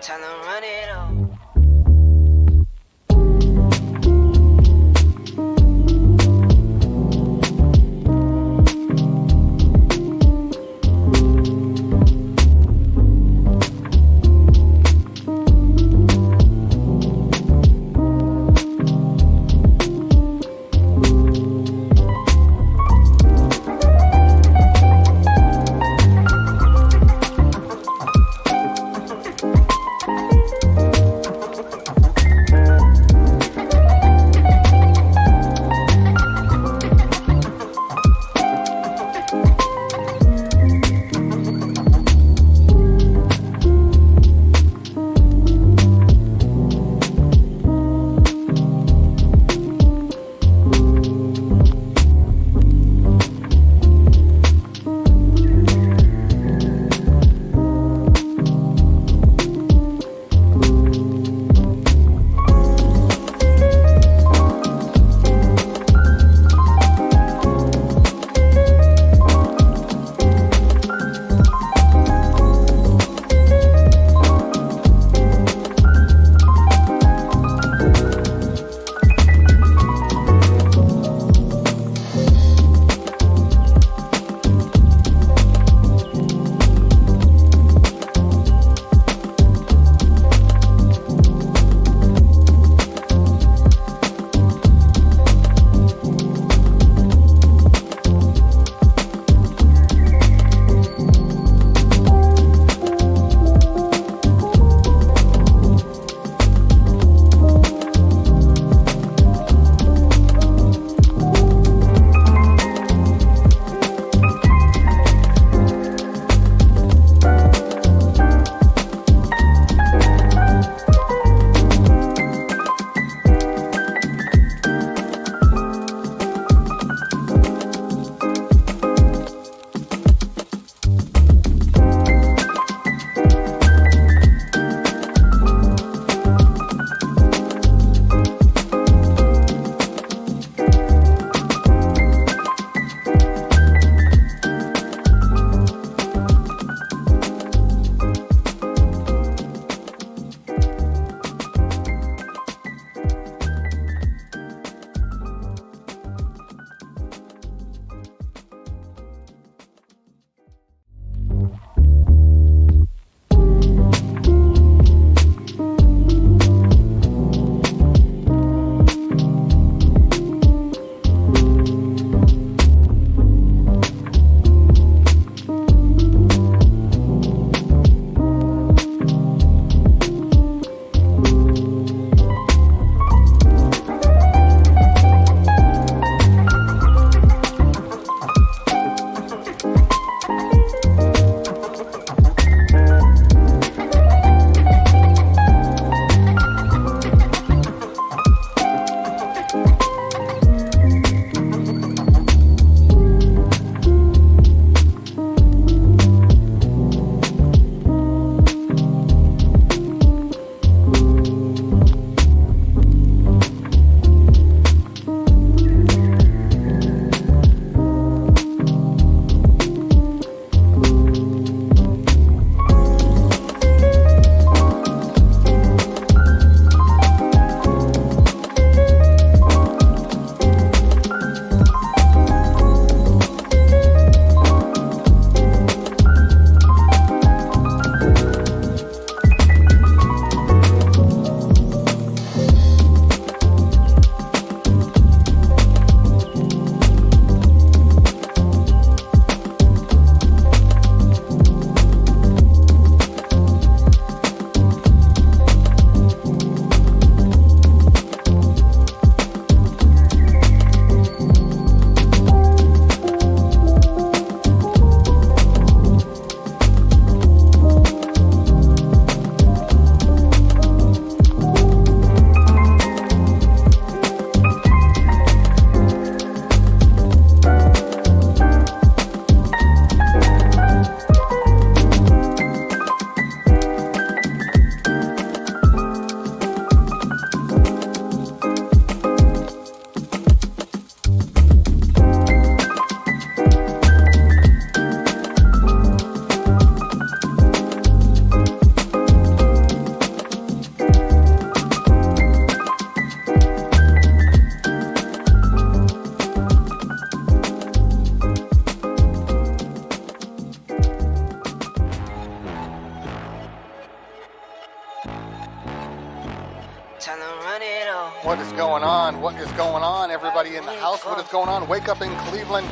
Tell them run it up. Tell them run it off. What is going on? What is going on, everybody in the house? What is going on? Wake up in Cleveland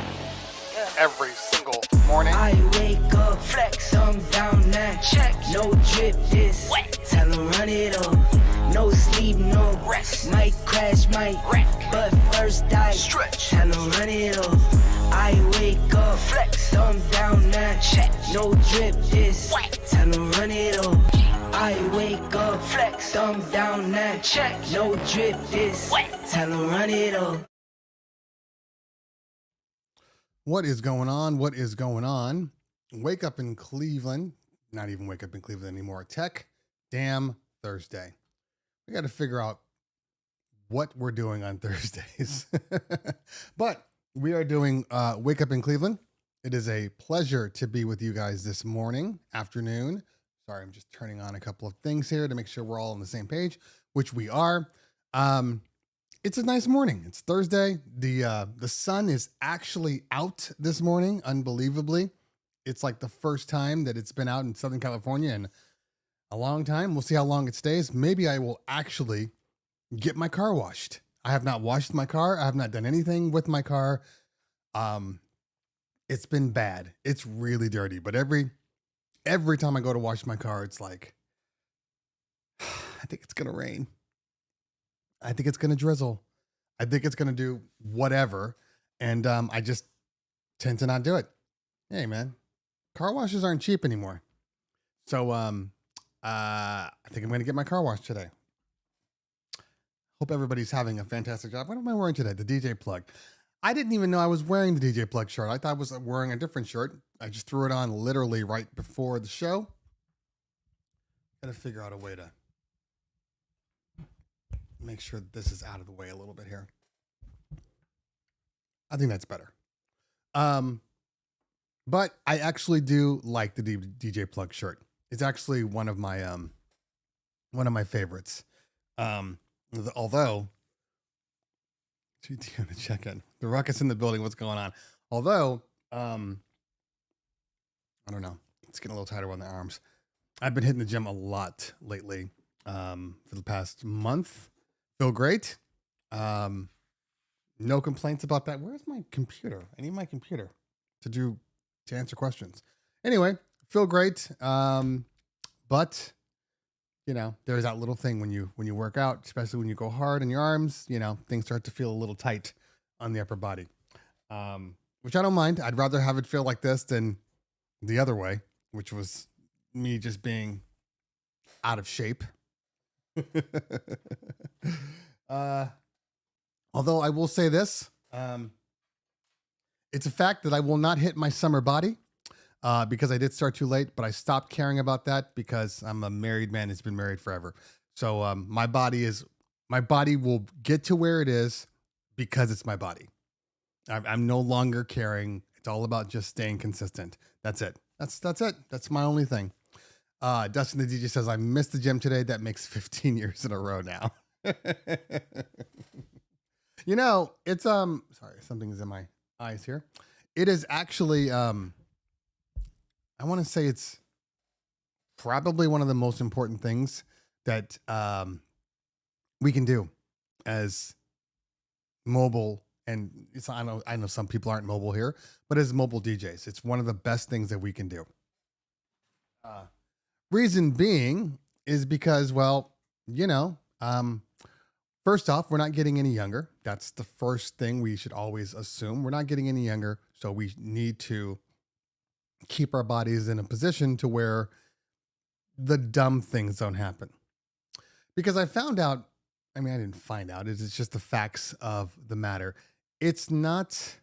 every single morning. I wake up, flex, thumb down now, check, no drip, this wet. Tell them run it off. No sleep, no rest. Might crash, might wreck, but first I stretch. Tell them run it off. I wake up, flex, thumb down now, check, no drip, this wet. Tell them run it off. I wake up, flex, thumb down now, check, no drip, this wet. Tell them run it off. What is going on? What is going on? Wake up in Cleveland. Not even wake up in Cleveland anymore. Tech damn Thursday. We got to figure out what we're doing on Thursdays. But we are doing Wake Up in Cleveland. It is a pleasure to be with you guys this morning, afternoon. Sorry, I'm just turning on a couple of things here to make sure we're all on the same page, which we are. It's a nice morning. It's Thursday. The sun is actually out this morning, unbelievably. It's like the first time that it's been out in Southern California in a long time. We'll see how long it stays. Maybe I will actually get my car washed. I have not washed my car. I have not done anything with my car. It's been bad. It's really dirty, but every time I go to wash my car, it's like, I think it's going to rain. I think it's going to drizzle. I think it's going to do whatever. And I just tend to not do it. Hey, man, car washes aren't cheap anymore. So I think I'm going to get my car washed today. Hope everybody's having a fantastic job. What am I wearing today? The DJ plug. I didn't even know I was wearing the DJ plug shirt. I thought I was wearing a different shirt. I just threw it on literally right before the show. Got to figure out a way to make sure that this is out of the way a little bit here. I think that's better. But I actually do like the DJ plug shirt. It's actually one of my favorites. Although, to check in, the ruckus in the building, what's going on? Although, I don't know. It's getting a little tighter on the arms. I've been hitting the gym a lot lately. For the past month. Feel great. No complaints about that. Where's my computer? I need my computer to answer questions. Anyway, feel great. But you know, there's that little thing when you work out, especially when you go hard on your arms, you know, things start to feel a little tight on the upper body. Which I don't mind. I'd rather have it feel like this than the other way, which was me just being out of shape. Although I will say this, it's a fact that I will not hit my summer body because I did start too late, but I stopped caring about that because I'm a married man that's been married forever. So my body will get to where it is because it's my body. I'm no longer caring. It's all about just staying consistent. That's it. That's it. That's my only thing. Dustin the DJ says, I missed the gym today. That makes 15 years in a row now. You know, it's, sorry, something is in my eyes here. It is actually, I want to say it's probably one of the most important things that, we can do as mobile. And it's, I know some people aren't mobile here, but as mobile DJs, it's one of the best things that we can do. Reason being is because, well, you know, first off, we're not getting any younger. That's the first thing we should always assume. We're not getting any younger. So we need to keep our bodies in a position to where the dumb things don't happen. Because I found out, I mean, I didn't find out. It's just the facts of the matter. It's not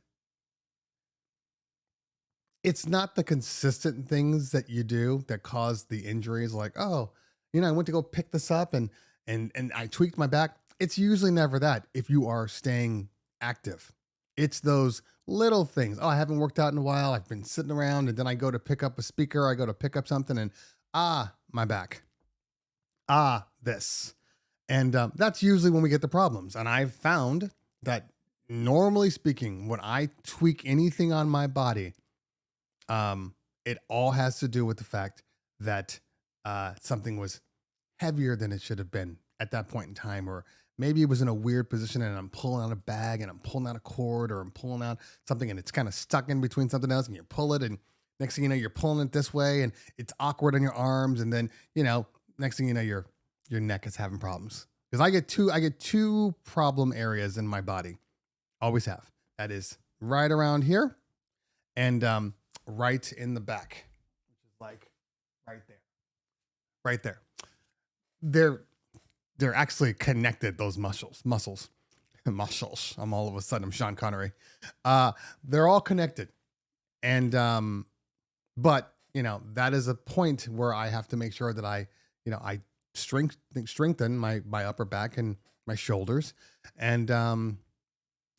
the consistent things that you do that cause the injuries. Like, oh, you know, I went to go pick this up and I tweaked my back. It's usually never that if you are staying active. It's those little things. Oh, I haven't worked out in a while. I've been sitting around and then I go to pick up a speaker. I go to pick up something and my back. This. And that's usually when we get the problems. And I've found that normally speaking, when I tweak anything on my body, it all has to do with the fact that something was heavier than it should have been at that point in time, or maybe it was in a weird position and I'm pulling out a bag and I'm pulling out a cord, or I'm pulling out something and it's kind of stuck in between something else, and you pull it, and next thing you know, you're pulling it this way and it's awkward on your arms. And then, next thing you know, your neck is having problems. Because I get two problem areas in my body. Always have. That is right around here and right in the back, which is like right there. Right there. They're actually connected, those muscles. I'm all of a sudden, I'm Sean Connery. They're all connected. And but that is a point where I have to make sure that I strengthen my upper back and my shoulders. And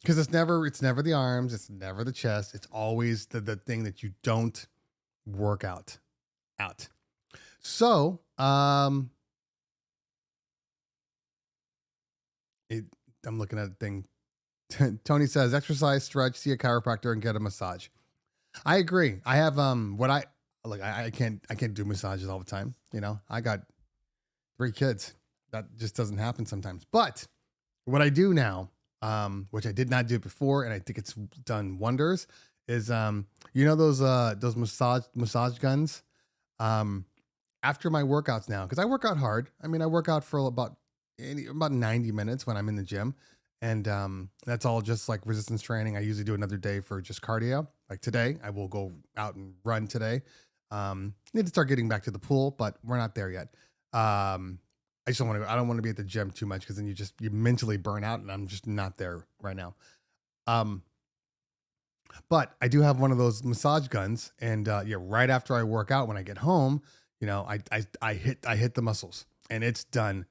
because it's never the arms, it's never the chest, it's always the thing that you don't work out. So I'm looking at a thing. Tony says exercise, stretch, see a chiropractor, and get a massage. I agree. I have I can't do massages all the time. I got 3 kids. That just doesn't happen sometimes. But what I do now, which I did not do before, and I think it's done wonders, is those massage guns. After my workouts now, because I work out hard. I mean, I work out for about 90 minutes when I'm in the gym. And that's all just like resistance training. I usually do another day for just cardio. Like today, I will go out and run today. Need to start getting back to the pool, but we're not there yet. I just don't want to. I don't want to be at the gym too much because then you mentally burn out, and I'm just not there right now. But I do have one of those massage guns, and right after I work out, when I get home, I hit the muscles, and it's done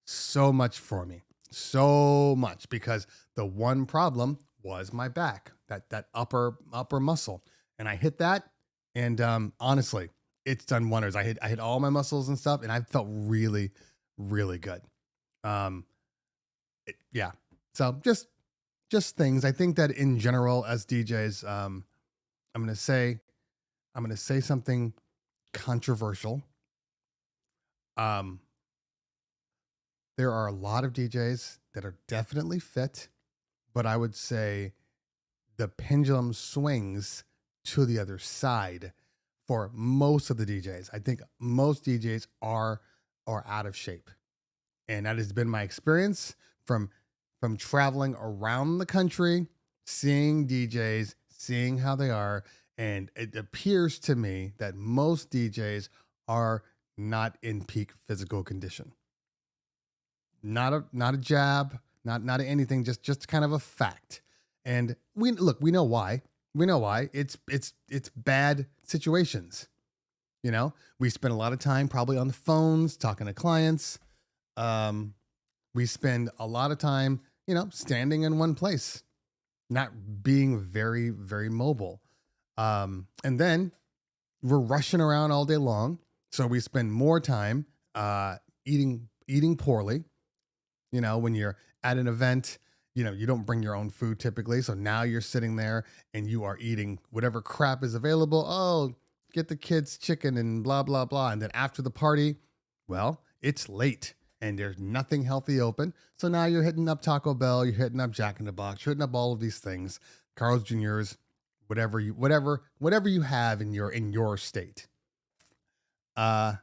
so much for me. So much, because the one problem was my back, that upper muscle, and I hit that, and honestly, it's done wonders. I hit all my muscles and stuff, and I felt really, really good. Yeah. So just things. I think that in general, as DJs, I'm gonna say something controversial. There are a lot of DJs that are definitely fit, but I would say the pendulum swings to the other side for most of the DJs. I think most DJs are out of shape. And that has been my experience from traveling around the country, seeing DJs, seeing how they are. And it appears to me that most DJs are not in peak physical condition. Not a jab, not anything, just kind of a fact. And we know why. It's bad situations. We spend a lot of time probably on the phones talking to clients. We spend a lot of time, standing in one place, not being very, very mobile. And then we're rushing around all day long. So we spend more time eating poorly. When you're at an event, you don't bring your own food typically. So now you're sitting there and you are eating whatever crap is available. Oh, get the kids chicken and blah, blah, blah. And then after the party, well, it's late and there's nothing healthy open. So now you're hitting up Taco Bell, you're hitting up Jack in the Box, you're hitting up all of these things, Carl's Jr.'s, whatever you have in your state. And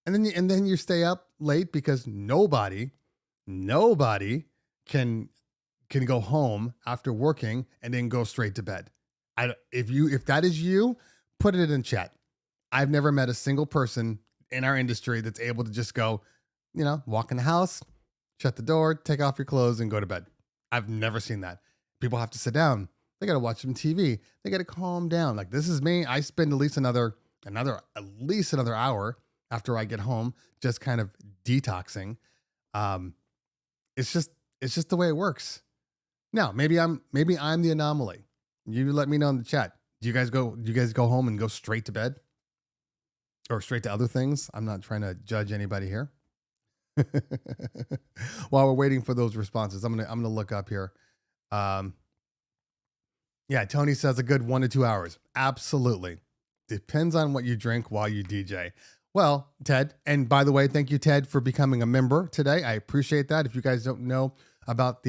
then you stay up late because nobody can go home after working and then go straight to bed. If that is you, put it in chat. I've never met a single person in our industry that's able to just go, walk in the house, shut the door, take off your clothes, and go to bed. I've never seen that. People have to sit down. They got to watch some TV. They got to calm down. Like, this is me. I spend at least another hour after I get home, just kind of detoxing. It's just the way it works. Now, maybe I'm the anomaly. You let me know in the chat. Do you guys go home and go straight to bed? Or straight to other things? I'm not trying to judge anybody here. While we're waiting for those responses, I'm gonna look up here. Yeah, Tony says a good 1 to 2 hours. Absolutely. Depends on what you drink while you DJ. Well, Ted, and by the way, thank you, Ted, for becoming a member today. I appreciate that. If you guys don't know about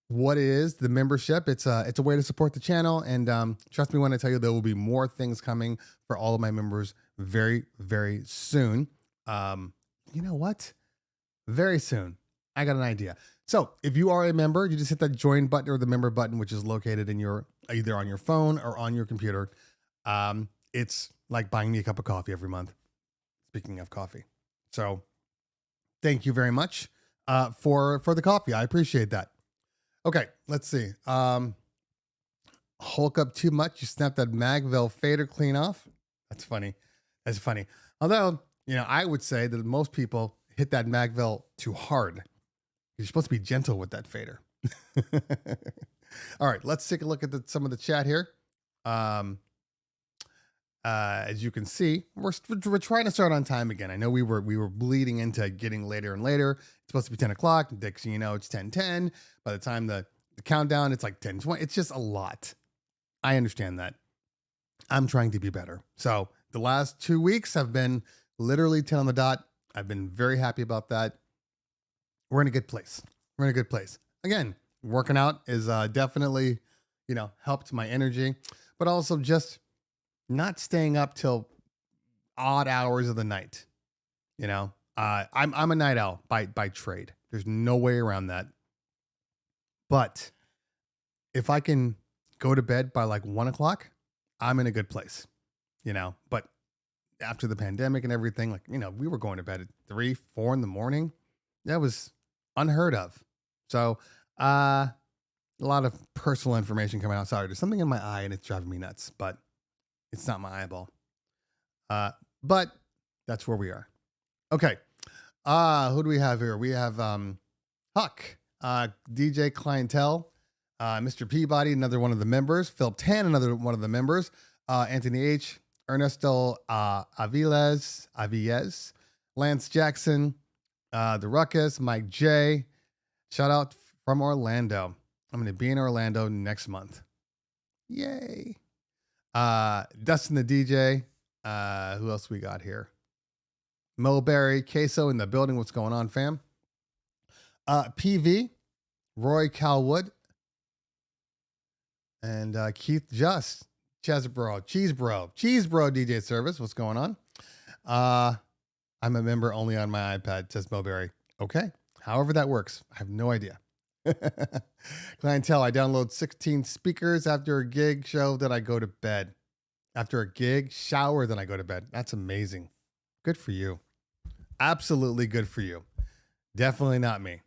what is the membership, it's a way to support the channel. And trust me when I tell you, there will be more things coming for all of my members very, very soon. You know what? Very soon. I got an idea. So if you are a member, you just hit that join button or the member button, which is located in your either on your phone or on your computer. It's like buying me a cup of coffee every month. Speaking of coffee. So thank you very much for the coffee. I appreciate that. Okay, let's see. Hulk up too much. You snapped that Magville fader clean off. That's funny. That's funny. Although, I would say that most people hit that Magville too hard. You're supposed to be gentle with that fader. All right, let's take a look at some of the chat here. As you can see, we're trying to start on time again. I know we were bleeding into getting later and later. It's supposed to be 10 o'clock. Next thing you know, it's 10:10. By the time the countdown, it's like 10:20. It's just a lot. I understand that. I'm trying to be better. So the last 2 weeks have been literally 10 on the dot. I've been very happy about that. We're in a good place. We're in a good place. Again, working out is definitely, helped my energy, but also just not staying up till odd hours of the night. I'm a night owl by trade. There's no way around that. But if I can go to bed by like 1 o'clock, I'm in a good place, but after the pandemic and everything, we were going to bed at 3, 4 in the morning. That was unheard of. So, a lot of personal information coming out. Sorry, there's something in my eye and it's driving me nuts, but it's not my eyeball. But that's where we are. Okay. Who do we have here? We have Huck, DJ Clientele, Mr. Peabody, another one of the members, Philip Tan, another one of the members, Anthony H, Ernesto Avilez, Lance Jackson, The Ruckus, Mike J. Shout out from Orlando. I'm going to be in Orlando next month. Yay. Dustin the DJ. Who else we got here? Mulberry, Queso in the building. What's going on, fam? PV, Roy Calwood, and Keith Just, Chesbro, Cheese Bro DJ Service. What's going on? I'm a member only on my iPad, says Mulberry. Okay. However that works. I have no idea. Clientele, I download 16 speakers after a gig show, then I go to bed. After a gig, shower, then I go to bed. That's amazing. Good for you. Absolutely good for you. Definitely not me.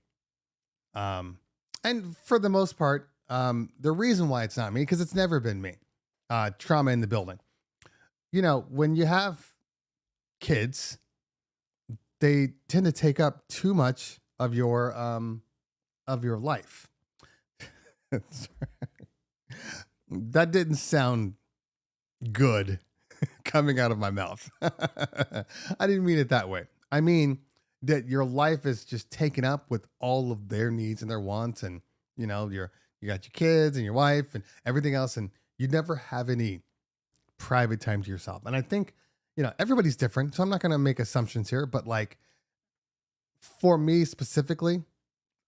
And for the most part, the reason why it's not me, because it's never been me. Trauma in the building. When you have kids, they tend to take up too much of your life. That didn't sound good coming out of my mouth. I didn't mean it that way. I mean that your life is just taken up with all of their needs and their wants, and you got your kids and your wife and everything else, and you never have any private time to yourself. And I think everybody's different, so I'm not going to make assumptions here, but like for me specifically,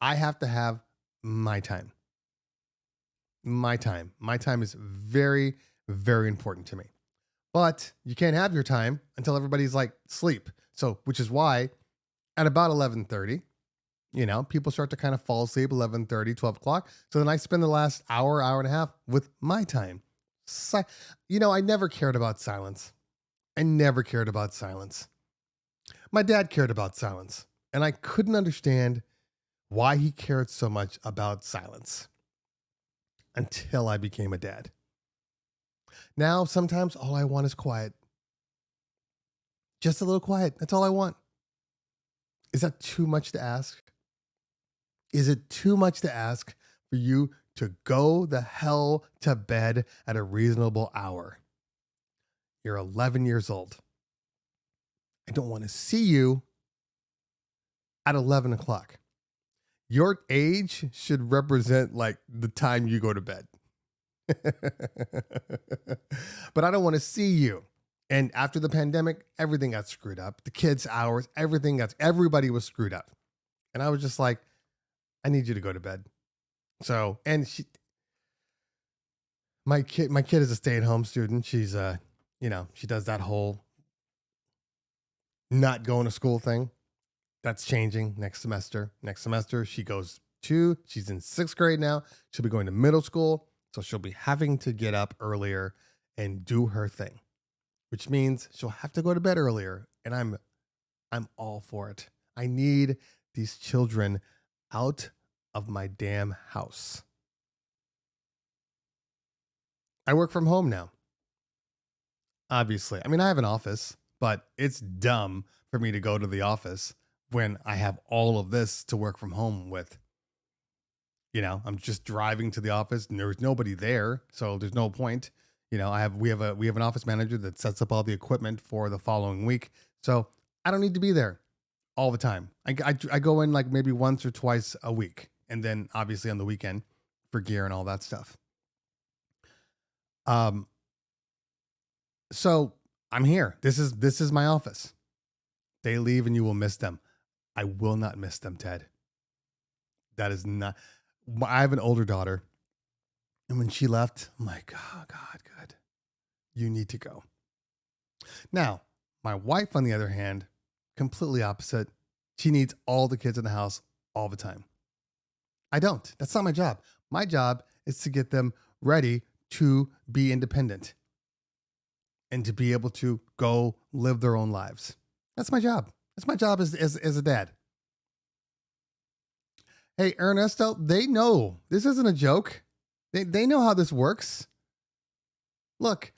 I have to have my time. My time is very, very important to me. But you can't have your time until everybody's like sleep. So, which is why at about 11:30, people start to kind of fall asleep, 11:30, 12 o'clock. So then I spend the last hour and a half with my time. I never cared about silence. My dad cared about silence, and I couldn't understand why he cared so much about silence until I became a dad. Now, sometimes all I want is quiet. Just a little quiet. That's all I want. Is that too much to ask? Is it too much to ask for you to go the hell to bed at a reasonable hour? You're 11 years old. I don't want to see you at 11 o'clock. Your age should represent like the time you go to bed. But I don't want to see you And after the pandemic, everything got screwed up. The kids' hours, everybody was screwed up. And I was just like, I need you to go to bed. So, and my kid is a stay-at-home student. She's she does that whole not going to school thing. That's changing next semester. Next semester, she's in 6th grade now. She'll be going to middle school. So she'll be having to get up earlier and do her thing, which means she'll have to go to bed earlier. And I'm all for it. I need these children out of my damn house. I work from home now. Obviously. I mean, I have an office, but it's dumb for me to go to the office when I have all of this to work from home with. I'm just driving to the office and there's nobody there. So there's no point. We have an office manager that sets up all the equipment for the following week. So I don't need to be there all the time. I go in like maybe once or twice a week. And then obviously on the weekend for gear and all that stuff. So I'm here. This is my office. They leave and you will miss them. I will not miss them, Ted. That is not. I have an older daughter, and when she left, I'm like, oh God, good. You need to go. Now, my wife, on the other hand, completely opposite. She needs all the kids in the house all the time. I don't. That's not my job. My job is to get them ready to be independent and to be able to go live their own lives. That's my job. That's my job as a dad. Hey, Ernesto, they know this isn't a joke. They know how this works. Look,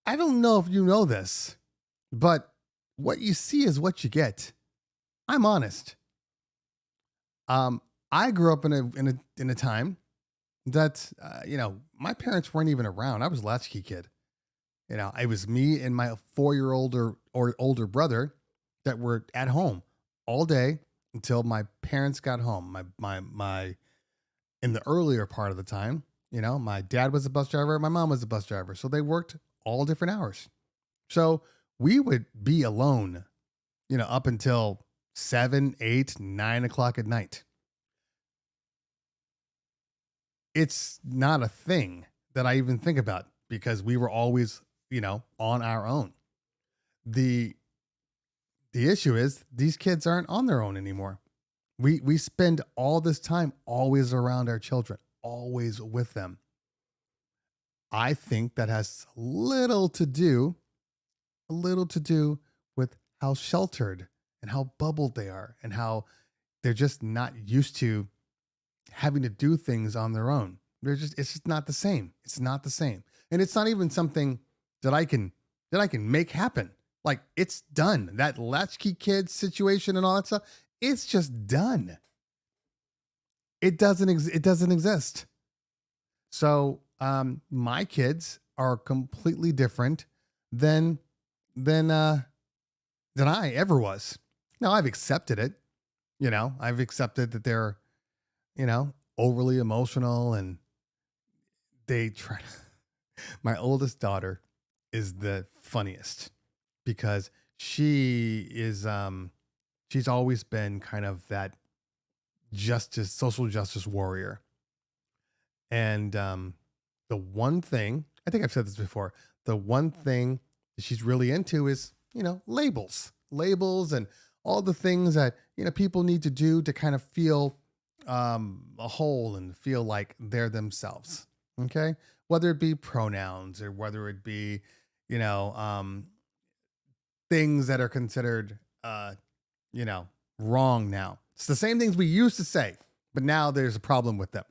I don't know if you know this, but what you see is what you get. I'm honest. I grew up in a time that my parents weren't even around. I was a latchkey kid. It was me and my 4-year-old or older brother that were at home all day until my parents got home. My in the earlier part of the time, my dad was a bus driver, my mom was a bus driver. So they worked all different hours. So we would be alone, up until 7, 8, 9 o'clock at night. It's not a thing that I even think about because we were always, on our own. The issue is these kids aren't on their own anymore. We spend all this time always around our children, always with them. I think that has a little to do with how sheltered and how bubbled they are and how they're just not used to having to do things on their own. It's just not the same. It's not the same. And it's not even something that I can make happen. Like, it's done. That latchkey kid situation and all that stuff, it's just done. It doesn't exist. So, my kids are completely different than I ever was. Now, I've accepted it. I've accepted that they're, overly emotional and they try. My oldest daughter is the funniest because she is, she's always been kind of that social justice warrior. And, the one thing, I think I've said this before, the one thing that she's really into is, labels and all the things that, people need to do to kind of feel, a whole and feel like they're themselves. Okay. Whether it be pronouns or whether it be, things that are considered, wrong now. It's the same things we used to say, but now there's a problem with them,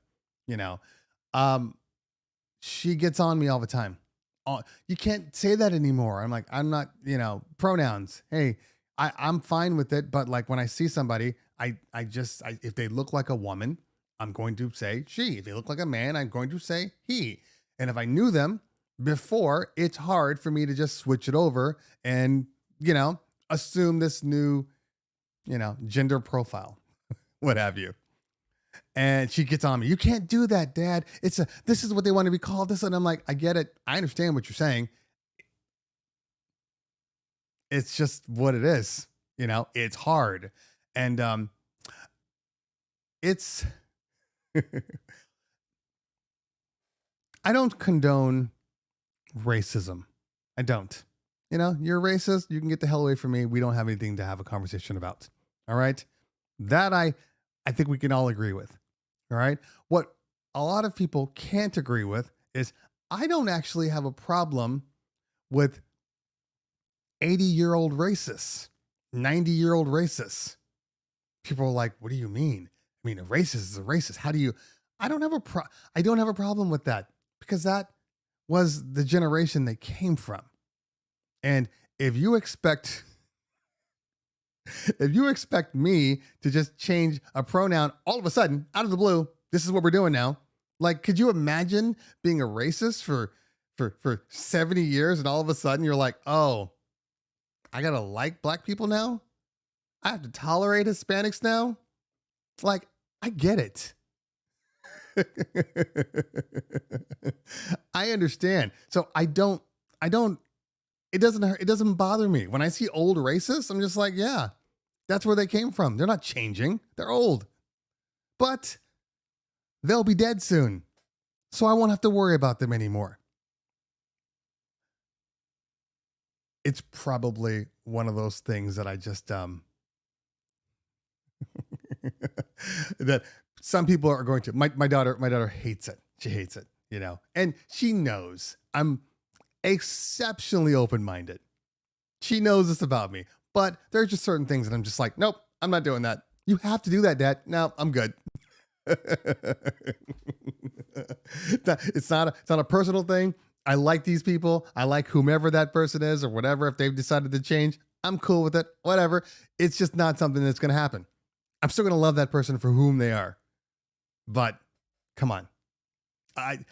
she gets on me all the time. Oh, you can't say that anymore. I'm like, I'm not, pronouns. Hey, I'm fine with it. But like when I see somebody, if they look like a woman, I'm going to say she. If they look like a man, I'm going to say he. And if I knew them before, it's hard for me to just switch it over and, assume this new, gender profile, what have you. And she gets on me. You can't do that, Dad. This is what they want to be called. This, and I'm like, I get it. I understand what you're saying. It's just what it is. It's hard. And it's, I don't condone racism. I don't. You're racist. You can get the hell away from me. We don't have anything to have a conversation about. All right. That I think we can all agree with. All right. What a lot of people can't agree with is I don't actually have a problem with 80-year-old racists, 90-year-old racists. People are like, what do you mean? I mean, a racist is a racist. How do you, I don't have a problem with that, because that was the generation they came from. And if you expect me to just change a pronoun all of a sudden out of the blue, this is what we're doing now. Like, could you imagine being a racist for 70 years and all of a sudden you're like, oh, I gotta like black people now? I have to tolerate Hispanics now? Like, I get it. I understand. So it doesn't bother me. When I see old racists, I'm just like, yeah, that's where they came from. They're not changing. They're old. But they'll be dead soon. So I won't have to worry about them anymore. It's probably one of those things that I just that some people are going to. My daughter hates it. She hates it, and she knows I'm exceptionally open-minded. She knows this about me, but there's just certain things that I'm just like, nope, I'm not doing that. You have to do that, Dad. No, I'm good. It's not a personal thing. I like these people. I like whomever that person is or whatever. If they've decided to change, I'm cool with it. Whatever. It's just not something that's going to happen. I'm still going to love that person for whom they are. But come on. I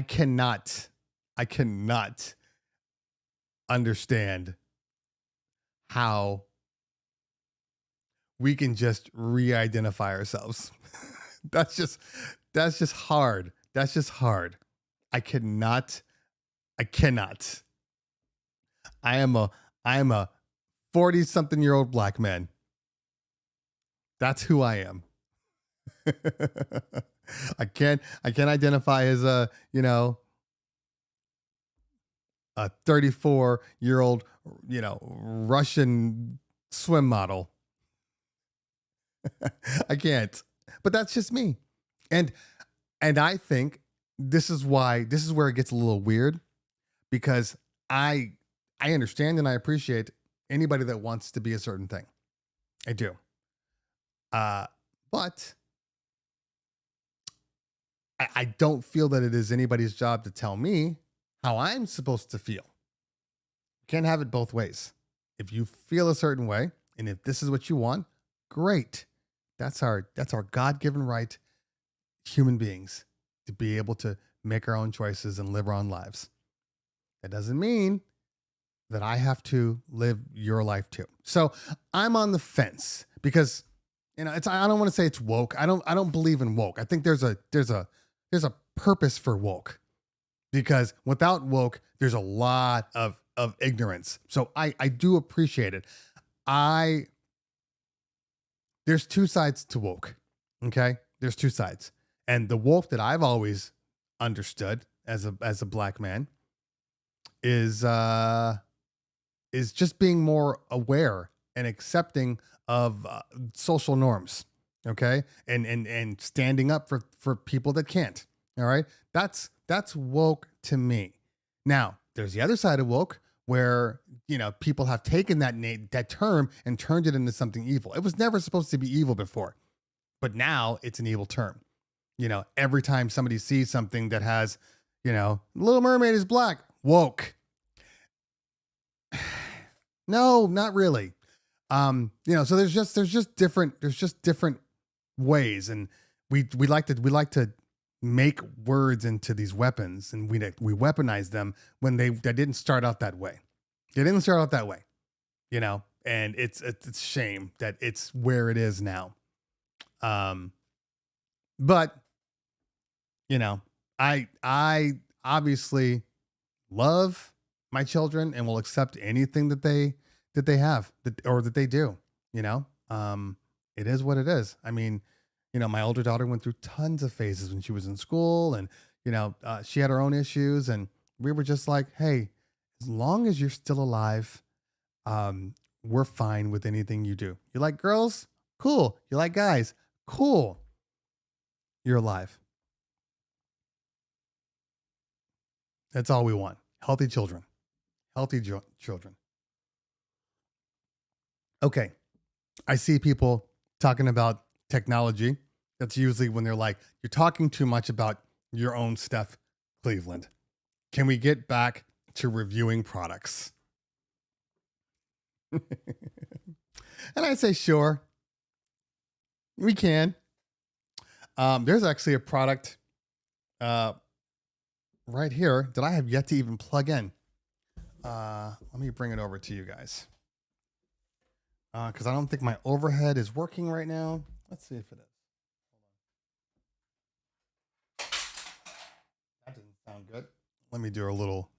cannot understand how we can just re-identify ourselves. That's just hard. That's just hard. I cannot. I am a 40-something-year-old black man. That's who I am. I can't identify as a 34-year-old, Russian swim model. I can't. But that's just me. And I think this is where it gets a little weird, because I understand and I appreciate anybody that wants to be a certain thing. I do. But I don't feel that it is anybody's job to tell me how I'm supposed to feel. You can't have it both ways. If you feel a certain way, and if this is what you want, great. That's our God-given right, human beings, to be able to make our own choices and live our own lives. That doesn't mean that I have to live your life too. So I'm on the fence because, I don't want to say it's woke. I don't believe in woke. I think there's a purpose for woke, because without woke, there's a lot of ignorance. So I do appreciate it. There's two sides to woke. Okay. There's two sides. And the woke that I've always understood as a black man is just being more aware and accepting of social norms. Okay. And standing up for people that can't. All right. That's woke to me. Now there's the other side of woke where, people have taken that term and turned it into something evil. It was never supposed to be evil before, but now it's an evil term. Every time somebody sees something that has, Little Mermaid is black, woke. No, not really. So there's just different ways, and we like to make words into these weapons, and we weaponize them when they didn't start out that way. They didn't start out that way, and it's a shame that it's where it is now. But I obviously love my children and will accept anything that they that they have or that they do, it is what it is. I mean, my older daughter went through tons of phases when she was in school, and, she had her own issues, and we were just like, hey, as long as you're still alive, we're fine with anything you do. You like girls? Cool. You like guys? Cool. You're alive. That's all we want. Healthy children. Children. Okay. I see people talking about technology. That's usually when they're like, you're talking too much about your own stuff, Cleveland. Can we get back to reviewing products? And I say, sure, we can. There's actually a product right here that I have yet to even plug in. Let me bring it over to you guys. Because I don't think my overhead is working right now. Let's see if it is. That didn't sound good. Let me do a little.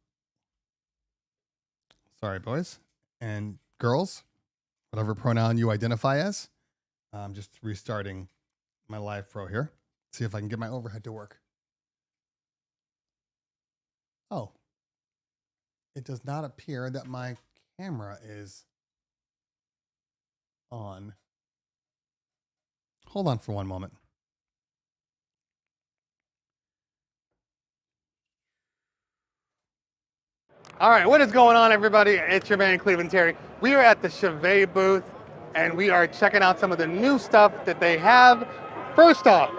Sorry, boys and girls, whatever pronoun you identify as. I'm just restarting my live pro here. See if I can get my overhead to work. Oh, it does not appear that my camera is on. Hold on for one moment. All right, what is going on, everybody? It's your man, Cleveland Terry. We are at the Chevet booth, and we are checking out some of the new stuff that they have. First off,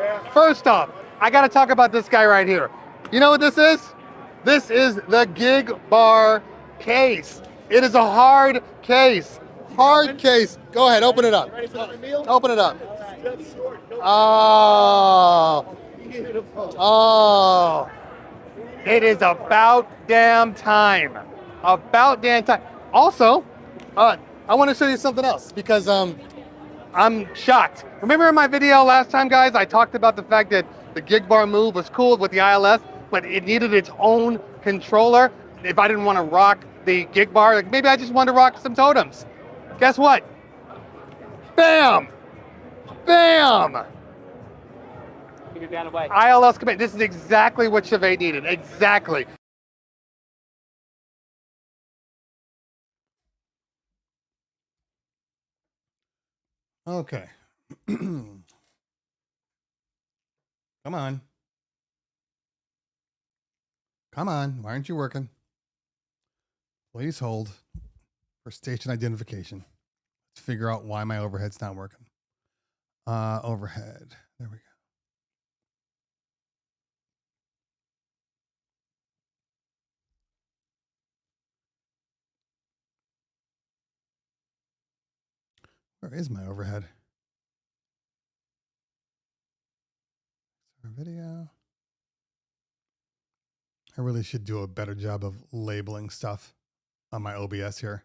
I got to talk about this guy right here. You know what this is? This is the Gig Bar case. It is a hard case. Hard case. Go ahead, open it up. Open it up. Oh. It is about damn time. About damn time. Also, I want to show you something else because I'm shocked. Remember in my video last time, guys, I talked about the fact that the Gig Bar Move was cool with the ILS, but it needed its own controller. If I didn't want to rock the Gig Bar, like maybe I just wanted to rock some totems. Guess what? Bam! Bam! ILS command. This is exactly what Chevet needed. Exactly. Okay. Come on. Come on. Why aren't you working? Please hold for station identification. Let's figure out why my overhead's not working. Overhead. There we go. Where is my overhead? Video. I really should do a better job of labeling stuff on my OBS here.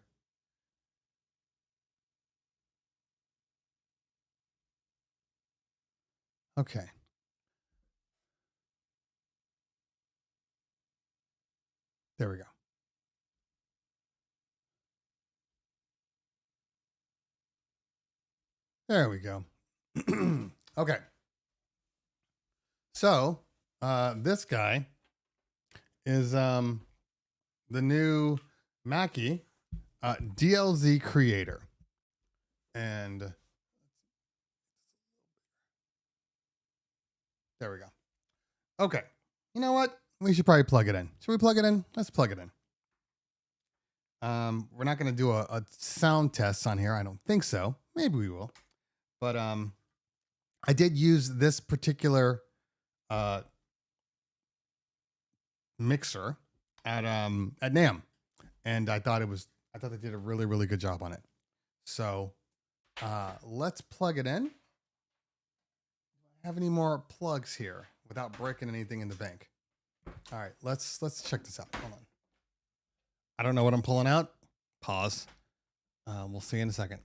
Okay. There we go. There we go. Okay. So, this guy is the new Mackie DLZ Creator. And there we go. Okay. You know what? We should probably plug it in. Should we plug it in? Let's plug it in. We're not going to do a sound test on here. I don't think so. Maybe we will. But I did use this particular mixer at NAMM, and I thought they did a really, really good job on it. So let's plug it in. Do I have any more plugs here without breaking anything in the bank? All right, let's check this out. Hold on. I don't know what I'm pulling out. Pause. We'll see in a second.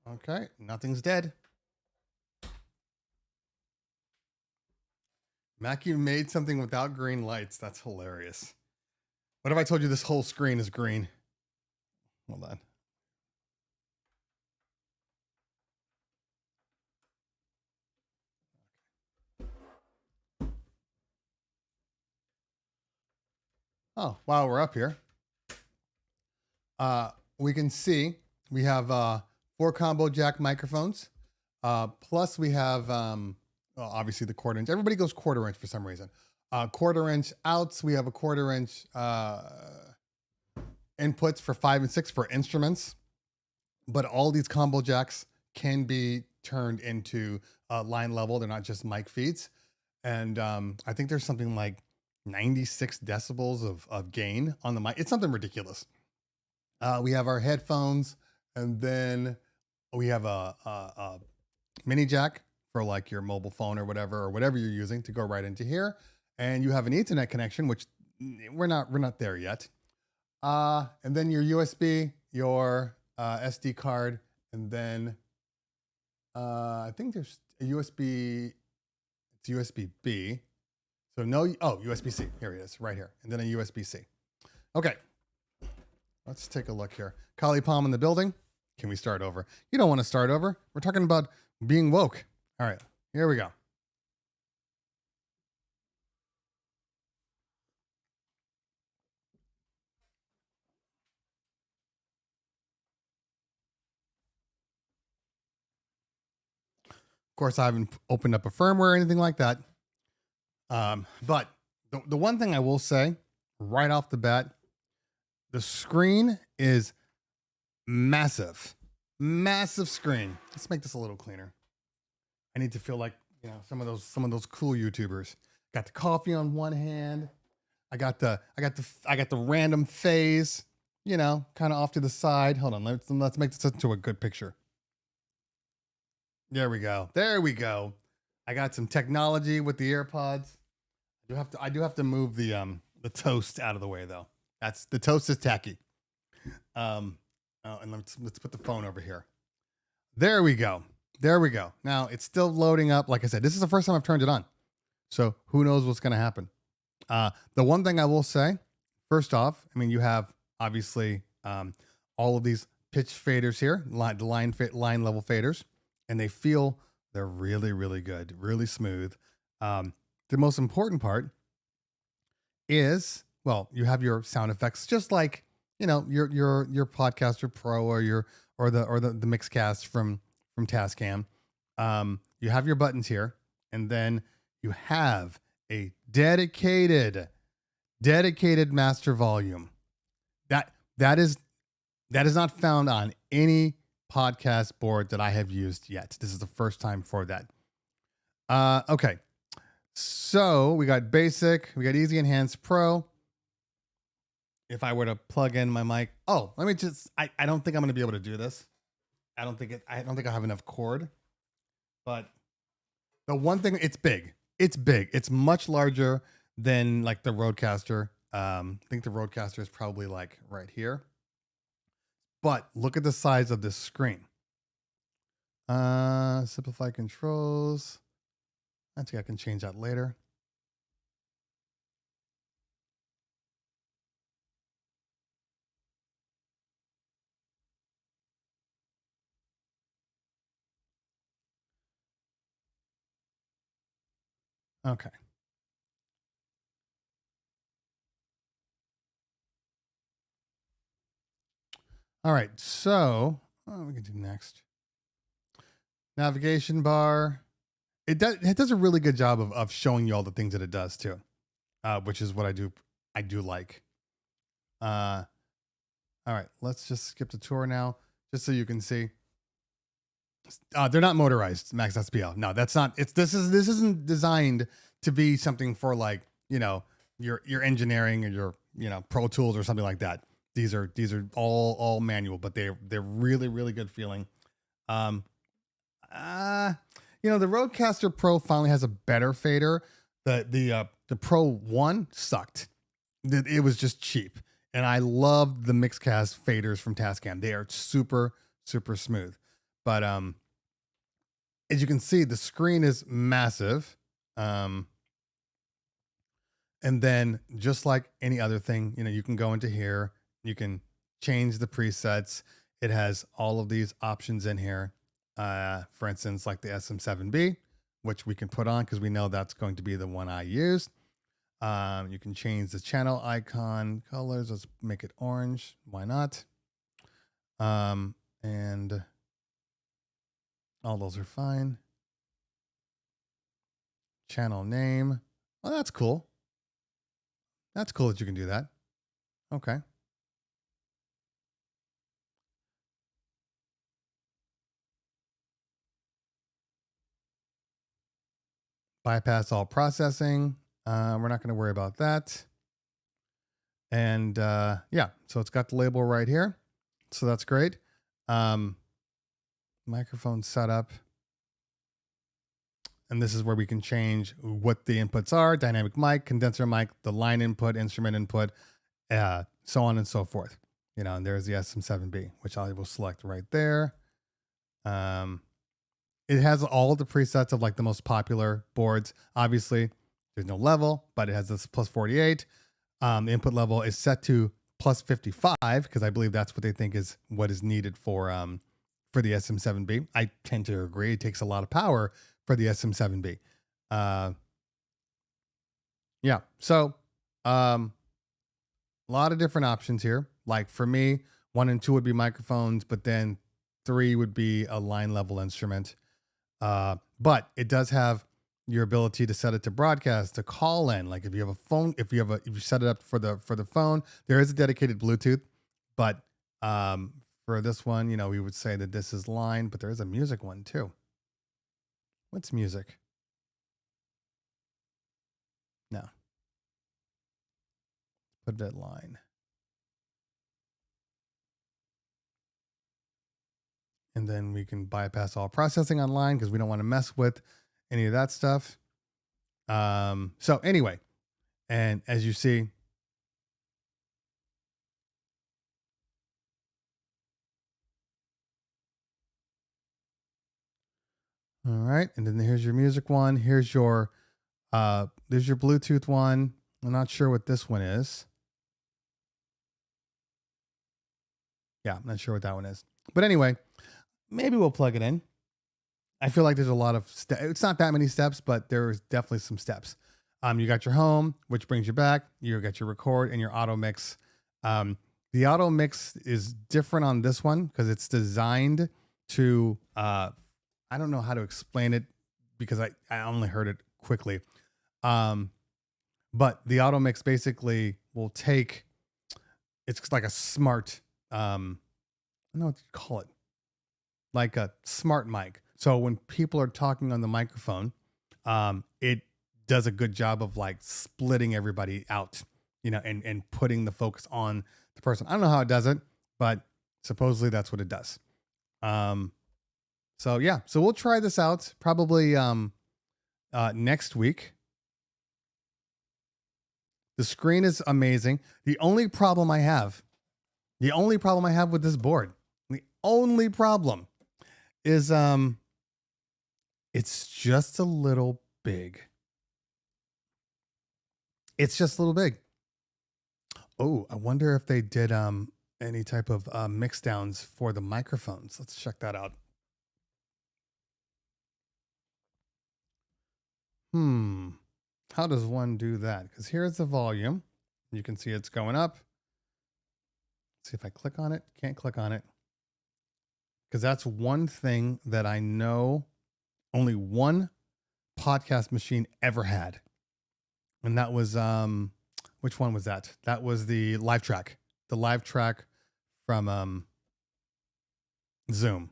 Okay, nothing's dead. Mackie made something without green lights. That's hilarious. What if I told you this whole screen is green? Hold on. Oh, while we're up here, we can see we have 4 combo jack microphones. Plus we have obviously the 1/4 inch. Everybody goes 1/4 inch for some reason. 1/4 inch outs. We have a 1/4 inch inputs for 5 and 6 for instruments. But all these combo jacks can be turned into line level. They're not just mic feeds. And I think there's something like 96 decibels of gain on the mic. It's something ridiculous. We have our headphones, and then we have a mini jack for like your mobile phone or whatever you're using to go right into here. And you have an Ethernet connection, which we're not there yet. And then your USB, your SD card, and then I think there's a USB. It's USB-B. So USB-C. Here it is, right here. And then a USB-C. Okay. Let's take a look here. Kali Palm in the building. Can we start over? You don't want to start over. We're talking about being woke. All right, here we go. Of course, I haven't opened up a firmware or anything like that. But the one thing I will say right off the bat, the screen is massive. Massive screen. Let's make this a little cleaner. I need to feel like, some of those cool YouTubers. Got the coffee on one hand. I got the random phase, kind of off to the side. Hold on, let's make this into a good picture. There we go. There we go. I got some technology with the AirPods. I do have to move the toast out of the way though. The toast is tacky. And let's put the phone over here. There we go. There we go. Now it's still loading up. Like I said, this is the first time I've turned it on. So who knows what's going to happen. The one thing I will say, first off, you have obviously all of these pitch faders here, line level faders, and they're really, really good, really smooth. The most important part is, you have your sound effects, just like, your Podcaster Pro or the Mixcast from Tascam. You have your buttons here, and then you have a dedicated master volume. That is not found on any podcast board that I have used yet. This is the first time for that. Okay. So we got basic, we got easy, enhanced, pro. If I were to plug in my mic, I don't think I'm going to be able to do this. I don't think I have enough cord, but the one thing, it's big. It's much larger than like the Rodecaster. I think the Rodecaster is probably like right here, but look at the size of this screen. Simplify controls. I think I can change that later. Okay. All right. So we can do next. Navigation bar. It does a really good job of showing you all the things that it does too, which is what I do like. All right, let's just skip the tour now, just so you can see. They're not motorized, Max SPL. No, that's not. This isn't designed to be something for like your engineering or your Pro Tools or something like that. These are all manual, but they're really, really good feeling. The Rodecaster Pro finally has a better fader. The Pro 1 sucked. It was just cheap. And I love the Mixcast faders from Tascam. They are super, super smooth. But as you can see, the screen is massive. And then just like any other thing, you can go into here, you can change the presets. It has all of these options in here. For instance, like the SM7B, which we can put on because we know that's going to be the one I use. You can change the channel icon colors. Let's make it orange. Why not? And all those are fine. Channel name. Oh, that's cool. That's cool that you can do that. Okay. Bypass all processing. We're not going to worry about that. And yeah, so it's got the label right here. So that's great. Microphone setup. And this is where we can change what the inputs are: dynamic mic, condenser mic, the line input, instrument input, so on and so forth. You know, and there's the SM7B, which I will select right there. It has all the presets of like the most popular boards. Obviously, there's no level, but it has this plus 48. The input level is set to plus 55 because I believe that's what they think is what is needed for the SM7B. I tend to agree. It takes a lot of power for the SM7B. Yeah. So a lot of different options here. Like for me, 1 and 2 would be microphones, but then 3 would be a line level instrument. But it does have your ability to set it to broadcast, to call in. Like if you have a phone, if you set it up for the phone, there is a dedicated Bluetooth, but for this one, you know, we would say that this is line, but there is a music one too. What's music? No. Put that line. And then we can bypass all processing online because we don't want to mess with any of that stuff. So anyway, and as you see, all right, and then here's your music one. Here's your there's your Bluetooth one. I'm not sure what this one is. Yeah, I'm not sure what that one is. But anyway, maybe we'll plug it in. I feel like there's a lot of steps. It's not that many steps, but there's definitely some steps. You got your home, which brings you back. You got your record and your auto mix. The auto mix is different on this one because it's designed to, I don't know how to explain it because I only heard it quickly. But the auto mix basically will take, it's like a smart, I don't know what to call it, like a smart mic. So when people are talking on the microphone, it does a good job of like splitting everybody out, you know, and putting the focus on the person. I don't know how it does it, but supposedly that's what it does. So yeah, so we'll try this out probably next week. The screen is amazing. The only problem I have with this board, the only problem is it's just a little big. It's just a little big. Oh, I wonder if they did any type of mix downs for the microphones. Let's check that out. How does one do that? Because here's the volume. You can see it's going up. Let's see if I click on it. Can't click on it. Because that's one thing that I know only one podcast machine ever had. And that was, which one was that? That was the live track. The live track from Zoom.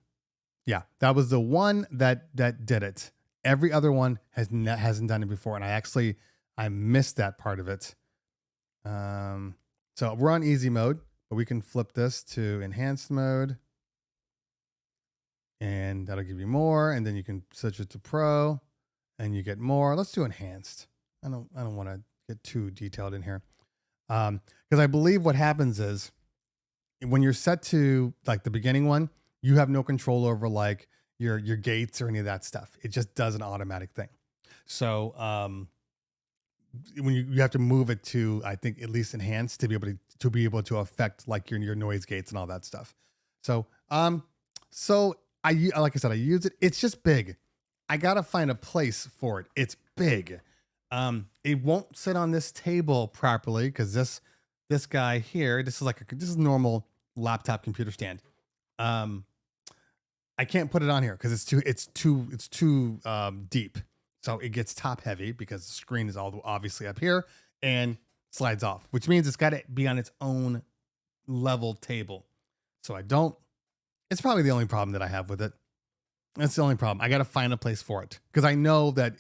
Yeah, that was the one that did it. Every other one hasn't done it before, and I missed that part of it. So we're on easy mode, but we can flip this to enhanced mode, and that'll give you more. And then you can switch it to pro, and you get more. Let's do enhanced. I don't want to get too detailed in here, because I believe what happens is when you're set to like the beginning one, you have no control over like your gates or any of that stuff. It just does an automatic thing. So when you have to move it to, I think, at least enhance to be able to affect like your noise gates and all that stuff. So like I said, I use it. It's just big. I gotta find a place for it. It's big. It won't sit on this table properly because this guy here, this is normal laptop computer stand. I can't put it on here because it's too deep. So it gets top heavy because the screen is all obviously up here and slides off, which means it's got to be on its own level table. So it's probably the only problem that I have with it. That's the only problem. I got to find a place for it because I know that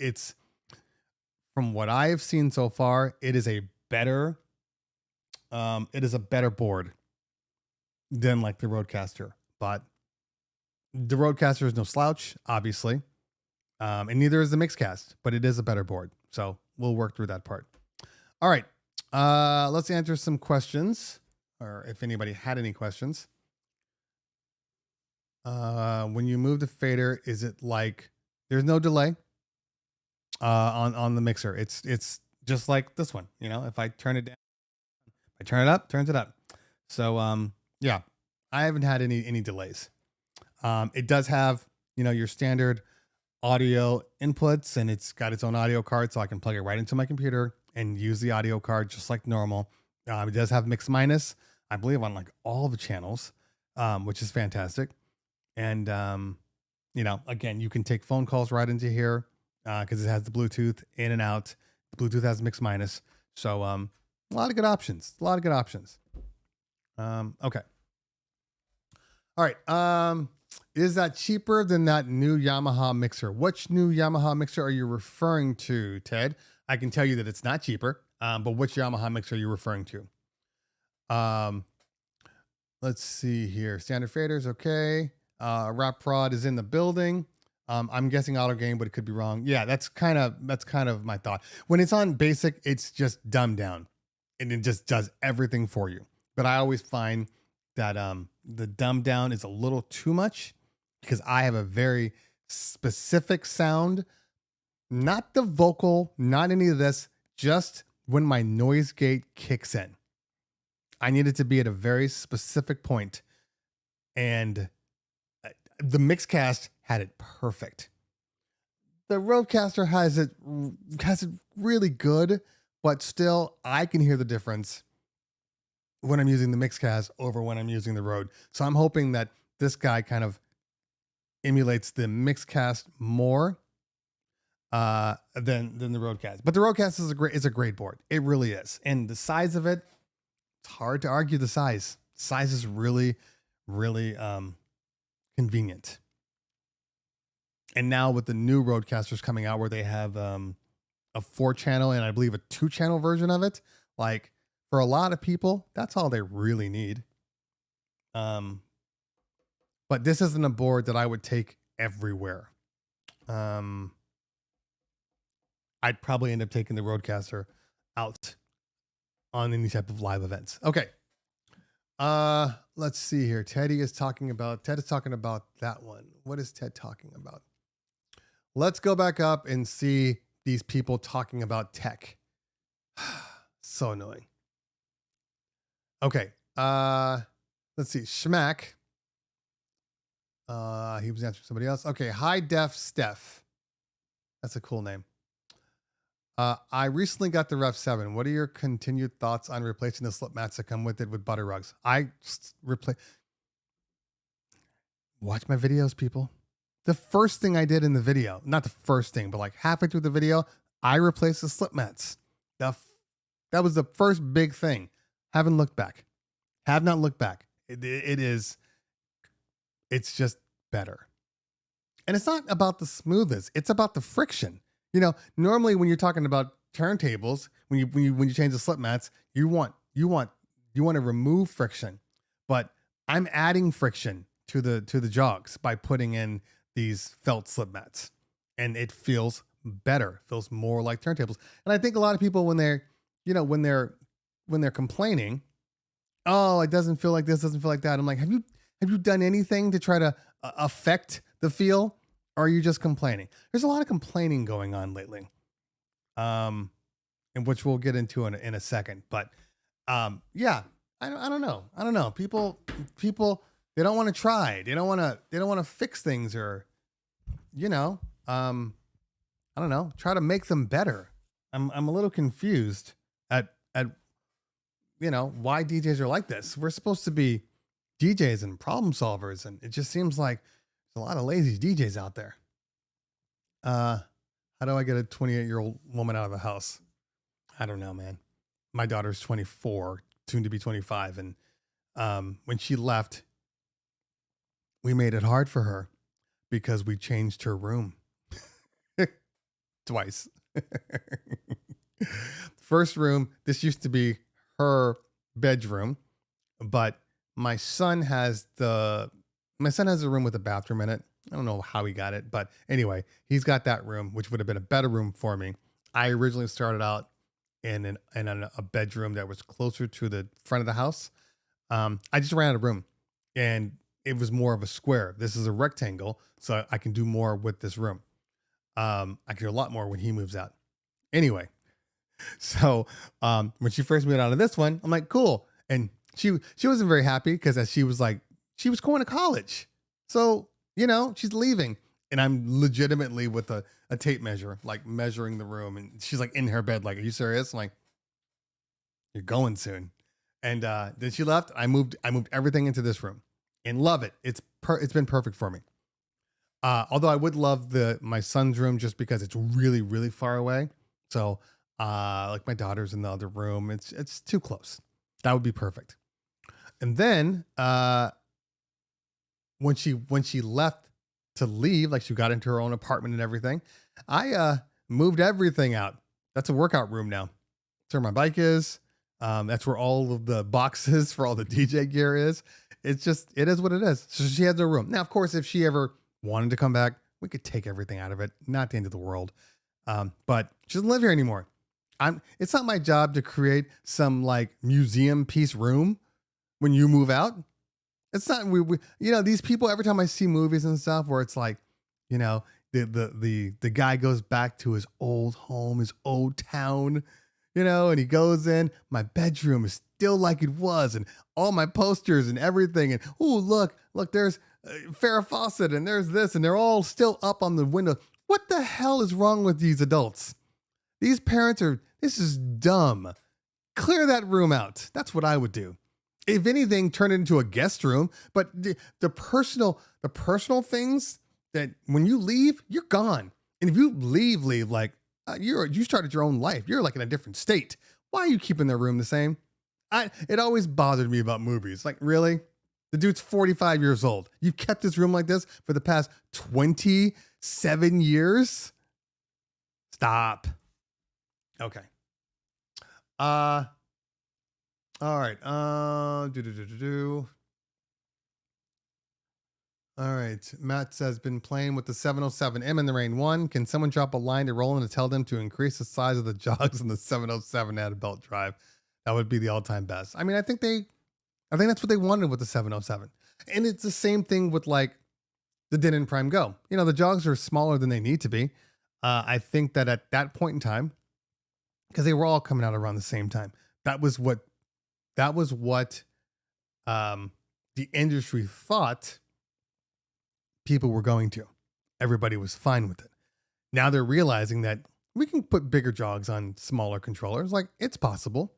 from what I have seen so far, it is a better board than like the Rodecaster, but the Rodecaster is no slouch, obviously. And neither is the Mixcast, but it is a better board. So we'll work through that part. All right. Let's answer some questions, or if anybody had any questions. When you move the fader, is it like there's no delay on the mixer? It's just like this one. If I turn it down, I turn it up, turns it up. So yeah, I haven't had any delays. It does have your standard audio inputs, and it's got its own audio card, so I can plug it right into my computer and use the audio card just like normal. It does have mix minus, I believe, on like all the channels, which is fantastic. And again, you can take phone calls right into here because it has the Bluetooth in and out. The Bluetooth has mix minus, so a lot of good options. Okay. All right. Is that cheaper than that new Yamaha mixer? Which new Yamaha mixer are you referring to, Ted? I can tell you that it's not cheaper, but which Yamaha mixer are you referring to? Let's see here. Standard faders, okay. Rap Prod is in the building. I'm guessing auto gain, but it could be wrong. Yeah, that's kind of my thought. When it's on basic, it's just dumbed down, and it just does everything for you. But I always find that the dumb down is a little too much because I have a very specific sound, not the vocal, not any of this, just when my noise gate kicks in. I need it to be at a very specific point, and the Mixcast had it perfect. The Rodecaster has it really good, but still I can hear the difference when I'm using the Mixcast over when I'm using the Rode. So I'm hoping that this guy kind of emulates the Mixcast more than the Rodecaster. But the Rodecaster is a great board. It really is. And the size of it, it's hard to argue the size. Size is really, really convenient. And now with the new Rodecasters coming out where they have a 4-channel and I believe a 2-channel version of it, like for a lot of people, that's all they really need. But this isn't a board that I would take everywhere. I'd probably end up taking the Rodecaster out on any type of live events. Okay. Let's see here. Ted is talking about that one. What is Ted talking about? Let's go back up and see these people talking about tech. So annoying. Okay. Let's see. Schmack. He was answering somebody else. Okay. High Def Steph. That's a cool name. I recently got the Ref 7. What are your continued thoughts on replacing the slip mats that come with it with butter rugs? Watch my videos, people. The first thing I did in the video, not the first thing, but like halfway through the video, I replaced the slip mats. That was the first big thing. Haven't looked back. Have not looked back. It's just better. And it's not about the smoothness. It's about the friction. Normally when you're talking about turntables, when you change the slip mats, you want to remove friction, but I'm adding friction to the jogs by putting in these felt slip mats, and it feels better, feels more like turntables. And I think a lot of people when they're complaining, oh, it doesn't feel like this, doesn't feel like that. I'm like, have you done anything to try to affect the feel? Or are you just complaining? There's a lot of complaining going on lately. and which we'll get into in a second. But yeah, I don't know. I don't know. People, they don't want to try. They don't want to fix things, or, you know, I don't know, try to make them better. I'm a little confused at you know, why DJs are like this. We're supposed to be DJs and problem solvers, and it just seems like there's a lot of lazy DJs out there. How do I get a 28-year-old woman out of the house? I don't know, man. My daughter's 24, soon to be 25, and when she left, we made it hard for her because we changed her room twice. First room, this used to be her bedroom, but my son has a room with a bathroom in it. I don't know how he got it, but anyway, he's got that room, which would have been a better room for me. I originally started out in a bedroom that was closer to the front of the house. I just ran out of room, and it was more of a square. This is a rectangle, so I can do more with this room. I can do a lot more when he moves out. Anyway, so when she first moved out of this one, I'm like, cool. And she wasn't very happy because she was going to college. So, you know, she's leaving. And I'm legitimately with a tape measure, like measuring the room. And she's like in her bed, like, are you serious? I'm like, you're going soon. And then she left. I moved everything into this room and love it. It's been perfect for me. Although I would love my son's room just because it's really, really far away. So like my daughter's in the other room. It's too close. That would be perfect. And then when she left to leave, like she got into her own apartment and everything, I moved everything out. That's a workout room now. That's where my bike is. That's where all of the boxes for all the DJ gear is. It is what it is. So she has her room. Now, of course, if she ever wanted to come back, we could take everything out of it. Not the end of the world. But she doesn't live here anymore. It's not my job to create some like museum piece room when you move out. It's not, we you know, these people, every time I see movies and stuff where it's like, you know, the guy goes back to his old home, his old town, you know, and he goes in, my bedroom is still like it was, and all my posters and everything. And, oh, look, there's Farrah Fawcett, and there's this, and they're all still up on the window. What the hell is wrong with these adults? These parents this is dumb. Clear that room out. That's what I would do. If anything, turn it into a guest room. But the personal things that when you leave, you're gone. And if you leave like you started your own life. You're like in a different state. Why are you keeping their room the same? It always bothered me about movies. Like, really? The dude's 45 years old. You've kept this room like this for the past 27 years? Stop. Okay. All right. All right. Matt says, been playing with the 707M in the Rain 1. Can someone drop a line to Roland to tell them to increase the size of the jogs in the 707 add a belt drive? That would be the all-time best. I mean, I think that's what they wanted with the 707. And it's the same thing with like the Denon Prime Go. You know, the jogs are smaller than they need to be. I think that at that point in time, because they were all coming out around the same time, that was what the industry thought people were going to. Everybody was fine with it. Now they're realizing that we can put bigger jogs on smaller controllers. Like, it's possible.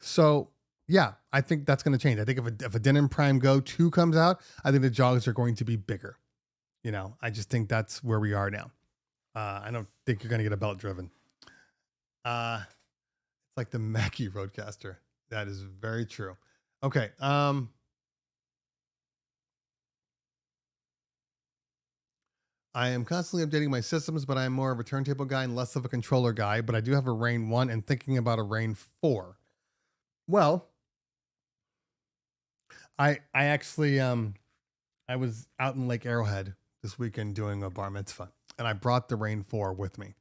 So yeah, I think that's going to change. I think if a Denon Prime Go 2 comes out, I think the jogs are going to be bigger. You know, I just think that's where we are now. I don't think you're going to get a belt driven. It's like the Mackie Roadcaster. That is very true. Okay. I am constantly updating my systems, but I'm more of a turntable guy and less of a controller guy, but I do have a Rain 1 and thinking about a Rain 4. Well, I actually, I was out in Lake Arrowhead this weekend doing a bar mitzvah, and I brought the Rain 4 with me.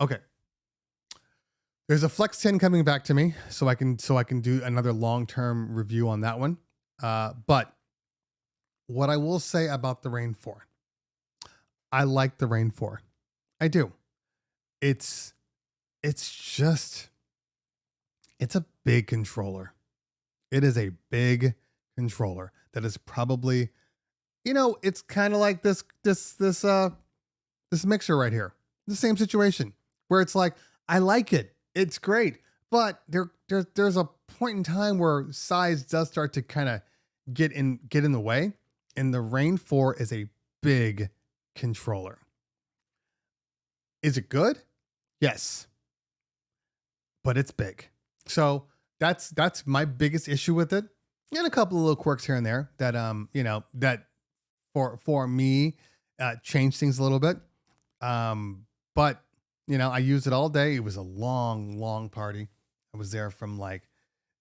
Okay. There's a Flex 10 coming back to me, so I can do another long-term review on that one. But what I will say about the Rain 4, I like the Rain 4. I do. It's just, it's a big controller. It is a big controller that is probably, it's kind of like this mixer right here. The same situation where it's like, I like it. It's great. But there's a point in time where size does start to kind of get in the way. And the Rain 4 is a big controller. Is it good? Yes. But it's big. So that's my biggest issue with it. And a couple of little quirks here and there that that for me change things a little bit. But I used it all day. It was a long party. I was there from like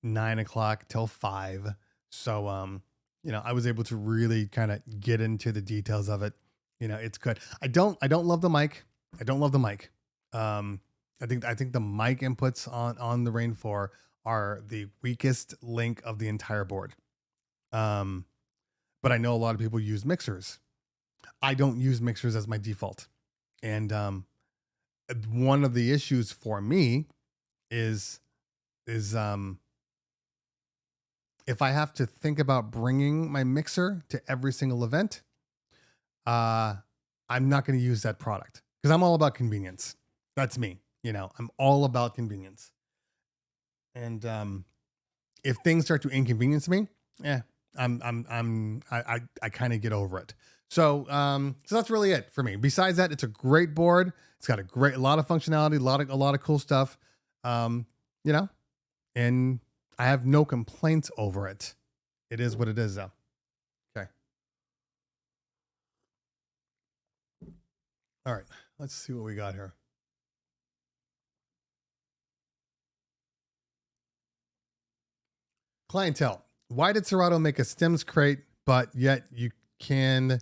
9 o'clock till 5. So I was able to really kind of get into the details of it. It's good. I don't love the mic. I don't love the mic. I think the mic inputs on the Rain 4 are the weakest link of the entire board. But I know a lot of people use mixers. I don't use mixers as my default. And one of the issues for me is if I have to think about bringing my mixer to every single event, I'm not going to use that product because I'm all about convenience. That's me. I'm all about convenience. And if things start to inconvenience me, I kind of get over it. So that's really it for me. Besides that, it's a great board. It's got a lot of functionality, a lot of cool stuff. And I have no complaints over it. It is what it is, though. Okay. All right. Let's see what we got here. Clientele. Why did Serato make a stems crate, but yet you can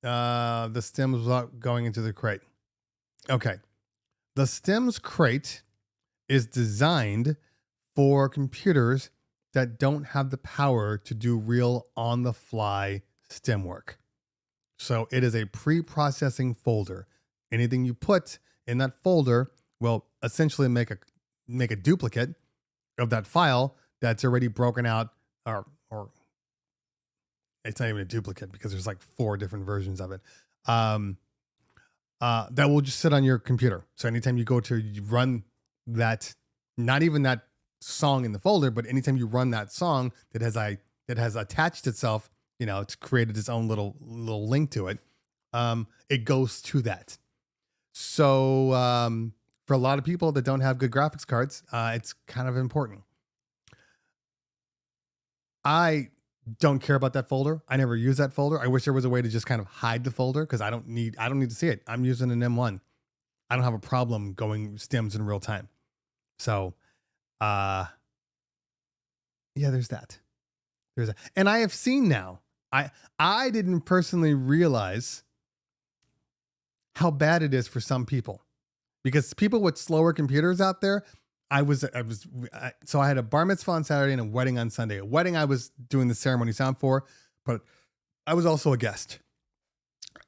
the stems without going into the crate? Okay. The stems crate is designed for computers that don't have the power to do real on-the-fly stem work. So it is a pre-processing folder. Anything you put in that folder will essentially make a duplicate of that file that's already broken out, or it's not even a duplicate because there's like 4 different versions of it. That will just sit on your computer. So anytime you go to run that, not even that song in the folder, but anytime you run that song that has attached itself, it's created its own little link to it. It goes to that. So for a lot of people that don't have good graphics cards, it's kind of important. I don't care about that folder. I never use that folder. I wish there was a way to just kind of hide the folder because I don't need to see it. I'm using an M1. I don't have a problem going stems in real time. So, yeah, there's that. And I have seen now, I didn't personally realize how bad it is for some people, because people with slower computers out there, so I had a bar mitzvah on Saturday and a wedding on Sunday. A wedding I was doing the ceremony sound for, but I was also a guest.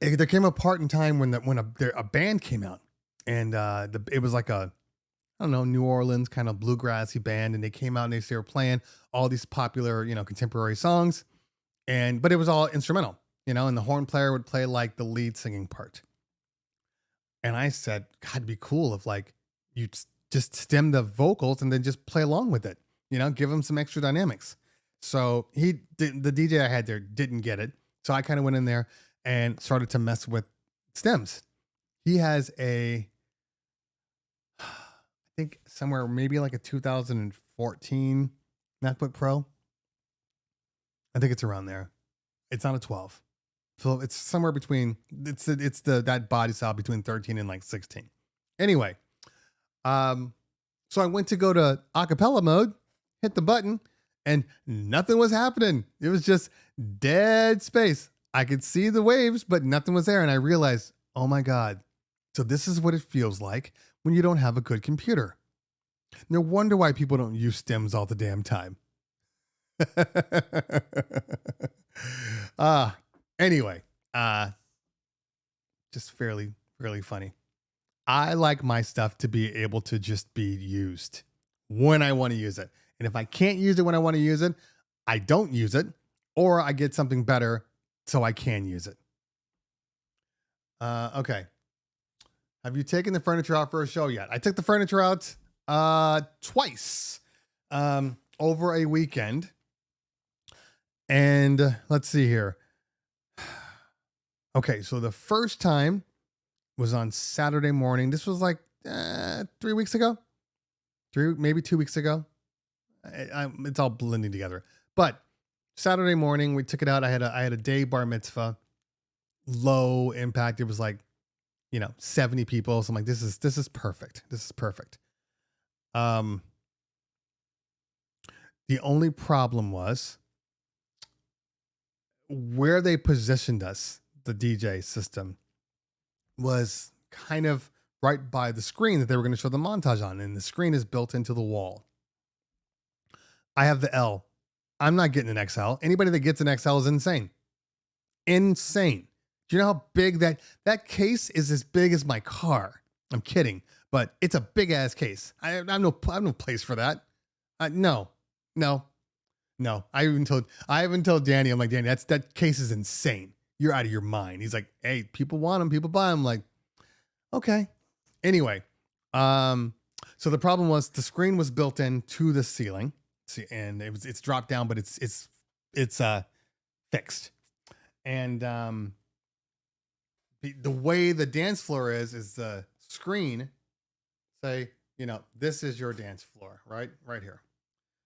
There came a part in time when a band came out, and it was like a, I don't know, New Orleans kind of bluegrassy band, and they came out and they were playing all these popular, contemporary songs, but it was all instrumental, and the horn player would play like the lead singing part. And I said, God, it'd be cool if like you just stem the vocals and then just play along with it, give them some extra dynamics. So the DJ I had there didn't get it. So I kind of went in there and started to mess with stems. He has I think somewhere maybe like a 2014 MacBook Pro. I think it's around there. It's not a 12. So it's somewhere between, that body style between 13 and like 16. Anyway, so I went to go to acapella mode, hit the button, and nothing was happening. It was just dead space. I could see the waves, but nothing was there. And I realized, oh my God. So this is what it feels like when you don't have a good computer. No wonder why people don't use stems all the damn time. Anyway, really funny. I like my stuff to be able to just be used when I want to use it. And if I can't use it when I want to use it, I don't use it, or I get something better so I can use it. Okay. Have you taken the furniture out for a show yet? I took the furniture out twice over a weekend. And let's see here. Okay, so the first time was on Saturday morning. This was like 3 weeks ago. Maybe 2 weeks ago. It's all blending together. But Saturday morning, we took it out. I had a day bar mitzvah, low impact. It was like, 70 people. So I'm like, this is perfect. This is perfect. The only problem was where they positioned us, the DJ system, was kind of right by the screen that they were going to show the montage on. And the screen is built into the wall. I have the L. I'm not getting an XL. Anybody that gets an XL is insane. Insane. Do you know how big that case is? As big as my car. I'm kidding, but it's a big ass case. I have no place for that. No. I even told Danny, I'm like, Danny, that case is insane. You're out of your mind. He's like, hey, people want them, people buy them. I'm like, okay. Anyway, so the problem was the screen was built into the ceiling. See, and it's dropped down, but it's fixed. And the way the dance floor is the screen say, this is your dance floor, right here.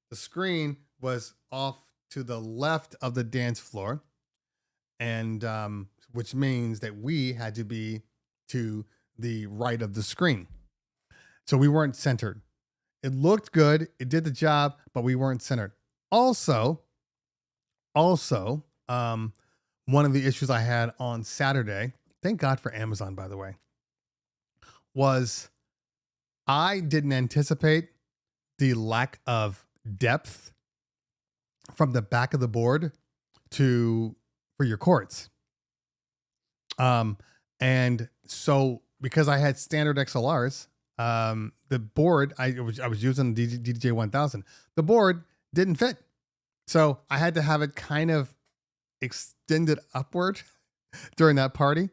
The screen was off to the left of the dance floor, and which means that we had to be to the right of the screen. So we weren't centered. It looked good. It did the job, but we weren't centered. Also, one of the issues I had on Saturday, thank God for Amazon, by the way, was I didn't anticipate the lack of depth from the back of the board for your chords. And so because I had standard XLRs, the board I was using the DJ 1000, the board didn't fit. So I had to have it kind of extended upward during that party,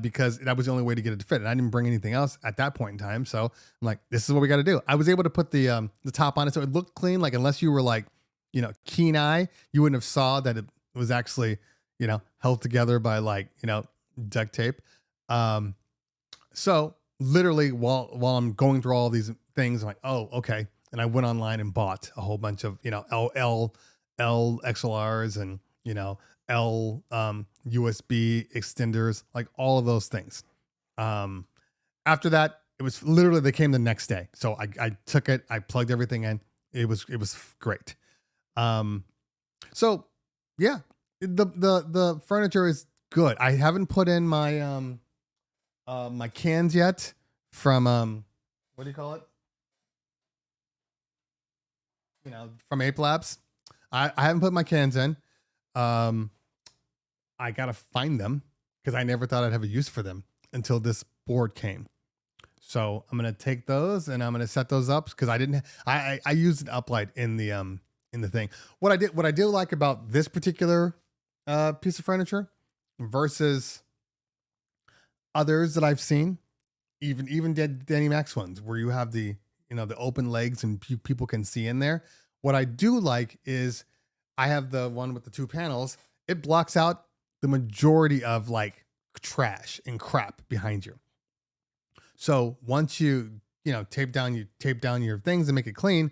because that was the only way to get it to fit. And I didn't bring anything else at that point in time. So I'm like, this is what we got to do. I was able to put the top on it, so it looked clean. Like, unless you were like, keen eye, you wouldn't have saw that it was actually, held together by like, duct tape. So literally while I'm going through all these things, I'm like, oh, okay. And I went online and bought a whole bunch of, L XLRs and, L USB extenders, like all of those things. After that, it was literally, they came the next day. So I took it, I plugged everything in. It was great. So yeah, the furniture is good. I haven't put in my, my cans yet from, what do you call it? From Ape Labs. I haven't put my cans in. I got to find them because I never thought I'd have a use for them until this board came. So I'm going to take those and I'm going to set those up because I used an uplight in the thing. What I do like about this particular piece of furniture versus others that I've seen, even Danny Mac's ones, where you have the the open legs and people can see in there. What I do like is I have the one with the two panels. It blocks out the majority of like trash and crap behind you. So once you tape down your things and make it clean,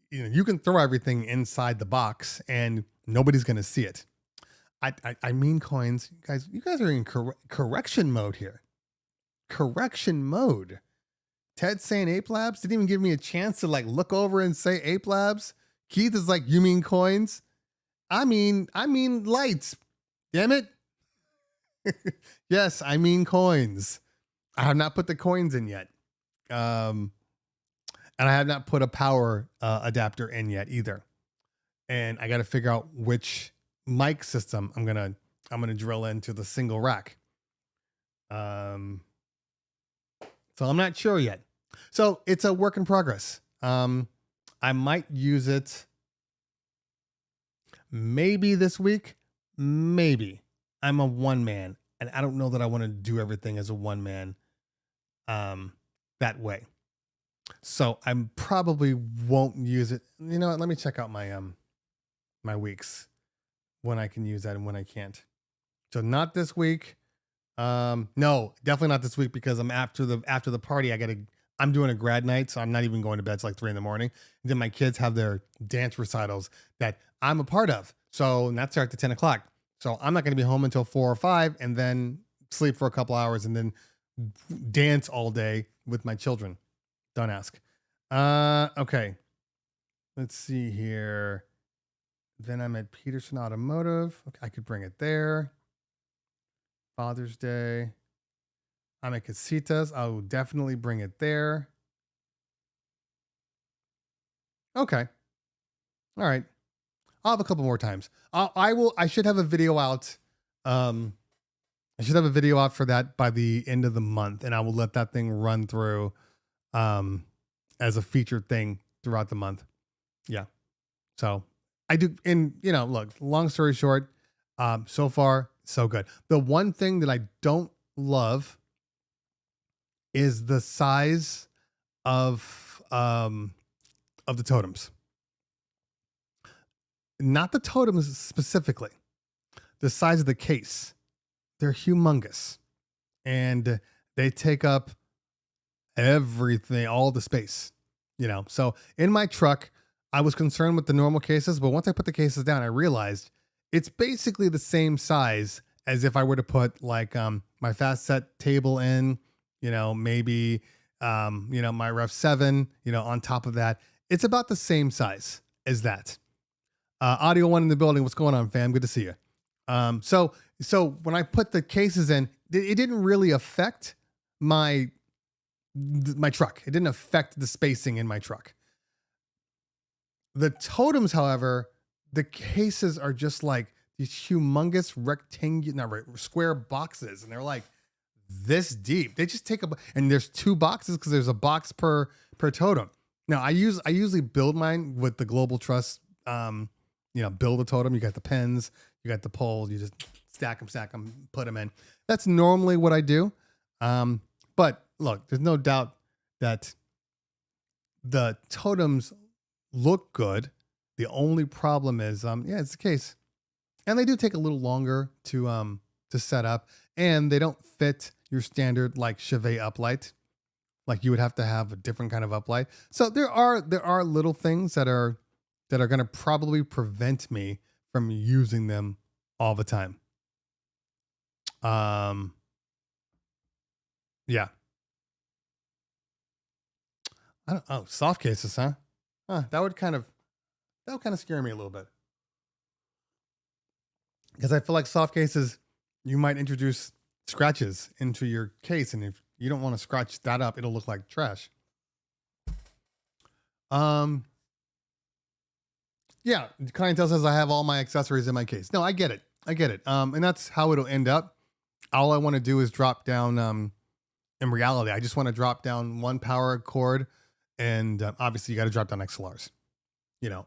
you can throw everything inside the box and nobody's going to see it. I mean, coins, guys, you guys are in correction mode here. Correction mode. Ted saying Ape Labs didn't even give me a chance to like look over and say Ape Labs. Keith is like, you mean coins? I mean lights. Damn it. Yes, I mean coins. I have not put the coins in yet. And I have not put a power adapter in yet either. And I got to figure out which mic system I'm gonna drill into the single rack. So I'm not sure yet. So it's a work in progress. I might use it maybe this week, maybe. I'm a one man, and I don't know that I want to do everything as a one man that way. So I probably won't use it. You know what? Let me check out my my weeks when I can use that and when I can't. So not this week. No, definitely not this week because I'm after the party. I'm doing a grad night, so I'm not even going to bed till like 3 a.m. And then my kids have their dance recitals that I'm a part of. So and that starts at 10 o'clock. So I'm not going to be home until 4 or 5 and then sleep for a couple hours and then dance all day with my children. Don't ask. Okay. Let's see here. Then I'm at Peterson Automotive. Okay, I could bring it there. Father's Day. I'm at Casitas. I will definitely bring it there. Okay. All right. I'll have a couple more times. I should have a video out. I should have a video out for that by the end of the month, and I will let that thing run through as a featured thing throughout the month. Yeah. So I do. And, look, long story short, so far, so good. The one thing that I don't love is the size of the totems. Not the totems specifically, the size of the case. They're humongous and they take up everything, all the space, So in my truck, I was concerned with the normal cases, but once I put the cases down, I realized it's basically the same size as if I were to put like my fast set table in, maybe my Ref 7, on top of that. It's about the same size as that. Audio One in the building. What's going on, fam? Good to see you. So when I put the cases in, it didn't really affect my truck. It didn't affect the spacing in my truck. The totems, however, the cases are just like these humongous square boxes, and they're like this deep. They just take and there's 2 boxes because there's a box per totem. Now I usually build mine with the Global Trust. Build a totem. You got the pins, you got the poles. You just stack them, put them in. That's normally what I do. But look, there's no doubt that the totems look good. The only problem is, it's the case, and they do take a little longer to set up, and they don't fit your standard like chevet uplight. Like you would have to have a different kind of uplight. So there are little things that are going to probably prevent me from using them all the time. Yeah. Soft cases, huh? That would kind of scare me a little bit. Because I feel like soft cases, you might introduce scratches into your case. And if you don't want to scratch that up, it'll look like trash. Yeah, clientele says I have all my accessories in my case. No, I get it. And that's how it'll end up. All I want to do is drop down, in reality, I just want to drop down 1 power cord, and obviously you got to drop down XLRs,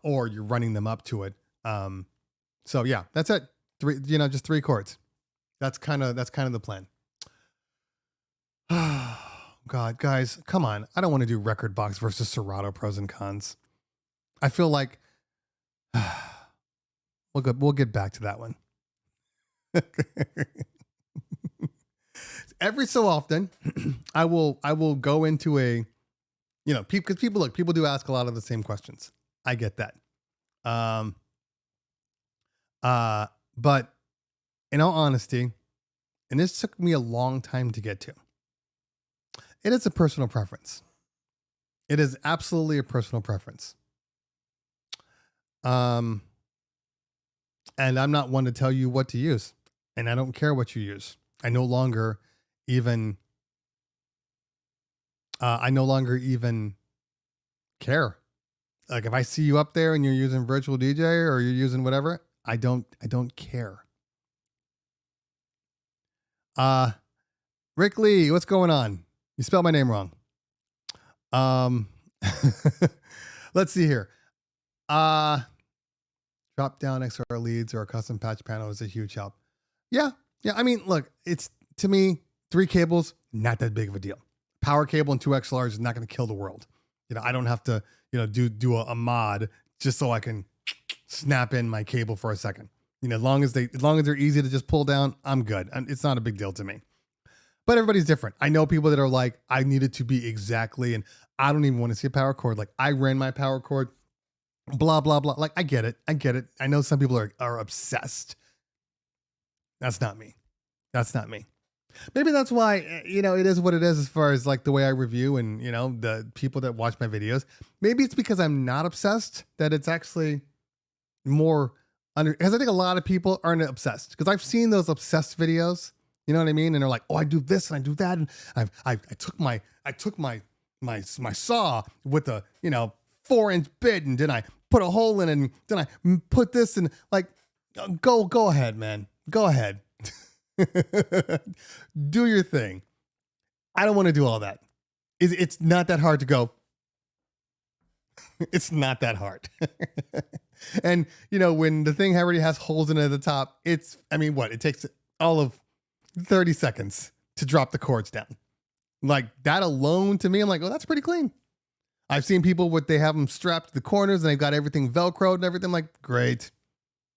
or you're running them up to it. So yeah, that's it. Just 3 cords. That's kind of the plan. God, guys, come on. I don't want to do record box versus Serato pros and cons. I feel like we'll get back to that one. Every so often, I will go into a, because people do ask a lot of the same questions. I get that. But in all honesty, and this took me a long time to get to, it is a personal preference. It is absolutely a personal preference. And I'm not one to tell you what to use, and I don't care what you use. I no longer even care. Like if I see you up there and you're using virtual DJ or you're using whatever, I don't care. Rick Lee, what's going on? You spelled my name wrong. Let's see here. Drop down XR leads or a custom patch panel is a huge help. Yeah. I mean, look, it's to me 3 cables, not that big of a deal. Power cable and 2 XLRs is not going to kill the world. I don't have to, do a mod just so I can snap in my cable for a second. As long as they're easy to just pull down, I'm good. It's not a big deal to me. But everybody's different. I know people that are like, I need it to be exactly, and I don't even want to see a power cord. Like I ran my power cord, blah, blah, blah. Like I get it. I know some people are obsessed. That's not me. Maybe that's why, it is what it is as far as like the way I review and, the people that watch my videos. Maybe it's because I'm not obsessed that it's actually more because I think a lot of people aren't obsessed, because I've seen those obsessed videos, you know what I mean? And they're like, oh, I do this and I do that. And I took my saw with a, 4-inch bit, and then I put a hole in it, and then I put this, and like, go ahead, man. Go ahead. Do your thing. I don't want to do all that. It's not that hard to go. It's not that hard. And, when the thing already has holes in it at the top, it takes all of 30 seconds to drop the cords down. Like that alone to me, I'm like, oh, that's pretty clean. I've seen people they have them strapped to the corners and they've got everything Velcroed and everything. I'm like, great.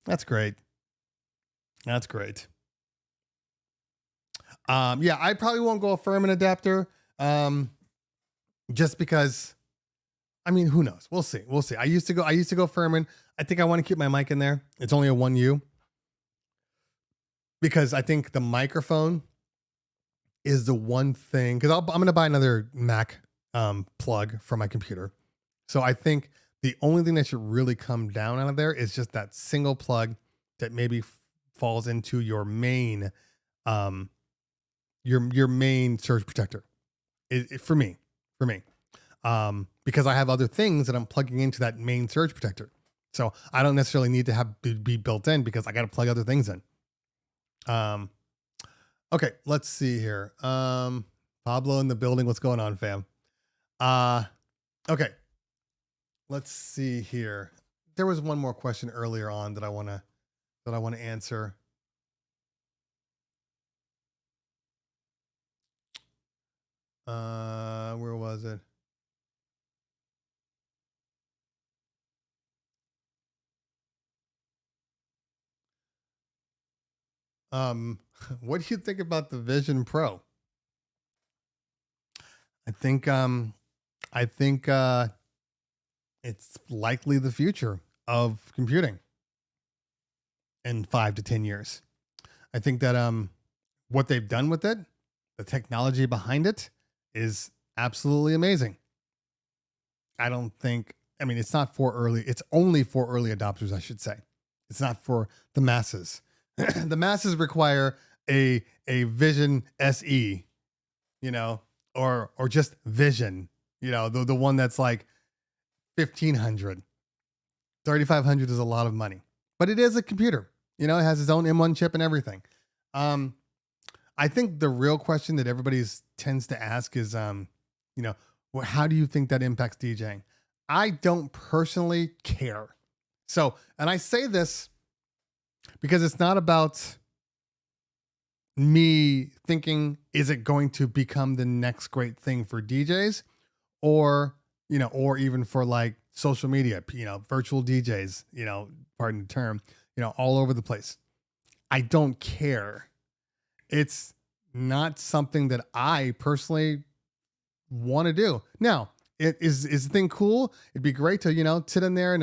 That's great. That's great. Yeah, I probably won't go a Furman adapter. Just because, who knows? We'll see. I used to go Furman. I think I want to keep my mic in there. It's only a 1U. Because I think the microphone is the one thing, because I'm going to buy another Mac plug for my computer. So I think the only thing that should really come down out of there is just that single plug that maybe falls into your main, your main surge protector. For me, because I have other things that I'm plugging into that main surge protector. So I don't necessarily need to have be built in, because I got to plug other things in. Okay, let's see here. Pablo in the building. What's going on, fam? Okay. Let's see here. There was one more question earlier on that I want to answer. Where was it? What do you think about the Vision Pro? I think it's likely the future of computing in 5 to 10 years. I think that what they've done with it, the technology behind it, is absolutely amazing. It's not for early. It's only for early adopters, I should say. It's not for the masses. The masses require a Vision SE, or just Vision, the one that's like 1,500. 3,500 is a lot of money, but it is a computer. It has its own M1 chip and everything. I think the real question that everybody tends to ask is, how do you think that impacts DJing? I don't personally care. So, and I say this because it's not about me thinking, is it going to become the next great thing for DJs, or even for like social media, virtual DJs, pardon the term, all over the place. I don't care. It's not something that I personally want to do. Now, is the thing cool? It'd be great to, sit in there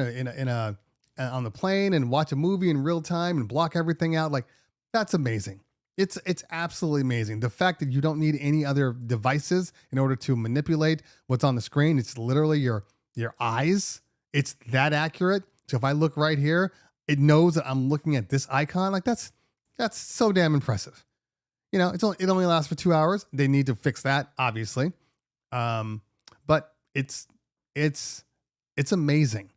on the plane and watch a movie in real time and block everything out. Like, that's amazing. It's absolutely amazing. The fact that you don't need any other devices in order to manipulate what's on the screen. It's literally your eyes. It's that accurate. So if I look right here, it knows that I'm looking at this icon. Like that's so damn impressive. It only lasts for 2 hours. They need to fix that, obviously. But it's amazing.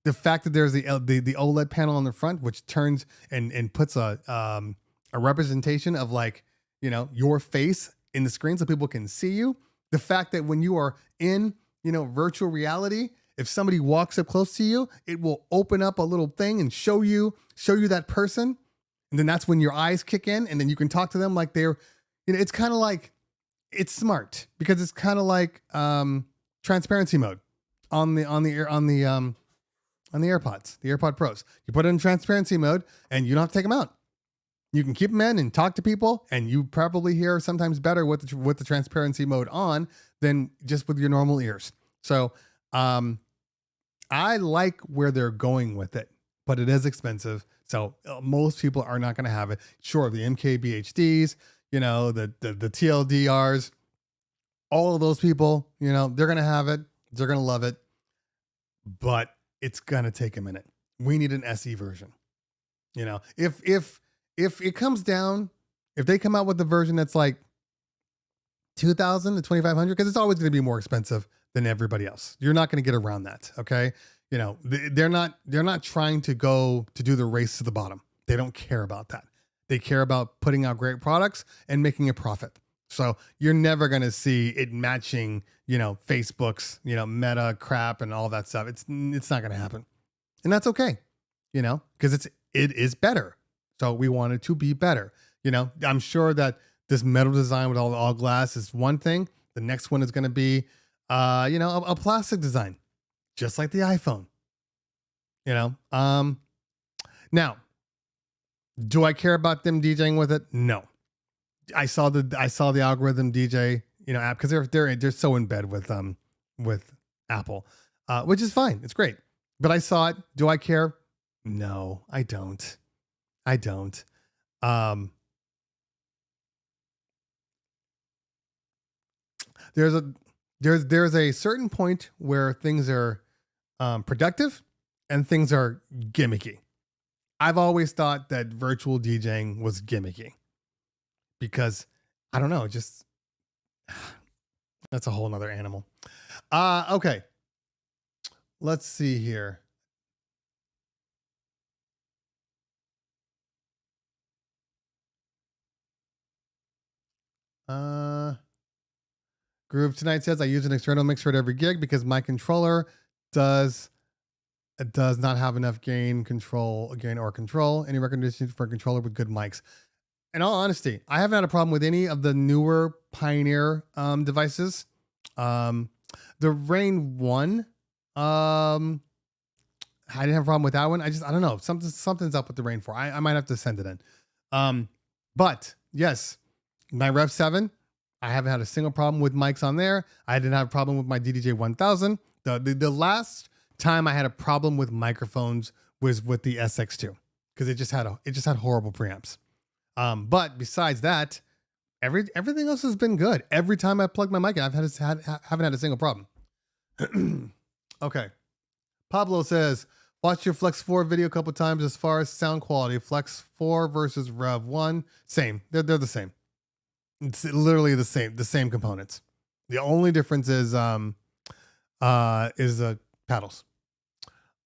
The fact that there's the OLED panel on the front, which turns and puts a representation of like, your face in the screen so people can see you. The fact that when you are in, virtual reality, if somebody walks up close to you, it will open up a little thing and show you that person. And then that's when your eyes kick in, and then you can talk to them like they're, it's kind of like, it's smart because it's kind of like transparency mode on the AirPods, the AirPod Pros. You put it in transparency mode and you don't have to take them out. You can keep them in and talk to people, and you probably hear sometimes better with the transparency mode on than just with your normal ears. So I like where they're going with it, but it is expensive. So most people are not going to have it. Sure, the MKBHDs, the TLDRs, all of those people, they're going to have it. They're going to love it, but it's going to take a minute. We need an SE version. If it comes down, if they come out with the version that's like $2,000 to $2,500, because it's always going to be more expensive than everybody else. You're not going to get around that. Okay. They're not trying to go to do the race to the bottom. They don't care about that. They care about putting out great products and making a profit. So you're never going to see it matching, Facebook's, Meta crap and all that stuff. It's not going to happen. And that's okay, because it is better. So we want it to be better. I'm sure that this metal design with all glass is one thing. The next one is going to be, a plastic design, just like the iPhone. Now, do I care about them DJing with it? No. I saw the algorithm DJ, app, because they're so in bed with Apple, which is fine. It's great. But I saw it. Do I care? No, I don't. There's a certain point where things are productive and things are gimmicky. I've always thought that virtual DJing was gimmicky because I don't know, just that's a whole nother animal. Okay. Let's see here. Groove Tonight says I use an external mixer at every gig because my controller does not have enough gain or control. Any recommendations for a controller with good mics? In all honesty, I haven't had a problem with any of the newer Pioneer devices. The Rain 1, I didn't have a problem with that one. I don't know. Something's up with the Rain 4. I might have to send it in. But yes, my Rev 7, I haven't had a single problem with mics on there. I didn't have a problem with my DDJ 1000. The last time I had a problem with microphones was with the SX2 because it just had horrible preamps. But besides that, everything else has been good. Every time I plug my mic in, haven't had a single problem. Okay. Pablo says, watch your Flex 4 video a couple times as far as sound quality. Flex 4 versus Rev 1, same. They're the same. It's literally the same components. The only difference is paddles.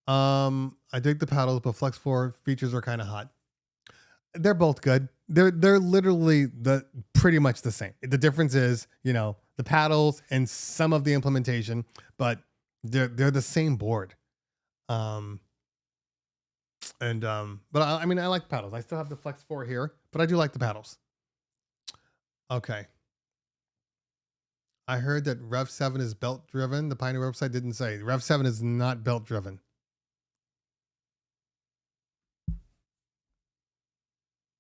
I dig the paddles, but Flex 4 features are kind of hot. They're both good. They're literally pretty much the same. The difference is, the paddles and some of the implementation, but they're the same board. But I like paddles. I still have the Flex 4 here, but I do like the paddles. Okay. I heard that Rev 7 is belt driven. The Pioneer website didn't say. Rev 7 is not belt driven.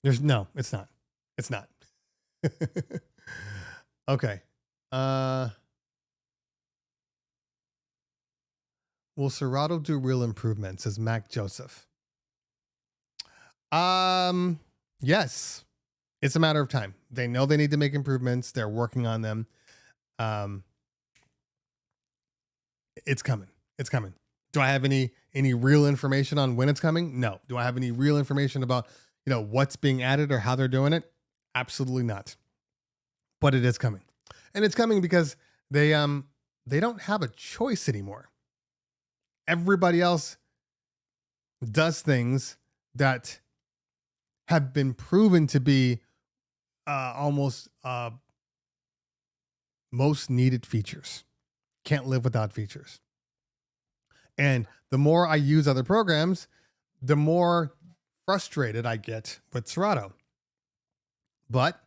It's not. It's not. Okay. Will Serato do real improvements? Says Mac Joseph. Yes. It's a matter of time. They know they need to make improvements. They're working on them. It's coming. Do I have any real information on when it's coming? No. Do I have any real information about, what's being added or how they're doing it? Absolutely not. But it is coming. And it's coming because they don't have a choice anymore. Everybody else does things that have been proven to be almost most needed features. Can't live without features. And the more I use other programs, the more frustrated I get with Serato. But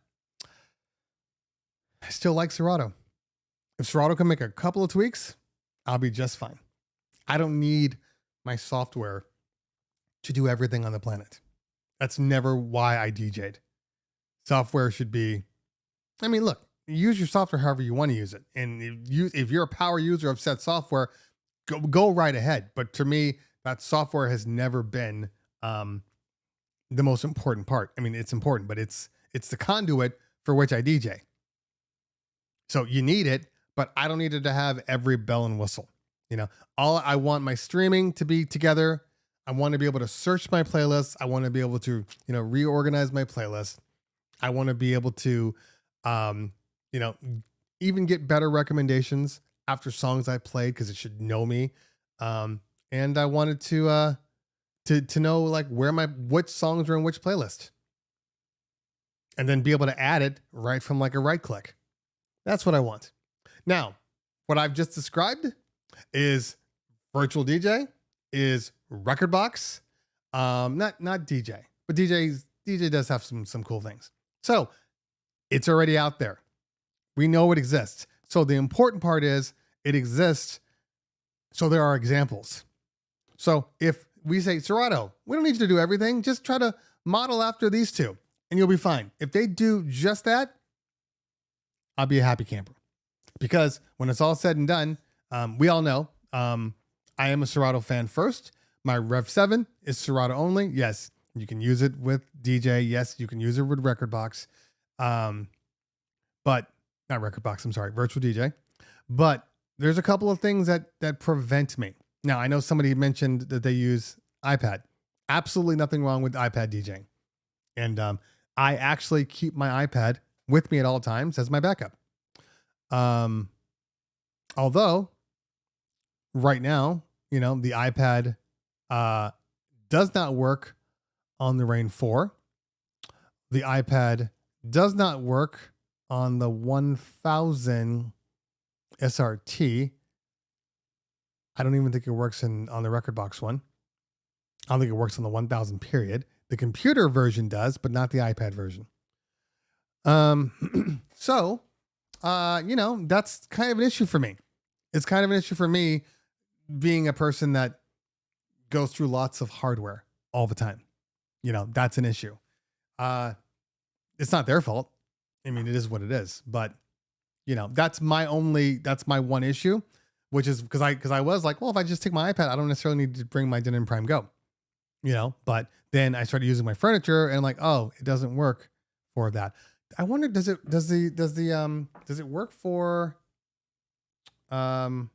I still like Serato. If Serato can make a couple of tweaks, I'll be just fine. I don't need my software to do everything on the planet. That's never why I DJ'd. Software should be, I mean, look, use your software however you want to use it. And if you're a power user of said software, go right ahead. But to me, that software has never been the most important part. I mean, it's important, but it's the conduit for which I DJ. So you need it, but I don't need it to have every bell and whistle. You know, I want my streaming to be together. I want to be able to search my playlists. I want to be able to, reorganize my playlist. I want to be able to, even get better recommendations after songs I played, because it should know me. And I wanted to know like which songs are in which playlist, and then be able to add it right from like a right click. That's what I want. Now, what I've just described is virtual DJ, is record box, not DJ, but DJ does have some cool things. So it's already out there. We know it exists. So the important part is it exists. So there are examples. So if we say, Serato, we don't need you to do everything. Just try to model after these two and you'll be fine. If they do just that, I'll be a happy camper. Because when it's all said and done, we all know I am a Serato fan first. My Rev 7 is Serato only. Yes, you can use it with DJ. Yes, you can use it with record box. But not record box, I'm sorry, virtual DJ. But there's a couple of things that prevent me. Now, I know somebody mentioned that they use iPad. Absolutely nothing wrong with iPad DJing. And I actually keep my iPad with me at all times as my backup. Although right now, the iPad does not work on the Rain 4. The iPad does not work on the 1000 SRT. I don't even think it works on the record box one. I don't think it works on the 1000 period. The computer version does, but not the iPad version. So, that's kind of an issue for me. It's kind of an issue for me being a person that goes through lots of hardware all the time. That's an issue. It's not their fault. I mean, it is what it is, but that's my one issue, which is because I was like, well, if I just take my iPad, I don't necessarily need to bring my Denon Prime Go, but then I started using my furniture and I'm like, oh, it doesn't work for that. I wonder, does it work for, does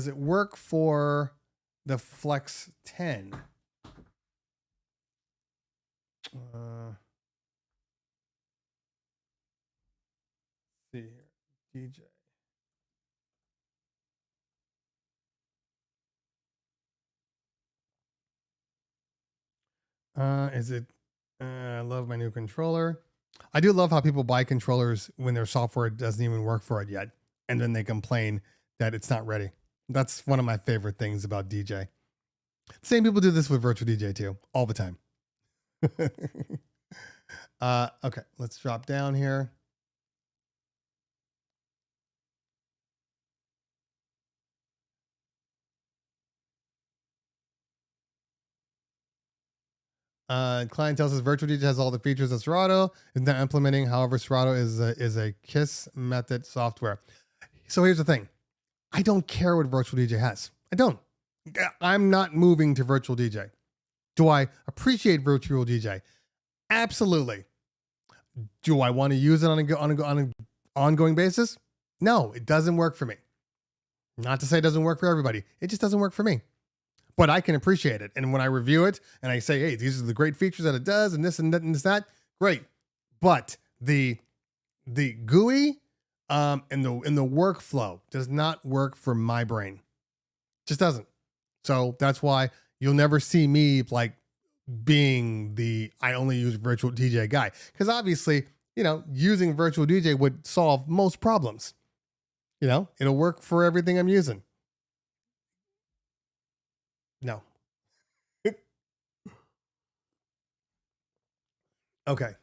it work for the Flex 10? See here, DJ. Is it? I love my new controller. I do love how people buy controllers when their software doesn't even work for it yet, and then they complain that it's not ready. That's one of my favorite things about DJ. Same people do this with virtual DJ too, all the time. Okay, let's drop down here. Client tells us virtual DJ has all the features that Serato is not implementing. However, Serato is a KISS method software. So here's the thing. I don't care what virtual DJ has. I don't. I'm not moving to virtual DJ. Do I appreciate virtual DJ? Absolutely. Do I want to use it on an ongoing basis? No, it doesn't work for me. Not to say it doesn't work for everybody. It just doesn't work for me. But I can appreciate it. And when I review it and I say, hey, these are the great features that it does and this and that and this, that, great. But the GUI and the workflow does not work for my brain. Just doesn't. So that's why you'll never see me like being I only use virtual DJ guy. Because obviously, using virtual DJ would solve most problems. It'll work for everything I'm using. No. Okay.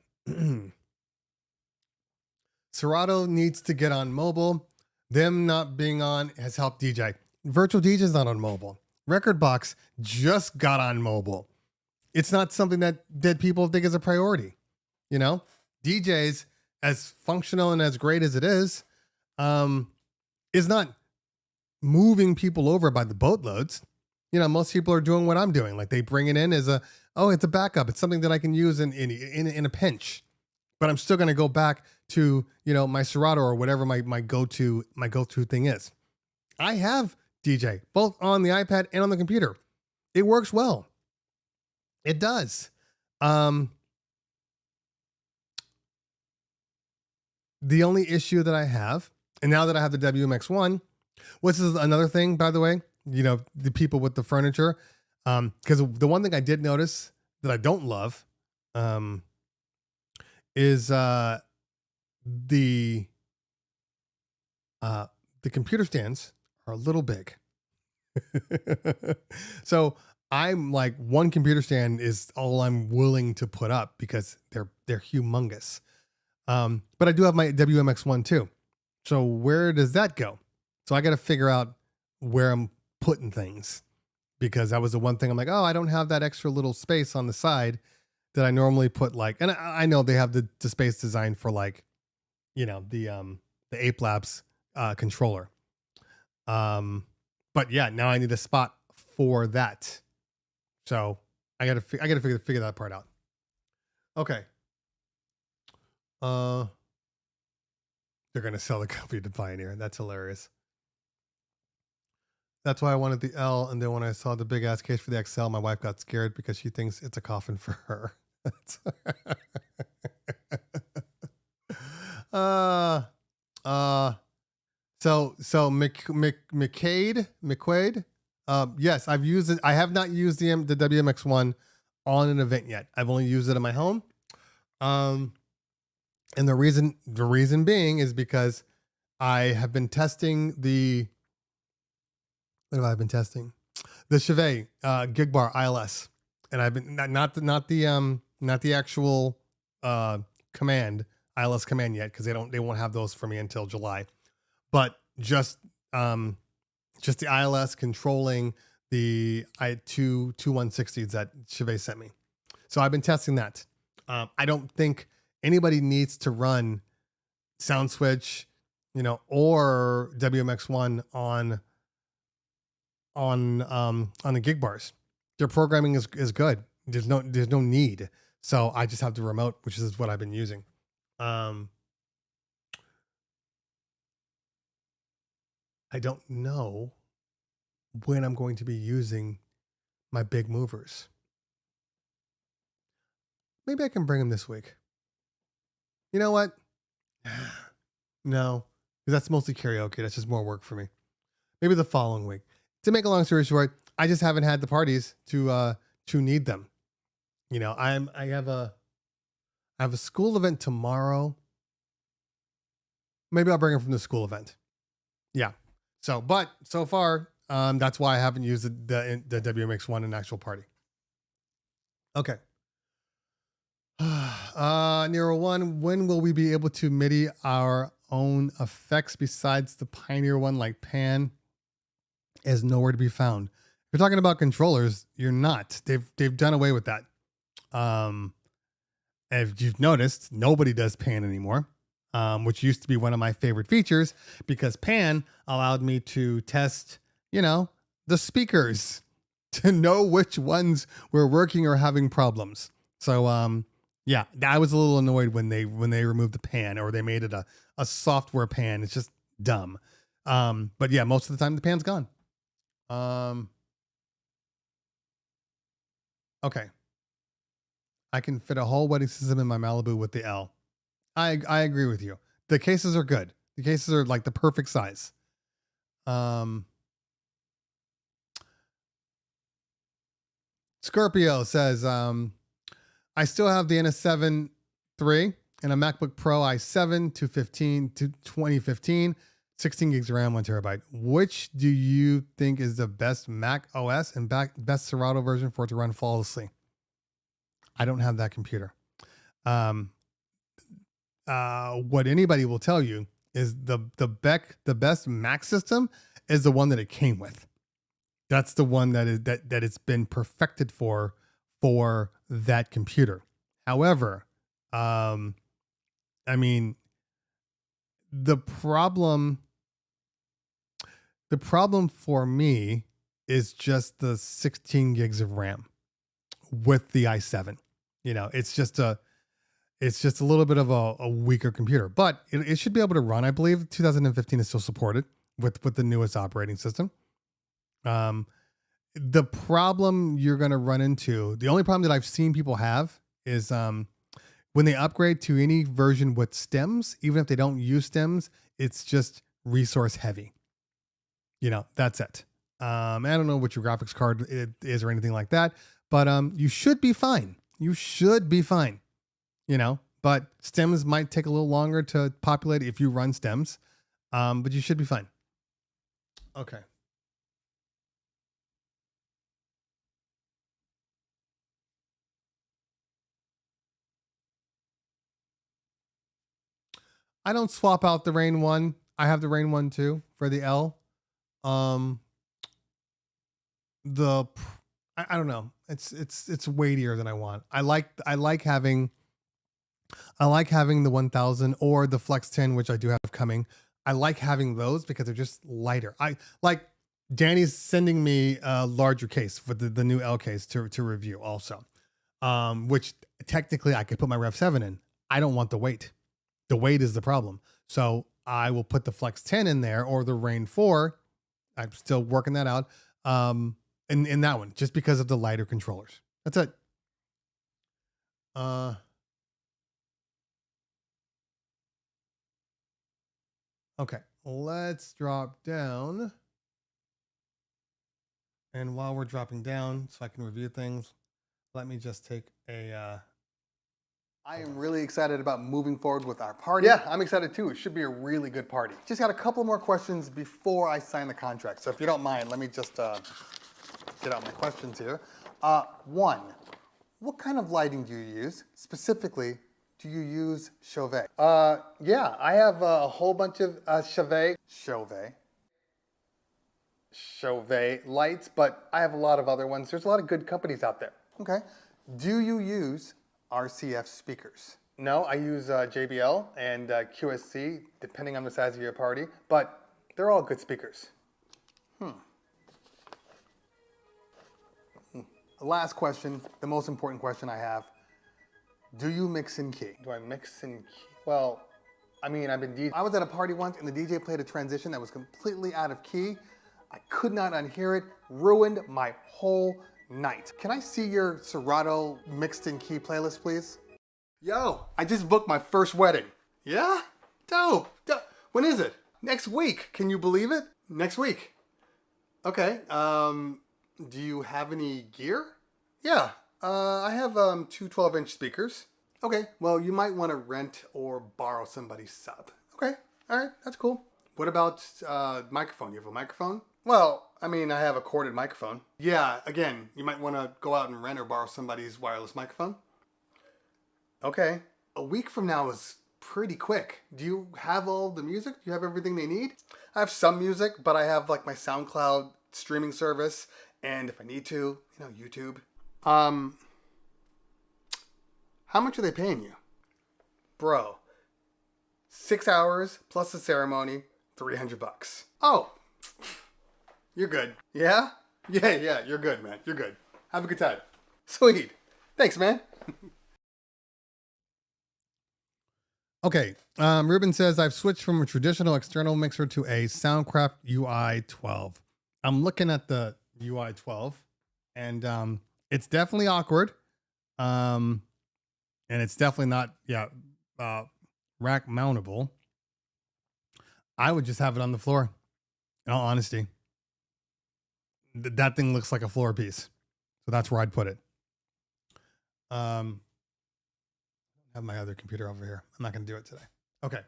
Serato needs to get on mobile. Them not being on has helped DJ. Virtual DJ is not on mobile. Rekordbox just got on mobile. It's not something that people think is a priority. DJs, as functional and as great as it is not moving people over by the boatloads. Most people are doing what I'm doing. Like they bring it in as it's a backup. It's something that I can use in a pinch. But I'm still going to go back to, my Serato or whatever my go-to thing is. I have DJ both on the iPad and on the computer. It works well. It does. The only issue that I have, and now that I have the WMX1, which is another thing, by the way, the people with the furniture, because the one thing I did notice that I don't love, is the computer stands are a little big. So I'm like, one computer stand is all I'm willing to put up because they're humongous. But I do have my WMX1 too. So where does that go? So I got to figure out where I'm putting things, because that was the one thing I'm like, I don't have that extra little space on the side that I normally put, like, and I know they have the space designed for, like, the Ape Labs controller. But yeah, now I need a spot for that. So I gotta figure that part out. Okay. They're gonna sell the company to Pioneer. That's hilarious. That's why I wanted the L, and then when I saw the big ass case for the XL, my wife got scared because she thinks it's a coffin for her. So McQuaid. Yes, I've used it. I have not used the WMX1 on an event yet. I've only used it in my home. And the reason being is because I have been testing what have I been testing? The Chevet Gig Bar ILS, and I've been not the actual command ILS command yet, because they won't have those for me until July, but just the ILS controlling the 2160s that Chevet sent me. So I've been testing that. I don't think anybody needs to run Sound Switch, or WMX1 on the gig bars. Their programming is good. There's no need. So I just have the remote, which is what I've been using. I don't know when I'm going to be using my big movers. Maybe I can bring them this week. You know what? No, because that's mostly karaoke. That's just more work for me. Maybe the following week. To make a long story short, I just haven't had the parties to need them. I have a school event tomorrow. Maybe I'll bring them from the school event. Yeah. But so far, that's why I haven't used the WMX1 in an actual party. Okay. Nero 1, when will we be able to MIDI our own effects besides the Pioneer one, like Pan? Is nowhere to be found. If you're talking about controllers, you're not. They've done away with that. If you've noticed, nobody does Pan anymore, which used to be one of my favorite features, because Pan allowed me to test, the speakers to know which ones were working or having problems. So, yeah, I was a little annoyed when they removed the Pan, or they made it a software Pan. It's just dumb. But yeah, most of the time the Pan's gone. Okay. I can fit a whole wedding system in my Malibu with the L. I agree with you. The cases are good. The cases are like the perfect size. Scorpio says, I still have the NS7 III. and a MacBook Pro i7 2015, 16 gigs of RAM, 1 terabyte. Which do you think is the best Mac OS and best Serato version for it to run flawlessly? I don't have that computer. What anybody will tell you is the best Mac system is the one that it came with. That's the one that it's been perfected for that computer. However, I mean, the problem for me is just the 16 gigs of RAM with the i7. You know, it's just a little bit of a weaker computer, but it should be able to run. I believe 2015 is still supported with the newest operating system. The problem you're going to run into, the only problem that I've seen people have is when they upgrade to any version with stems, even if they don't use stems, it's just resource heavy. You know, that's it. I don't know what your graphics card is or anything like that, but you should be fine. You should be fine. You know, but stems might take a little longer to populate if you run stems, but you should be fine. Okay. I don't swap out the Rain 1. I have the Rain 1 too for the L. I don't know. It's weightier than I want. I like having the 1000 or the Flex 10, which I do have coming. I like having those because they're just lighter. I like Danny's sending me a larger case for the new L case to review also. Which technically I could put my Rev 7 in. I don't want the weight. The weight is the problem. So I will put the Flex 10 in there or the Rain 4. I'm still working that out. In that one, just because of the lighter controllers. That's it. Okay, let's drop down. And while we're dropping down, so I can review things, let me just take a... I am really excited about moving forward with our party. Yeah, I'm excited too. It should be a really good party. Just got a couple more questions before I sign the contract. So if you don't mind, let me just get out my questions here. One, what kind of lighting do you use? Specifically, do you use Chauvet? Yeah, I have a whole bunch of Chauvet lights, but I have a lot of other ones. There's a lot of good companies out there. Okay. Do you use RCF speakers? No, I use JBL and QSC, depending on the size of your party, but they're all good speakers. Last question, the most important question I have. Do you mix in key? Do I mix in key? Well, I mean, I've been DJing. I was at a party once and the DJ played a transition that was completely out of key. I could not unhear it, ruined my whole night. Can I see your Serato mixed in key playlist, please? Yo, I just booked my first wedding. Yeah? Dope. When is it? Next week. Can you believe it? Next week. Okay. Do you have any gear? Yeah. I have two 12-inch speakers. Okay. Well, you might want to rent or borrow somebody's sub. Okay. All right. That's cool. What about microphone? You have a microphone? Well, I mean, I have a corded microphone. Yeah, again, you might want to go out and rent or borrow somebody's wireless microphone. Okay. A week from now is pretty quick. Do you have all the music? Do you have everything they need? I have some music, but I have like my SoundCloud streaming service, and if I need to, YouTube. How much are they paying you? Bro, 6 hours plus the ceremony, $300. Oh, you're good. Yeah? Yeah, you're good, man. You're good. Have a good time. Sweet. Thanks, man. Okay. Ruben says, I've switched from a traditional external mixer to a Soundcraft UI12. I'm looking at the UI12 and it's definitely awkward. And it's definitely not, rack mountable. I would just have it on the floor, in all honesty. That thing looks like a floor piece. So that's where I'd put it. I don't have my other computer over here. I'm not going to do it today. Okay.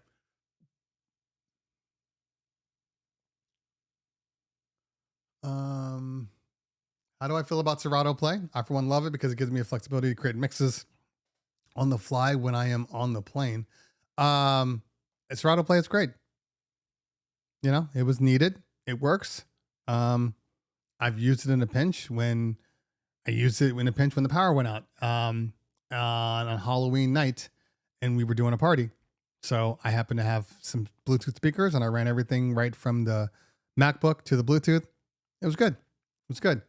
How do I feel about Serato Play? I, for one, love it because it gives me a flexibility to create mixes on the fly when I am on the plane. Serato Play is great. You know, it was needed. It works. I've used it in a pinch when the power went out on a Halloween night and we were doing a party. So I happened to have some Bluetooth speakers and I ran everything right from the MacBook to the Bluetooth. It was good. It was good.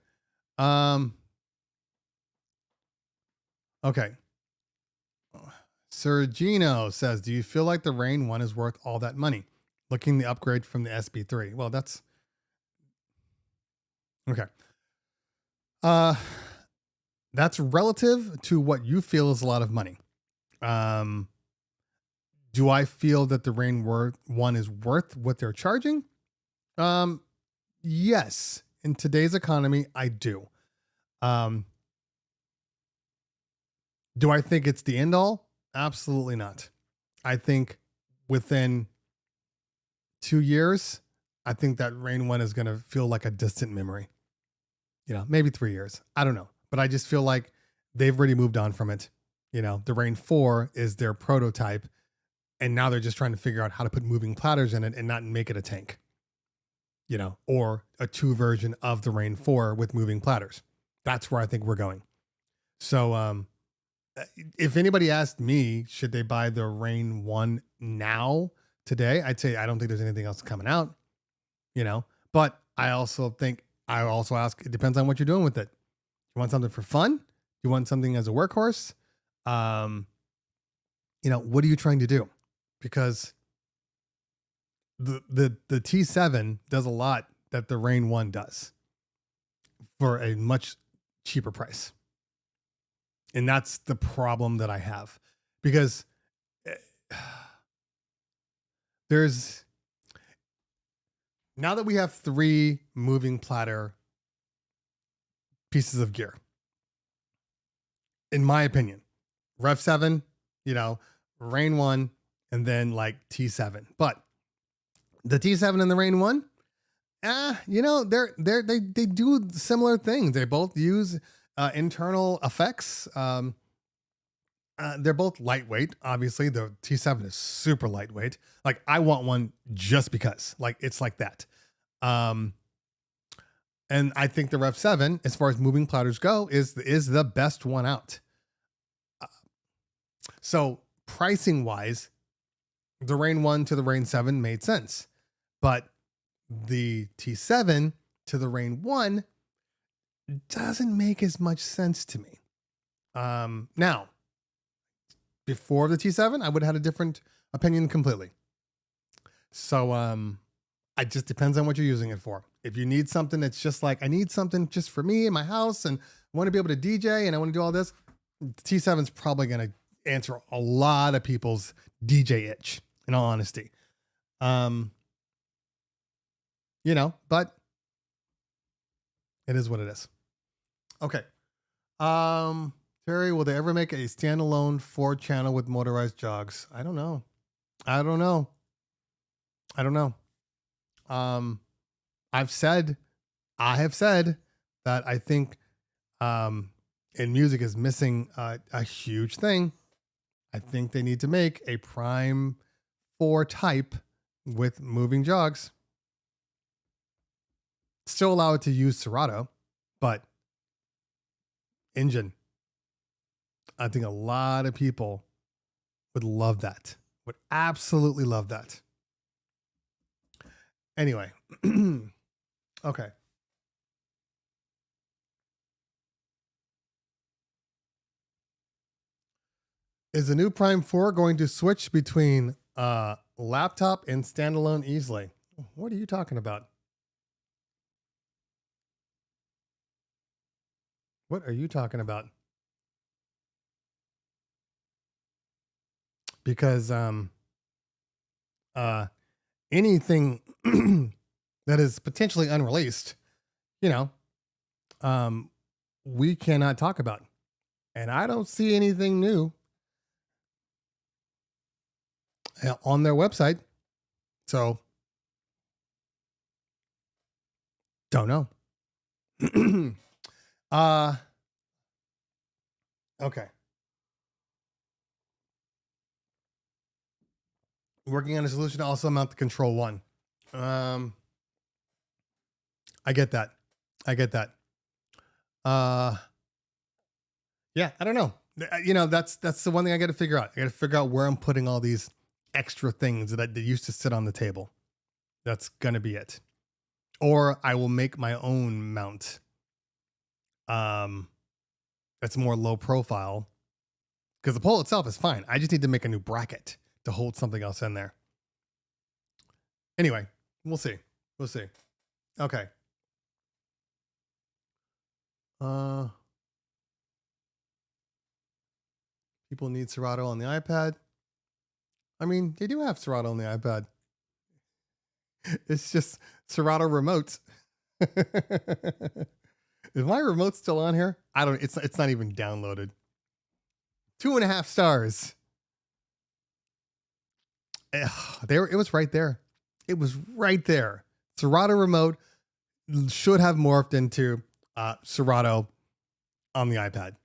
Okay. Sergino says, do you feel like the Rain 1 is worth all that money? Looking the upgrade from the SB3. Well, that's okay. That's relative to what you feel is a lot of money. Do I feel that the Rain 1 is worth what they're charging? Yes. In today's economy, I do. Do I think it's the end all? Absolutely not. I think within 2 years, I think that Rain 1 is going to feel like a distant memory. You know, maybe 3 years. I don't know. But I just feel like they've already moved on from it. You know, the Rain 4 is their prototype. And now they're just trying to figure out how to put moving platters in it and not make it a tank. You know, or a 2 version of the Rain 4 with moving platters. That's where I think we're going. So, if anybody asked me, should they buy the Rain 1 now, today, I'd say I don't think there's anything else coming out, you know, but I also ask, it depends on what you're doing with it. You want something for fun? You want something as a workhorse? You know, what are you trying to do? Because the T7 does a lot that the Rain 1 does for a much cheaper price. And that's the problem that I have, because now that we have 3 moving platter pieces of gear, in my opinion, Rev 7, you know, Rain 1, and then like T7. But the T7 and the Rain 1, you know, they do similar things. They both use internal effects. They're both lightweight. Obviously, the T7 is super lightweight. Like, I want one just because, like, it's like that. And I think the Rev 7, as far as moving platters go, is the best one out. So pricing wise, the Rain 1 to the Rain 7 made sense, but the T7 to the Rain 1 doesn't make as much sense to me. Now, before the T7, I would have had a different opinion completely. So, it just depends on what you're using it for. If you need something that's just like, I need something just for me in my house and I want to be able to DJ and I want to do all this, T7 is probably going to answer a lot of people's DJ itch, in all honesty. You know, but it is what it is. Okay. Terry, will they ever make a standalone 4-channel with motorized jogs? I don't know. I have said that I think, in music is missing a huge thing. I think they need to make a Prime 4 type with moving jogs. Still allow it to use Serato, but engine. I think a lot of people would love that. Would absolutely love that. Anyway. Okay. Is the new Prime 4 going to switch between laptop and standalone easily? What are you talking about? What are you talking about? Because anything that is potentially unreleased, you know, we cannot talk about. And I don't see anything new on their website. So don't know. Okay. Working on a solution to also mount the Control 1. I get that. Yeah, I don't know. That's the one thing I got to figure out. I got to figure out where I'm putting all these extra things that used to sit on the table. That's going to be it. Or I will make my own mount. That's more low profile, because the pole itself is fine. I just need to make a new bracket to hold something else in there. Anyway, we'll see. Okay. People need Serato on the iPad. I mean, they do have Serato on the iPad. It's just Serato remote. Is my remote still on here? It's not even downloaded. 2.5 stars. It was right there. Serato remote should have morphed into Serato on the iPad.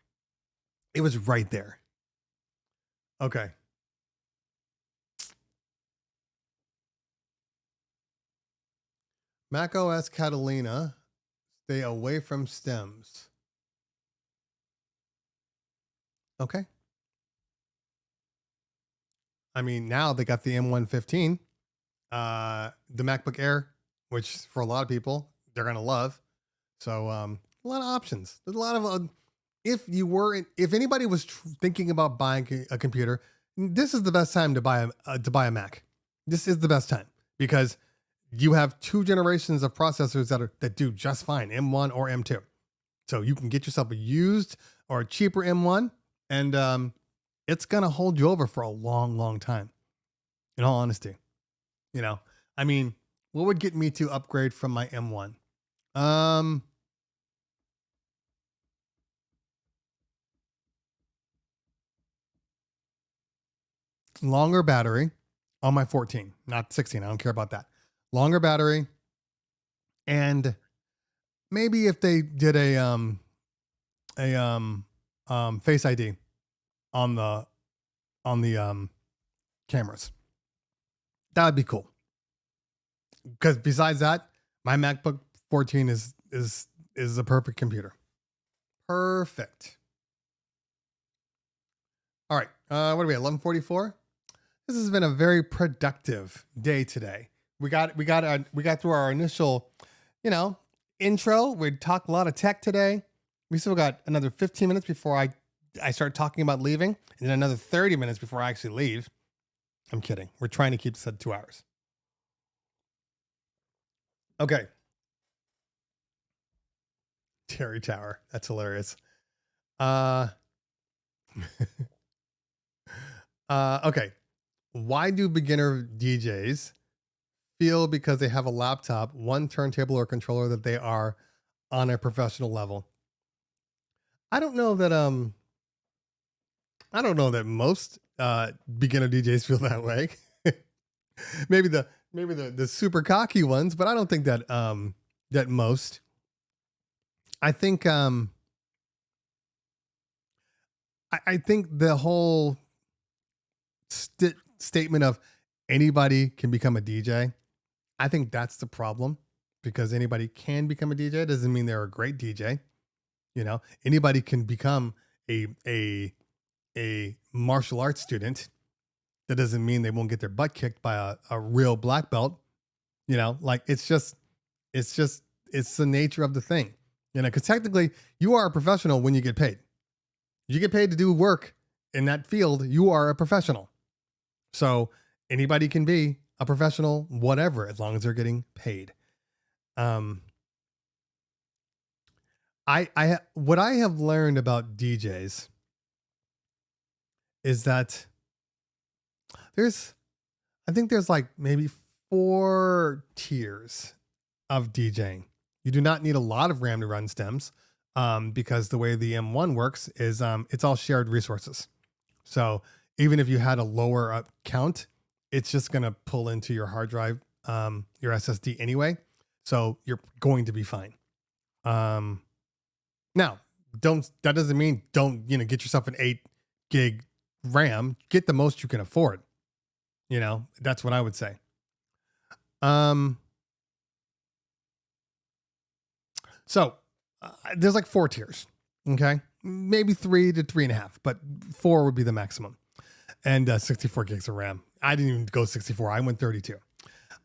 It was right there. Okay. Mac OS Catalina, stay away from stems. Okay. I mean, now they got the M115, the MacBook Air, which for a lot of people, they're going to love. So a lot of options. There's a lot of, if anybody was thinking about buying a computer, this is the best time to buy a Mac. This is the best time because you have 2 generations of processors that do just fine, M1 or M2. So you can get yourself a used or a cheaper M1, and it's going to hold you over for a long, long time. In all honesty, I mean, what would get me to upgrade from my M1? Longer battery on my 14, not 16. I don't care about that. Longer battery. And maybe if they did a Face ID on the cameras, that would be cool. Because besides that, my MacBook 14 is a perfect computer. Perfect. All right. What are we at? 11:44. This has been a very productive day today. We got through our initial, intro. We talked a lot of tech today. We still got another 15 minutes before I start talking about leaving, and then another 30 minutes before I actually leave. I'm kidding. We're trying to keep this at 2 hours. Okay. Terry Tower. That's hilarious. Okay. Why do beginner DJs feel because they have a laptop, one turntable or controller that they are on a professional level? I don't know that most beginner DJs feel that way. maybe the super cocky ones, but I don't think that that most. I think I think the whole statement of anybody can become a DJ, I think that's the problem, because anybody can become a DJ doesn't mean they're a great DJ. Anybody can become a martial arts student. That doesn't mean they won't get their butt kicked by a real black belt. It's the nature of the thing. Because technically you are a professional when you get paid. You get paid to do work in that field. You are a professional. So anybody can be a professional, whatever, as long as they're getting paid. What I have learned about DJs is that there's like maybe 4 tiers of DJing. You do not need a lot of RAM to run stems, because the way the M1 works is it's all shared resources. So even if you had a lower count, it's just going to pull into your hard drive, your SSD anyway. So you're going to be fine. Now that doesn't mean don't, get yourself an 8 gig RAM, get the most you can afford. That's what I would say. So there's like 4 tiers. Okay. Maybe 3 to 3.5, but 4 would be the maximum. And 64 gigs of RAM. I didn't even go 64. I went 32.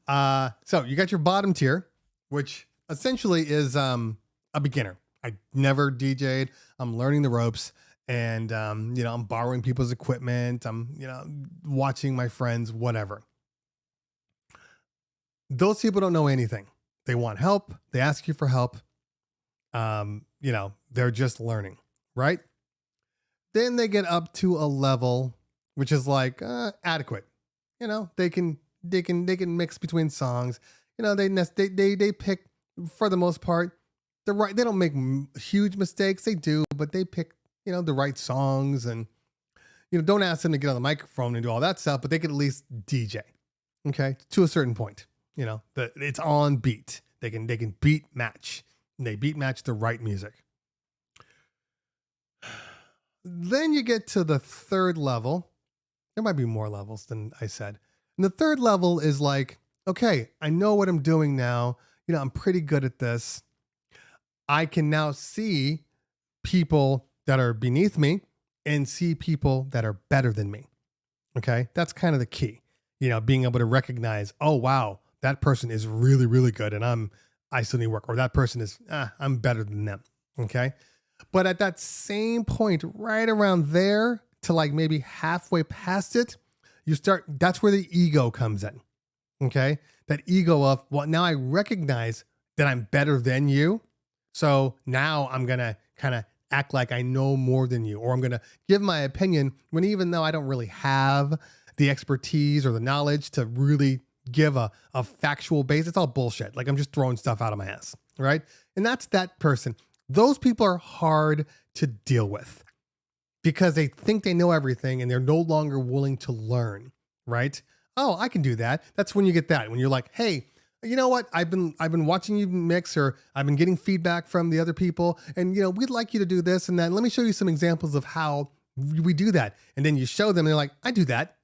So you got your bottom tier, which essentially is a beginner. I never DJ'd. I'm learning the ropes, and I'm borrowing people's equipment. I'm watching my friends, whatever. Those people don't know anything. They want help. They ask you for help. They're just learning, right? Then they get up to a level which is like adequate. They can mix between songs. They pick, for the most part, the right. They don't make huge mistakes. They do, but they pick the right songs, and don't ask them to get on the microphone and do all that stuff, but they can at least DJ. Okay, to a certain point. It's on beat. They can beat match. They beat match the right music. Then you get to the third level. There might be more levels than I said. And the third level is like, okay, I know what I'm doing now. I'm pretty good at this. I can now see people that are beneath me and see people that are better than me. Okay. That's kind of the key, being able to recognize, oh, wow, that person is really, really good. And I still need work, or that person is, I'm better than them. Okay. But at that same point, right around there to like maybe halfway past it, that's where the ego comes in. Okay. That ego of, well, now I recognize that I'm better than you. So now I'm going to kind of act like I know more than you, or I'm going to give my opinion when, even though I don't really have the expertise or the knowledge to really give a factual base, it's all bullshit. Like I'm just throwing stuff out of my ass. Right. And that's that person. Those people are hard to deal with because they think they know everything and they're no longer willing to learn, right? Oh, I can do that. That's when you get that. When you're like, hey, you know what? I've been watching you mix, or I've been getting feedback from the other people, and we'd like you to do this and that. Let me show you some examples of how we do that. And then you show them, and they're like, I do that.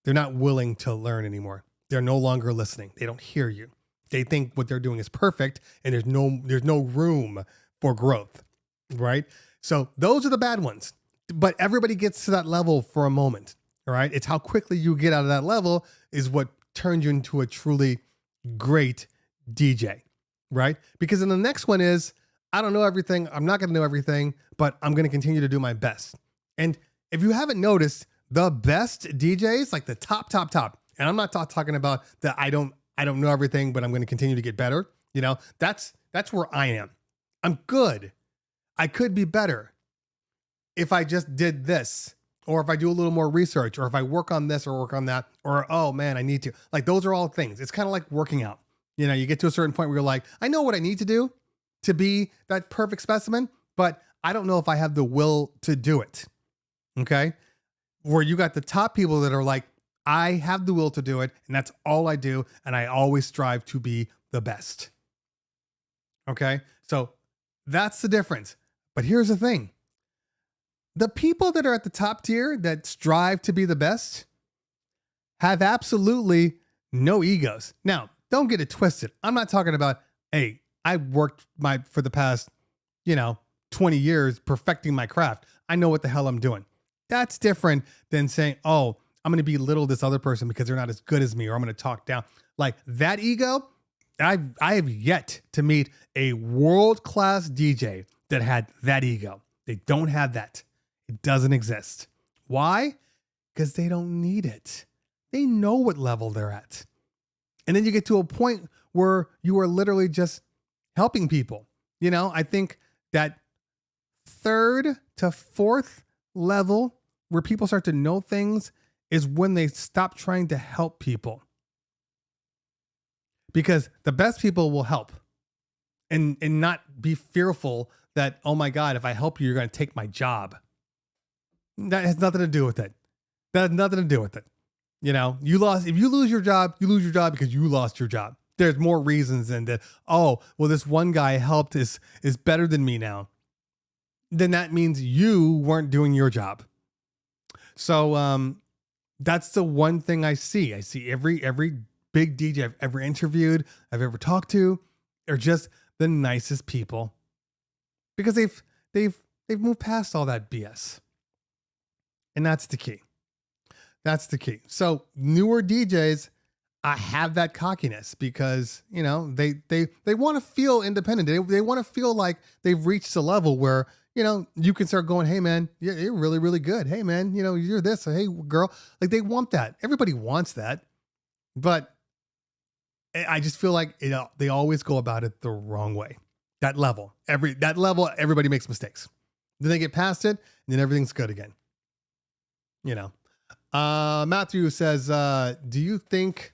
They're not willing to learn anymore. They're no longer listening. They don't hear you. They think what they're doing is perfect, and there's no room for growth, right? So those are the bad ones, but everybody gets to that level for a moment, all right? It's how quickly you get out of that level is what turns you into a truly great DJ, right? Because then the next one is, I don't know everything. I'm not going to know everything, but I'm going to continue to do my best. And if you haven't noticed, the best DJs, like the top, and I'm not talking about that I don't know everything, but I'm going to continue to get better. That's where I am. I'm good. I could be better if I just did this, or if I do a little more research, or if I work on this or work on that, or, oh man, I need to. Like, those are all things. It's kind of like working out. You get to a certain point where you're like, I know what I need to do to be that perfect specimen, but I don't know if I have the will to do it. Okay. Where you got the top people that are like, I have the will to do it, and that's all I do, and I always strive to be the best. Okay. So that's the difference. But here's the thing. The people that are at the top tier that strive to be the best have absolutely no egos. Now, don't get it twisted. I'm not talking about, hey, I worked for the past, 20 years perfecting my craft. I know what the hell I'm doing. That's different than saying, oh, I'm going to belittle this other person because they're not as good as me, or I'm going to talk down. Like that ego, I have yet to meet a world-class DJ that had that ego. They don't have that. It doesn't exist. Why? Because they don't need it. They know what level they're at. And then you get to a point where you are literally just helping people. I think that third to fourth level where people start to know things is when they stop trying to help people. Because the best people will help and not be fearful that, oh my God, if I help you, you're going to take my job. That has nothing to do with it. That has nothing to do with it. You know, if you lose your job, you lose your job because you lost your job. There's more reasons than that. Oh, well, this one guy helped is better than me now. Then that means you weren't doing your job. So that's the one thing I see. I see every big DJ I've ever interviewed, I've ever talked to, are just the nicest people because they've moved past all that BS. And that's the key. That's the key. So newer DJs, I have that cockiness because, you know, they want to feel independent. They want to feel like they've reached a level where, you know, you can start going, hey man, you're really, really good. Hey man, you know, you're this. Hey girl, like they want that. Everybody wants that. But I just feel like they always go about it the wrong way. That level, everybody makes mistakes. Then they get past it and then everything's good again. You know, Matthew says, do you think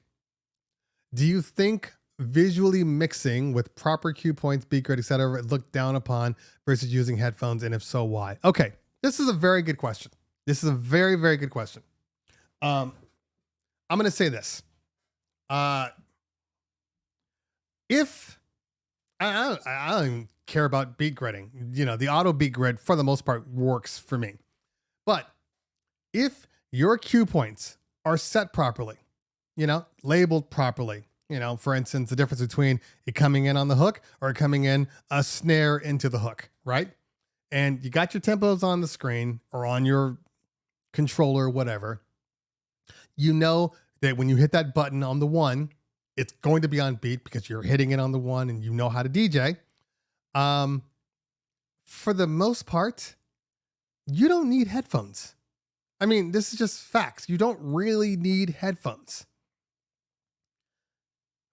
visually mixing with proper cue points, beat grid, etc., looked down upon versus using headphones? And if so, why? Okay. This is a very good question. This is a very, very good question. I'm going to say this. If I don't even care about beat gridding, you know, the auto beat grid for the most part works for me. But if your cue points are set properly, you know, labeled properly, you know, for instance, the difference between it coming in on the hook or coming in a snare into the hook, right? And you got your tempos on the screen or on your controller, whatever. You know that when you hit that button on the one, it's going to be on beat because you're hitting it on the one and you know how to DJ. For the most part, you don't need headphones. I mean, this is just facts. You don't really need headphones.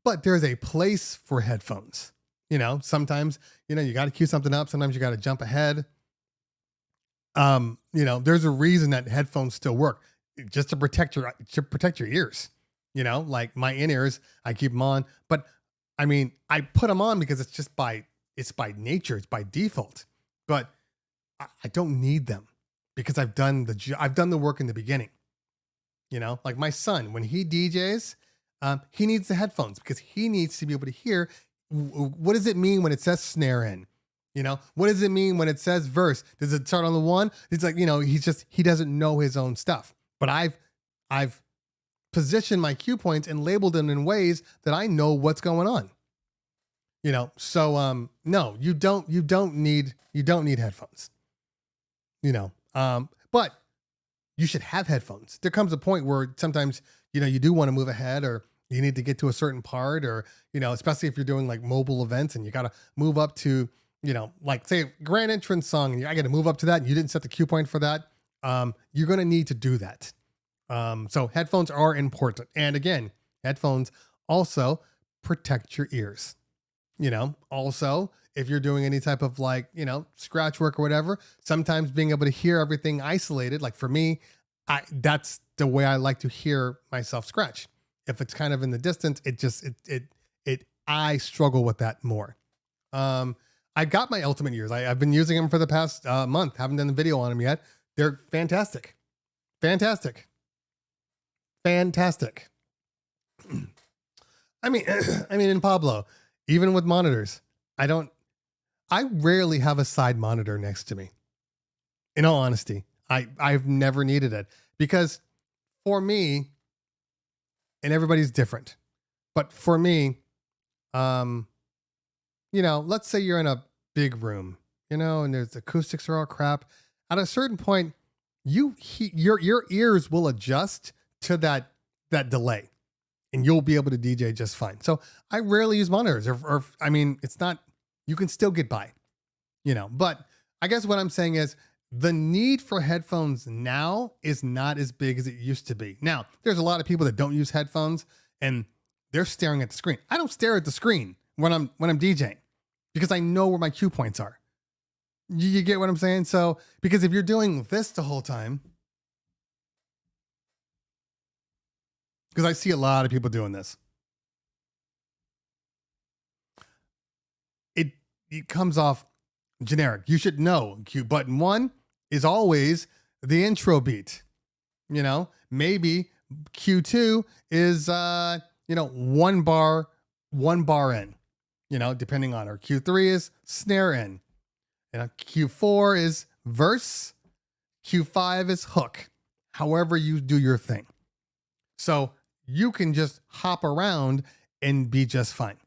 But there's a place for headphones. You know, sometimes, you know, you got to cue something up. Sometimes you got to jump ahead. You know, there's a reason that headphones still work, just to protect your ears. You know, like my in-ears, I keep them on. But I mean, I put them on because it's by nature, it's by default. But I don't need them because I've done the work in the beginning. You know, like my son, when he DJs, he needs the headphones because he needs to be able to hear what does it mean when it says snare in? You know, what does it mean when it says verse? Does it start on the one? It's like, you know, he doesn't know his own stuff. But I've positioned my cue points and labeled them in ways that I know what's going on. You know, so no, you don't need headphones. You know, but you should have headphones. There comes a point where sometimes, you know, you do want to move ahead or you need to get to a certain part or, you know, especially if you're doing like mobile events and you got to move up to, you know, like say a grand entrance song and I got to move up to that and you didn't set the cue point for that. You're going to need to do that. So headphones are important. And again, headphones also protect your ears. You know, also, if you're doing any type of like, you know, scratch work or whatever, sometimes being able to hear everything isolated, like for me, that's the way I like to hear myself scratch. If it's kind of in the distance, I struggle with that more. I got my Ultimate ears. I've been using them for the past month. Haven't done the video on them yet. They're fantastic. Fantastic. Fantastic. I mean, in Pablo, even with monitors, I rarely have a side monitor next to me. In all honesty, I've never needed it because for me, and everybody's different, but for me, you know, let's say you're in a big room, you know, and there's acoustics are all crap. At a certain point, your ears will adjust to that delay and you'll be able to DJ just fine. So I rarely use monitors or I mean, it's not, you can still get by, you know, but I guess what I'm saying is the need for headphones now is not as big as it used to be. Now, there's a lot of people that don't use headphones and they're staring at the screen. I don't stare at the screen when I'm DJing because I know where my cue points are. You get what I'm saying? So, because if you're doing this the whole time, because I see a lot of people doing this, it comes off generic. You should know cue button 1 is always the intro beat. You know, maybe Q2 is, one bar in, depending on her. Q3 is snare in. Q4 is verse. Q5 is hook. However you do your thing. So you can just hop around and be just fine.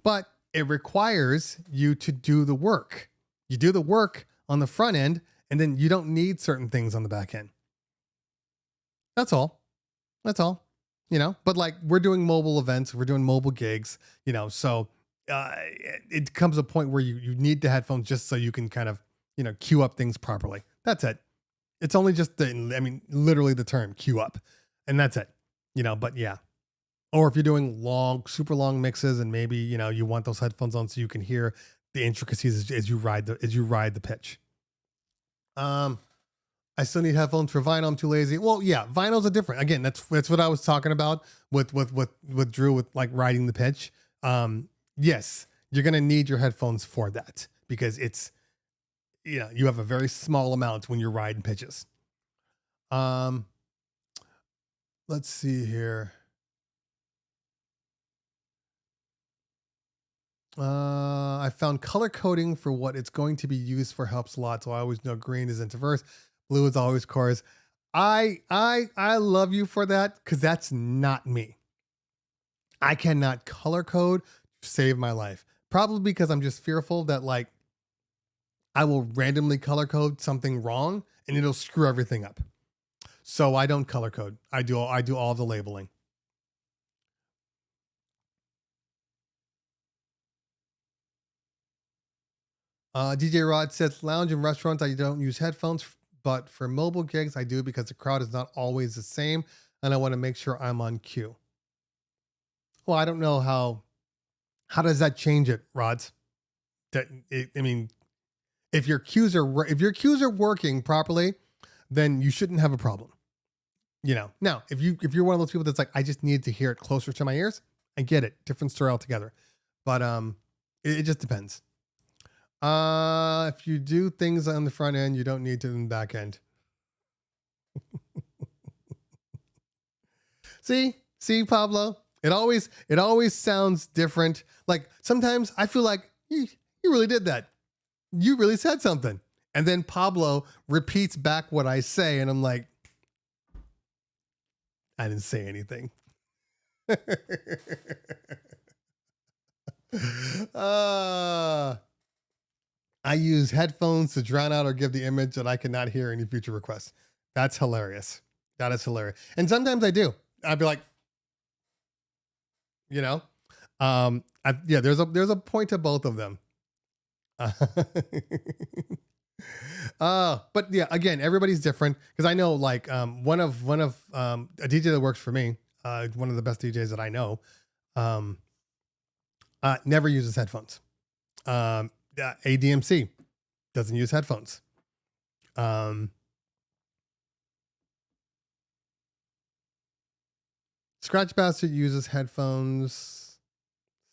But it requires you to do the work. You do the work on the front end, and then you don't need certain things on the back end. That's all. But like, we're doing mobile events, we're doing mobile gigs, so it comes a point where you need the headphones just so you can kind of, queue up things properly. That's it. It's only just literally the term queue up, and that's it, but yeah. Or if you're doing super long mixes and maybe, you want those headphones on so you can hear the intricacies as you ride the pitch. I still need headphones for vinyl. I'm too lazy. Well, yeah, vinyls are different. Again, that's what I was talking about with Drew, with like riding the pitch. Yes, you're going to need your headphones for that because it's, you have a very small amount when you're riding pitches. Let's see here. I found color coding for what it's going to be used for helps a lot. So I always know green is into verse, blue is always chorus. I love you for that because that's not me. I cannot color code to save my life. Probably because I'm just fearful that like I will randomly color code something wrong and it'll screw everything up. So I don't color code. I do all the labeling. DJ Rod says, lounge and restaurants, I don't use headphones, but for mobile gigs, I do because the crowd is not always the same, and I want to make sure I'm on cue. Well, I don't know how does that change it, Rods? If your cues are working properly, then you shouldn't have a problem. Now if you're one of those people that's like, I just need to hear it closer to my ears, I get it, different story altogether. But it just depends. If you do things on the front end, you don't need to in the back end. See, Pablo, it always sounds different. Like sometimes I feel like you really did that. You really said something. And then Pablo repeats back what I say. And I'm like, I didn't say anything. I use headphones to drown out or give the image that I cannot hear any future requests. That's hilarious. That is hilarious. And sometimes I do. I'd be like, there's a point to both of them. But yeah, again, everybody's different because I know like one of a DJ that works for me, one of the best DJs that I know, never uses headphones. ADMC doesn't use headphones. Scratch Bastard uses headphones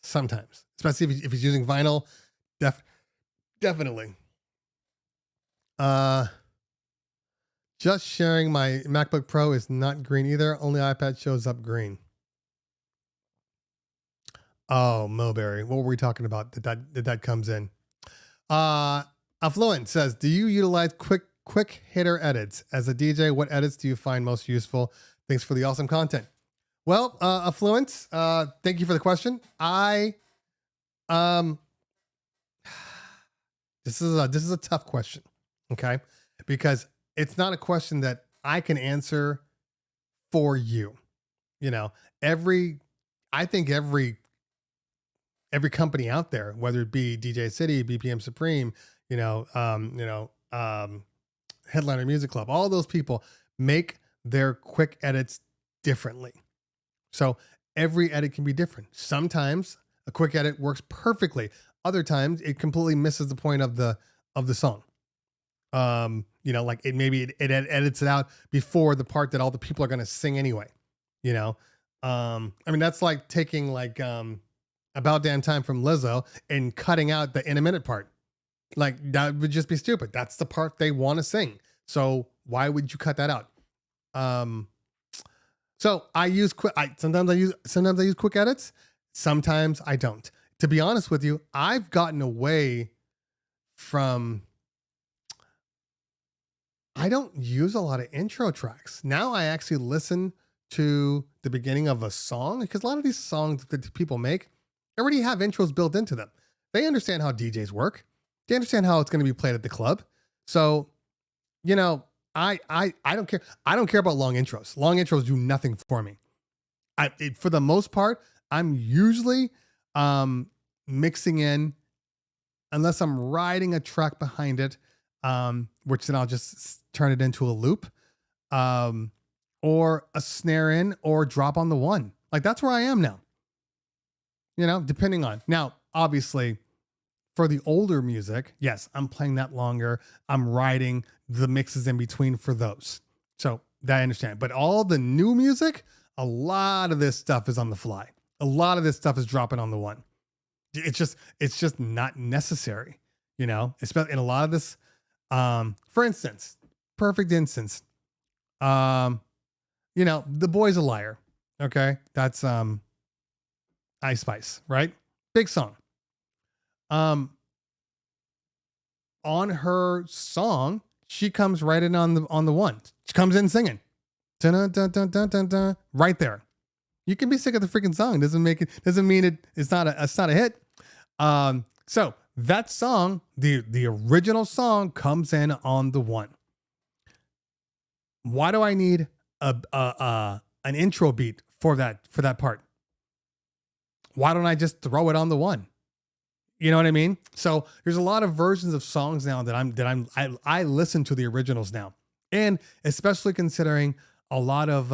sometimes, especially if he's using vinyl. Definitely. Just sharing my MacBook Pro is not green either. Only iPad shows up green. Oh, Mulberry. What were we talking about? That comes in. Affluent says, do you utilize quick hitter edits as a DJ? What edits do you find most useful? Thanks for the awesome content. Well, Affluent, thank you for the question. This is a tough question. Okay. Because it's not a question that I can answer for you. I think every company out there, whether it be DJ City, BPM Supreme, Headliner Music Club, all those people make their quick edits differently. So every edit can be different. Sometimes a quick edit works perfectly. Other times it completely misses the point of the song. Like it edits it out before the part that all the people are going to sing anyway. That's like taking like About Damn Time from Lizzo and cutting out the in a minute part. Like that would just be stupid. That's the part they want to sing. So why would you cut that out? So I use quick. Sometimes I use quick edits. Sometimes I don't. To be honest with you, I've gotten away from. I don't use a lot of intro tracks. Now I actually listen to the beginning of a song because a lot of these songs that people make already have intros built into them. They understand how DJs work. They understand how it's going to be played at the club. So, I don't care. I don't care about long intros. Long intros do nothing for me. For the most part, I'm usually mixing in, unless I'm riding a track behind it, which then I'll just turn it into a loop, or a snare in, or drop on the one. Like that's where I am now. Depending on now, obviously, for the older music, yes, I'm playing that longer. I'm writing the mixes in between for those. So that I understand. But all the new music, a lot of this stuff is on the fly. A lot of this stuff is dropping on the one. It's just not necessary, especially in a lot of this. For instance, perfect instance, The Boy's a Liar. Okay. That's, Ice Spice, right? Big song. On her song, she comes right in on the one. She comes in singing. Dun, dun, dun, dun, dun, dun, right there. You can be sick of the freaking song. Doesn't mean it's not a hit. So that song, the original song comes in on the one. Why do I need an intro beat for that part? Why don't I just throw it on the one? You know what I mean? So there's a lot of versions of songs now that I listen to the originals now. And especially considering a lot of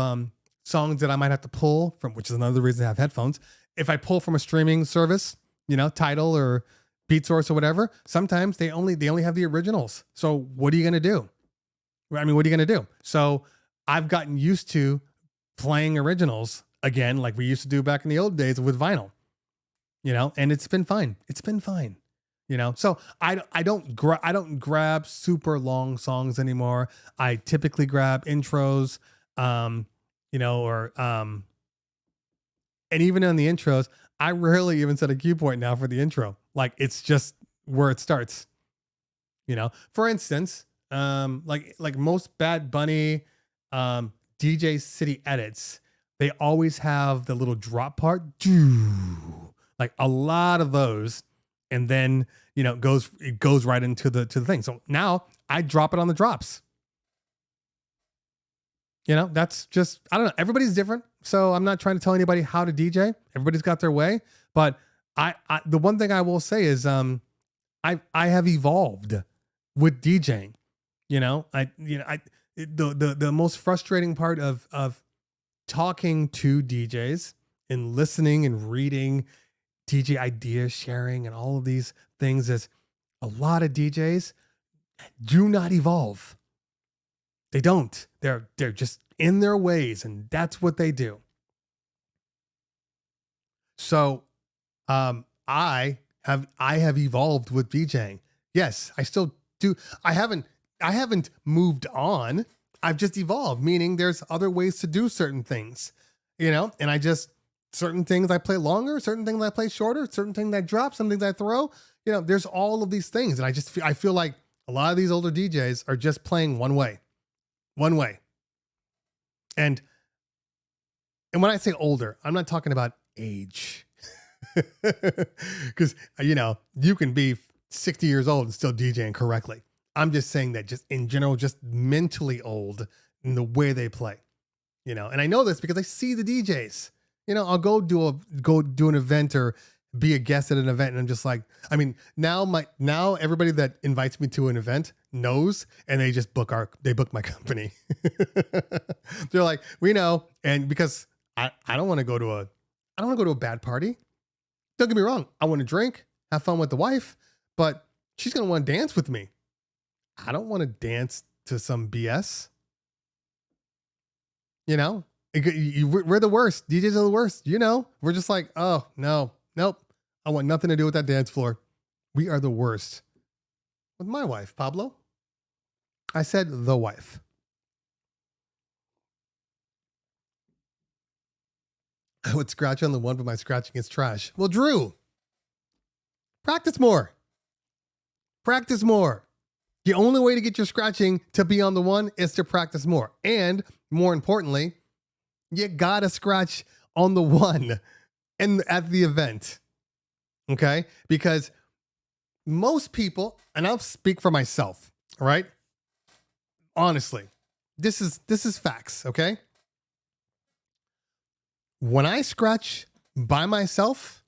songs that I might have to pull from, which is another reason I have headphones. If I pull from a streaming service, Tidal or Beat Source or whatever, sometimes they only have the originals. So what are you going to do? I mean, what are you going to do? So I've gotten used to playing originals again, like we used to do back in the old days with vinyl, and it's been fine. It's been fine, so I don't grab super long songs anymore. I typically grab intros, and even on the intros, I rarely even set a cue point now for the intro. Like it's just where it starts, for instance, like most Bad Bunny, DJ City edits, they always have the little drop part, like a lot of those. And then, it goes right into the thing. So now I drop it on the drops. That's just, I don't know. Everybody's different. So I'm not trying to tell anybody how to DJ. Everybody's got their way. But I the one thing I will say is, I have evolved with DJing. The most frustrating part of talking to DJs and listening and reading DJ idea sharing and all of these things is a lot of DJs do not evolve. They don't. They're just in their ways, and that's what they do. So I have evolved with DJing. Yes, I still do. I haven't moved on. I've just evolved, meaning there's other ways to do certain things, and certain things I play longer, certain things I play shorter, certain things I drop, some things I throw, there's all of these things. And I feel like a lot of these older DJs are just playing one way. And when I say older, I'm not talking about age, because, you can be 60 years old and still DJing correctly. I'm just saying that just in general, just mentally old in the way they play, and I know this because I see the DJs, I'll go do an event or be a guest at an event. And I'm just like, now everybody that invites me to an event knows, and they just book my company. They're like, we know. And because I don't want to go to a bad party. Don't get me wrong. I want to drink, have fun with the wife, but she's going to want to dance with me. I don't want to dance to some BS. We're the worst. DJs are the worst. We're just like, oh, no, nope. I want nothing to do with that dance floor. We are the worst. With my wife, Pablo. I said the wife. I would scratch on the one, but my scratching is trash. Well, Drew, practice more. Practice more. The only way to get your scratching to be on the one is to practice more. And more importantly, you gotta scratch on the one and at the event. Okay? Because most people, and I'll speak for myself, all right? Honestly, this is facts, okay? When I scratch by myself,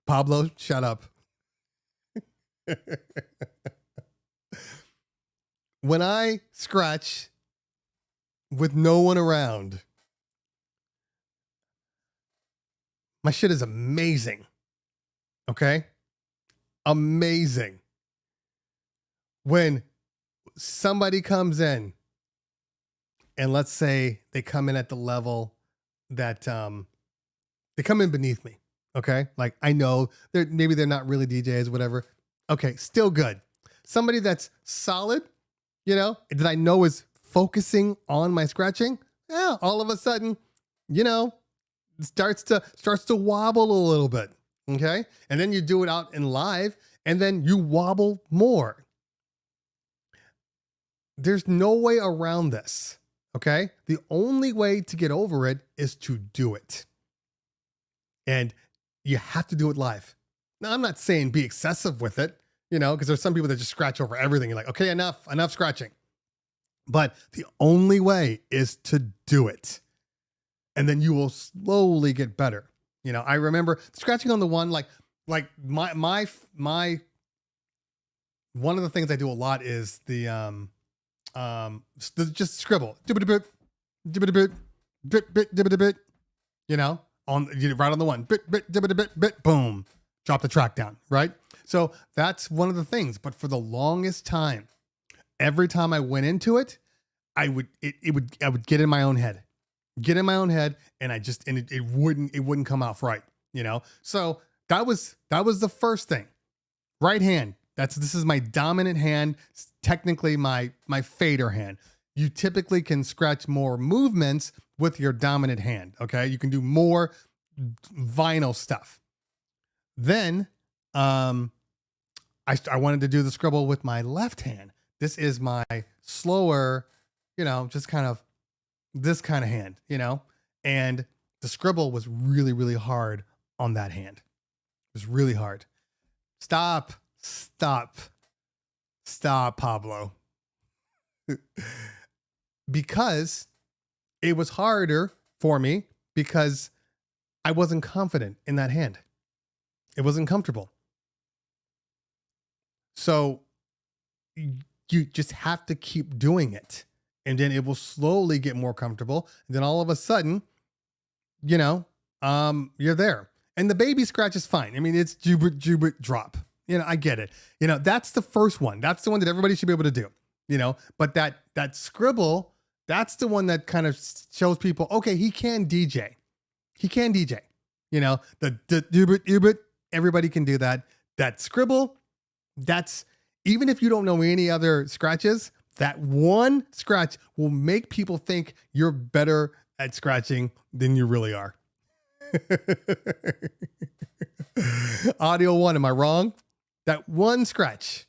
Pablo, shut up. When I scratch with no one around, my shit is amazing. Okay? Amazing. When somebody comes in, and let's say they come in at the level that they come in beneath me. Okay? Like I know maybe they're not really DJs, whatever. Okay, still good. Somebody that's solid, that I know is focusing on my scratching. Yeah, all of a sudden, starts to wobble a little bit. Okay? And then you do it out in live, and then you wobble more. There's no way around this. Okay? The only way to get over it is to do it. And you have to do it live. Now, I'm not saying be excessive with it, because there's some people that just scratch over everything. You're like, okay, enough scratching. But the only way is to do it. And then you will slowly get better. I remember scratching on the one, like my one of the things I do a lot is the just scribble, on right on the one, boom, drop the track down, right? So that's one of the things. But for the longest time, every time I went into it, I would get in my own head, and it wouldn't come off right, So that was the first thing. Right hand. This is my dominant hand, technically my fader hand. You typically can scratch more movements with your dominant hand, okay? You can do more vinyl stuff. Then I wanted to do the scribble with my left hand. This is my slower, just kind of this kind of hand, and the scribble was really, really hard on that hand. It was really hard. Stop, Pablo. Because it was harder for me because I wasn't confident in that hand. It wasn't comfortable. So you just have to keep doing it. And then it will slowly get more comfortable. And then all of a sudden, you're there. And the baby scratch is fine. I mean, it's jubit, drop. I get it. That's the first one. That's the one that everybody should be able to do. But that scribble, that's the one that kind of shows people, okay, he can DJ. He can DJ. The jubit, everybody can do that. That scribble, that's, even if you don't know any other scratches, that one scratch will make people think you're better at scratching than you really are. Audio one, am I wrong? That one scratch.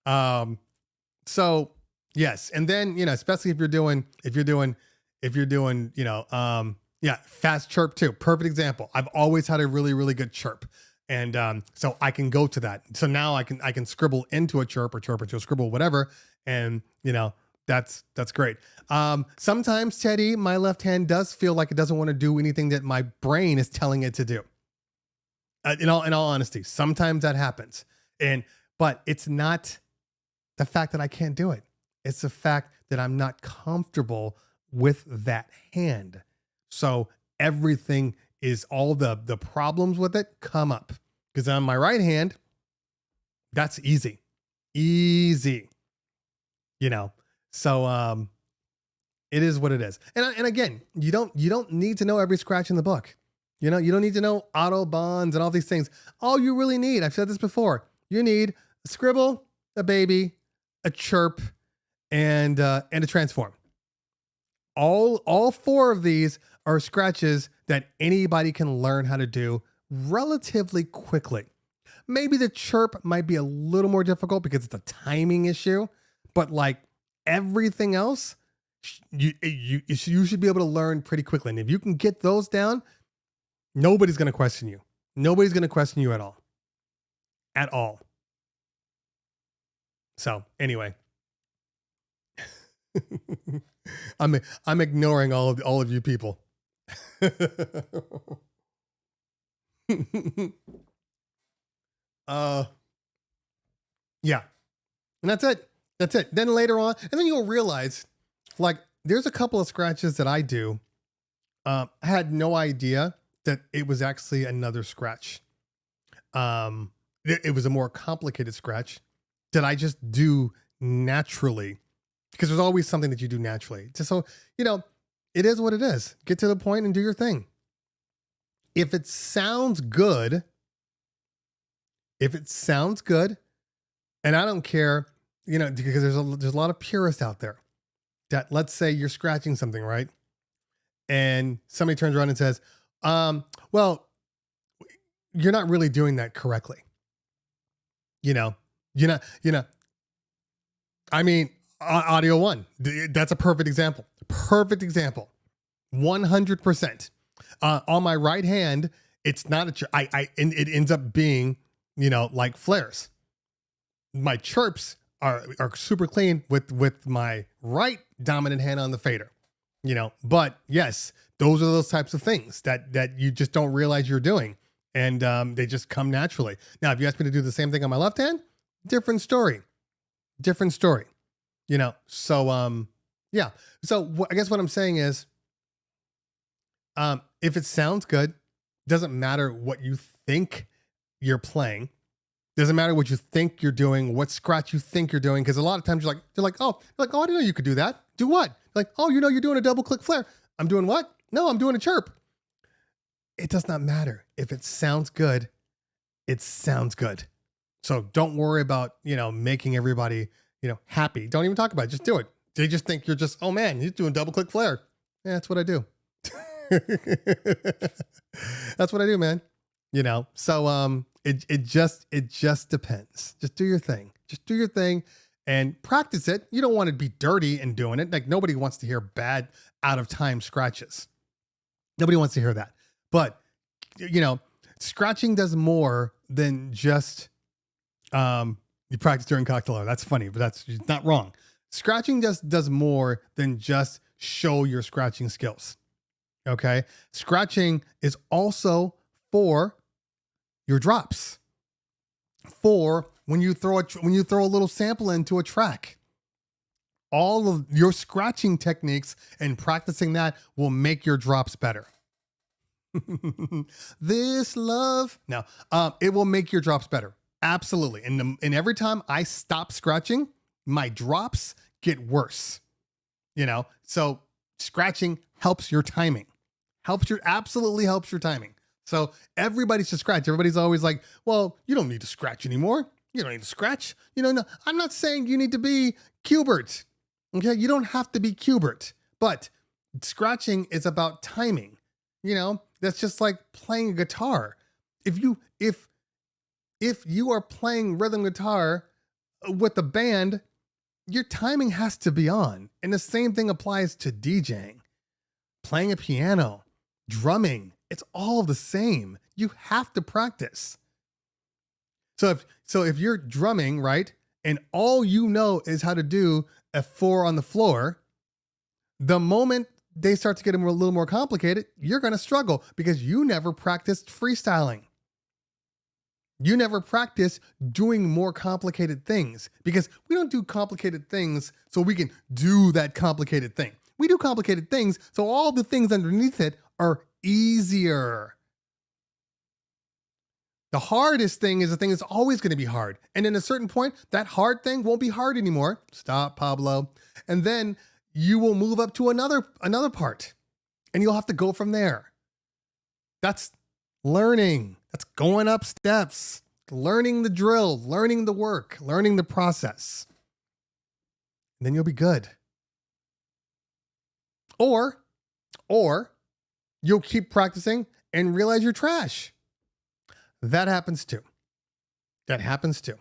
So yes. And then, especially if you're doing, fast chirp too. Perfect example. I've always had a really, really good chirp. And, so I can go to that. So now I can scribble into a chirp or chirp into a scribble, whatever. And, that's great. Sometimes, Teddy, my left hand does feel like it doesn't want to do anything that my brain is telling it to do. In all honesty, sometimes that happens. But it's not the fact that I can't do it. It's the fact that I'm not comfortable with that hand. So everything is, all the problems with it come up. Because on my right hand, that's easy. So it is what it is. And again, you don't need to know every scratch in the book. You don't need to know auto bonds and all these things. All you really need, I've said this before, you need a scribble, a baby, a chirp, and a transform. all four of these are scratches that anybody can learn how to do relatively quickly. Maybe the chirp might be a little more difficult because it's a timing issue, but like everything else, you should be able to learn pretty quickly. And if you can get those down, nobody's going to question you. Nobody's going to question you at all. At all. So anyway, I'm ignoring all of you people. Yeah. And that's it. That's it. Then later on, and then you'll realize, like, there's a couple of scratches that I do. I had no idea that it was actually another scratch. It was a more complicated scratch that I just do naturally, because there's always something that you do naturally. Just so, it is what it is. Get to the point and do your thing. If it sounds good, and I don't care, because there's a lot of purists out there that, let's say you're scratching something, right? And somebody turns around and says, well, you're not really doing that correctly. I mean, Audio One, that's a perfect example. 100%. On my right hand, it's not it ends up being, like flares. My chirps are super clean with my right dominant hand on the fader, but yes, those are those types of things that you just don't realize you're doing. And they just come naturally. Now, if you ask me to do the same thing on my left hand, different story. So, yeah. So I guess what I'm saying is, if it sounds good, doesn't matter what you think you're playing. Doesn't matter what you think you're doing, what scratch you think you're doing. Because a lot of times they're like, oh, I didn't know you could do that. Do what? Like, oh, you're doing a double click flare. I'm doing what? No, I'm doing a chirp. It does not matter. If it sounds good, it sounds good. So don't worry about, making everybody, happy. Don't even talk about it. Just do it. They just think you're just, oh man, you're doing double click flare. Yeah, that's what I do. That's what I do, man. So it just depends. Just do your thing. Just do your thing and practice it. You don't want to be dirty in doing it. Like, nobody wants to hear bad out of time scratches. Nobody wants to hear that. But scratching does more than just you practice during cocktail hour. That's funny, but that's not wrong. Scratching does more than just show your scratching skills. Okay, scratching is also for your drops, for when you throw a little sample into a track. All of your scratching techniques and practicing that will make your drops better. This love. No, it will make your drops better. Absolutely. And every time I stop scratching, my drops get worse. So scratching helps your timing. Absolutely helps your timing. So everybody should scratch. Everybody's always like, well, you don't need to scratch anymore. You don't need to scratch. No, I'm not saying you need to be Qbert. Okay. You don't have to be Qbert, but scratching is about timing. That's just like playing a guitar. If you are playing rhythm guitar with the band, your timing has to be on. And the same thing applies to DJing, playing a piano, drumming. It's all the same. You have to practice. So if you're drumming, right, and all you know is how to do a 4 on the floor, the moment they start to get a little more complicated, you're going to struggle because you never practiced freestyling. You never practice doing more complicated things, because we don't do complicated things so we can do that complicated thing. We do complicated things so all the things underneath it are easier. The hardest thing is the thing that's always going to be hard. And in a certain point, that hard thing won't be hard anymore. Stop, Pablo. And then you will move up to another part, and you'll have to go from there. That's learning. That's going up steps, learning the drill, learning the work, learning the process. And then you'll be good. Or you'll keep practicing and realize you're trash. That happens too. That happens too.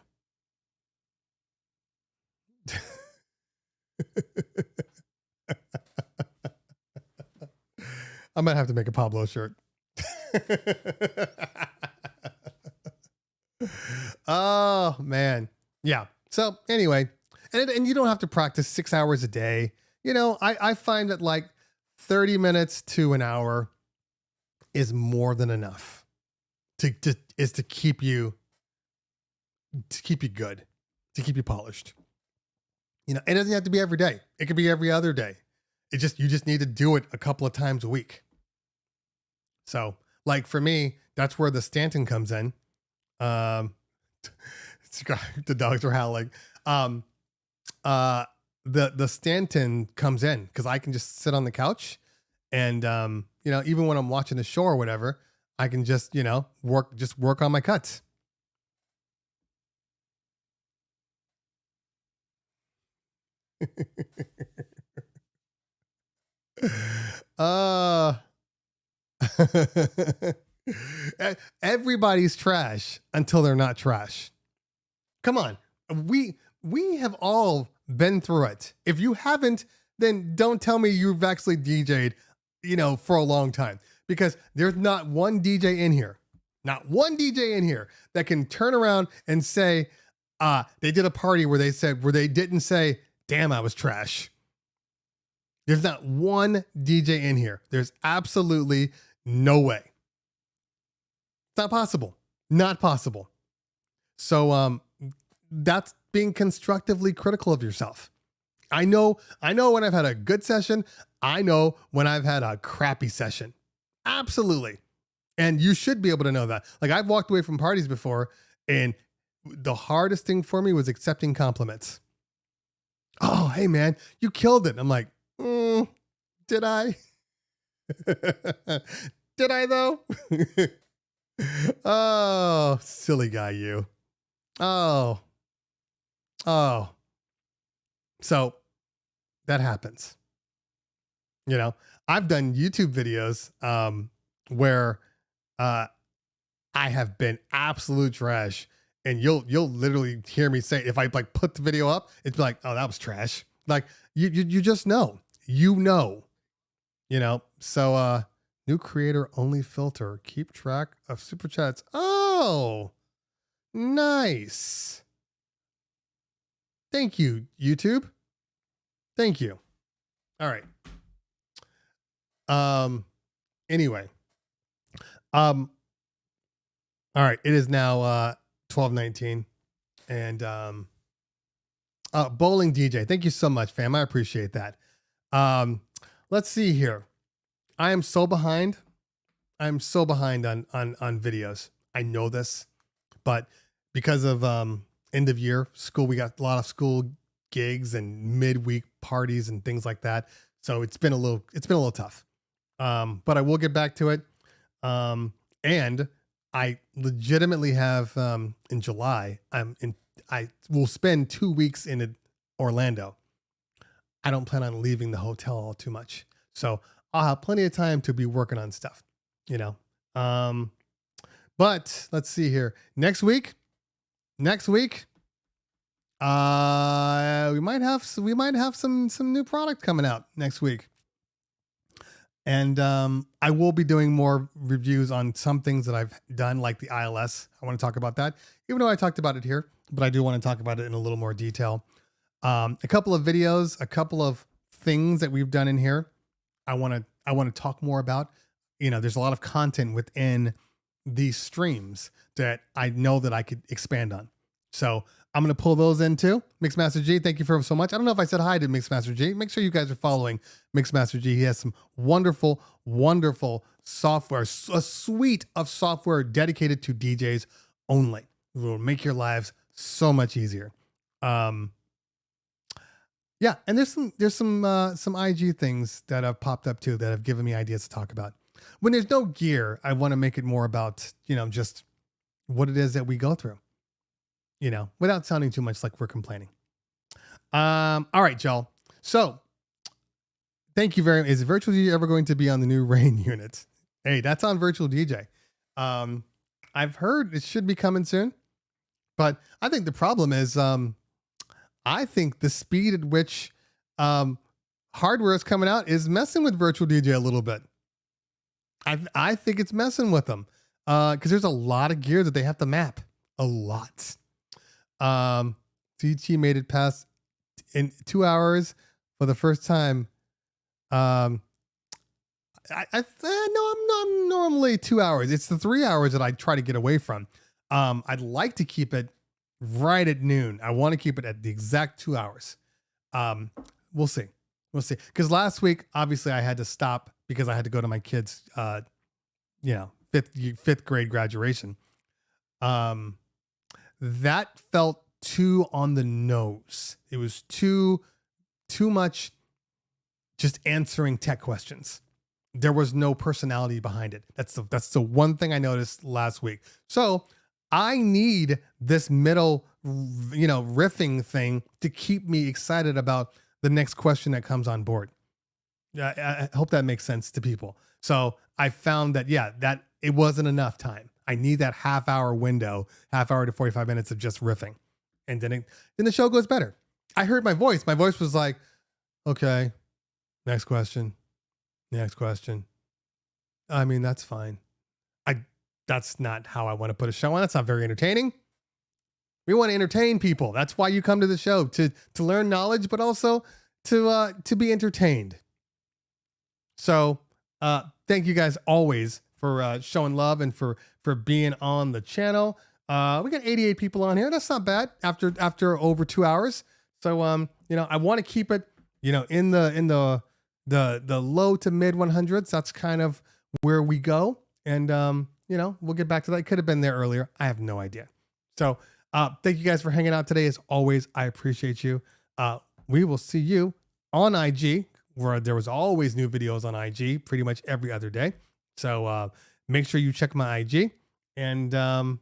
I might have to make a Pablo shirt. Oh, man. Yeah. So anyway, and you don't have to practice 6 hours a day. You know, I find that like 30 minutes to an hour is more than enough to keep you good, to keep you polished. You know, it doesn't have to be every day. It could be every other day. You just need to do it a couple of times a week. So like for me, that's where the Stanton comes in. The dogs are howling. The Stanton comes in because I can just sit on the couch and, you know, even when I'm watching the show or whatever, I can just, you know, work on my cuts. Everybody's trash until they're not trash. Come on. We have all been through it. If you haven't, then don't tell me you've actually DJ'd, you know, for a long time, because there's not one DJ in here that can turn around and say, they did a party where they didn't say, damn, I was trash. There's not one DJ in here. There's absolutely no way. It's not possible. Not possible. So, that's being constructively critical of yourself. I know when I've had a good session. I know when I've had a crappy session. Absolutely. And you should be able to know that. Like, I've walked away from parties before, and the hardest thing for me was accepting compliments. Oh, hey man, you killed it. I'm like, did I? Did I though? Oh, silly guy, you. Oh. So that happens. You know, I've done YouTube videos where I have been absolute trash, and you'll literally hear me say, if I like put the video up, it's like, oh, that was trash. Like you just know, you know. So new creator only filter, keep track of super chats. Oh, nice. Thank you, YouTube. Thank you. All right. Anyway. All right. It is now 12:19. And Bowling DJ. Thank you so much, fam. I appreciate that. Let's see here. I am so behind. I'm so behind on videos. I know this, but because of end of year school, we got a lot of school gigs and midweek parties and things like that. So it's been a little tough. But I will get back to it. And I legitimately have in July, I will spend 2 weeks in Orlando. I don't plan on leaving the hotel all too much. So I'll have plenty of time to be working on stuff, you know. But let's see here. Next week, we might have some new product coming out next week. And I will be doing more reviews on some things that I've done, like the ILS. I want to talk about that, even though I talked about it here, but I do want to talk about it in a little more detail. A couple of videos, a couple of things that we've done in here. I want to talk more about. You know, there's a lot of content within these streams that I know that I could expand on. So I'm going to pull those in too. Mixmaster G, thank you so much. I don't know if I said hi to Mixmaster G. Make sure you guys are following Mixmaster G. He has some wonderful, wonderful software, a suite of software dedicated to DJs only. It will make your lives so much easier. Yeah, and there's some IG things that have popped up too that have given me ideas to talk about. When there's no gear, I want to make it more about, you know, just what it is that we go through, you know, without sounding too much like we're complaining. All right, y'all. So Thank you very much. Is virtual DJ ever going to be on the new Rain unit? Hey, that's on virtual DJ. I've heard it should be coming soon, but I think the problem is, I think the speed at which hardware is coming out is messing with virtual DJ a little bit. I think it's messing with them because there's a lot of gear that they have to map. A lot. CT made it past in 2 hours for the first time. No, I'm normally 2 hours. It's the 3 hours that I try to get away from. I'd like to keep it right at noon. I want to keep it at the exact 2 hours. We'll see. We'll see. Because last week, obviously, I had to stop because I had to go to my kids' fifth grade graduation. That felt too on the nose. It was too much just answering tech questions. There was no personality behind it. That's the one thing I noticed last week. So I need this middle, riffing thing to keep me excited about the next question that comes on board. I hope that makes sense to people. So I found that, that it wasn't enough time. I need that half hour to 45 minutes of just riffing. And then the show goes better. I heard my voice. My voice was like, okay, next question. I mean, that's fine. That's not how I want to put a show on. That's not very entertaining. We want to entertain people. That's why you come to the show, to learn knowledge, but also to be entertained. So thank you guys always for showing love and for being on the channel. We got 88 people on here. That's not bad after over 2 hours. So I want to keep it, in the low to mid 100s. That's kind of where we go. And we'll get back to that. It could have been there earlier. I have no idea. So thank you guys for hanging out today. As always, I appreciate you. We will see you on IG, where there was always new videos on IG pretty much every other day. So make sure you check my IG and have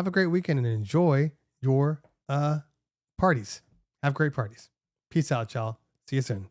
a great weekend and enjoy your parties. Have great parties. Peace out, y'all. See you soon.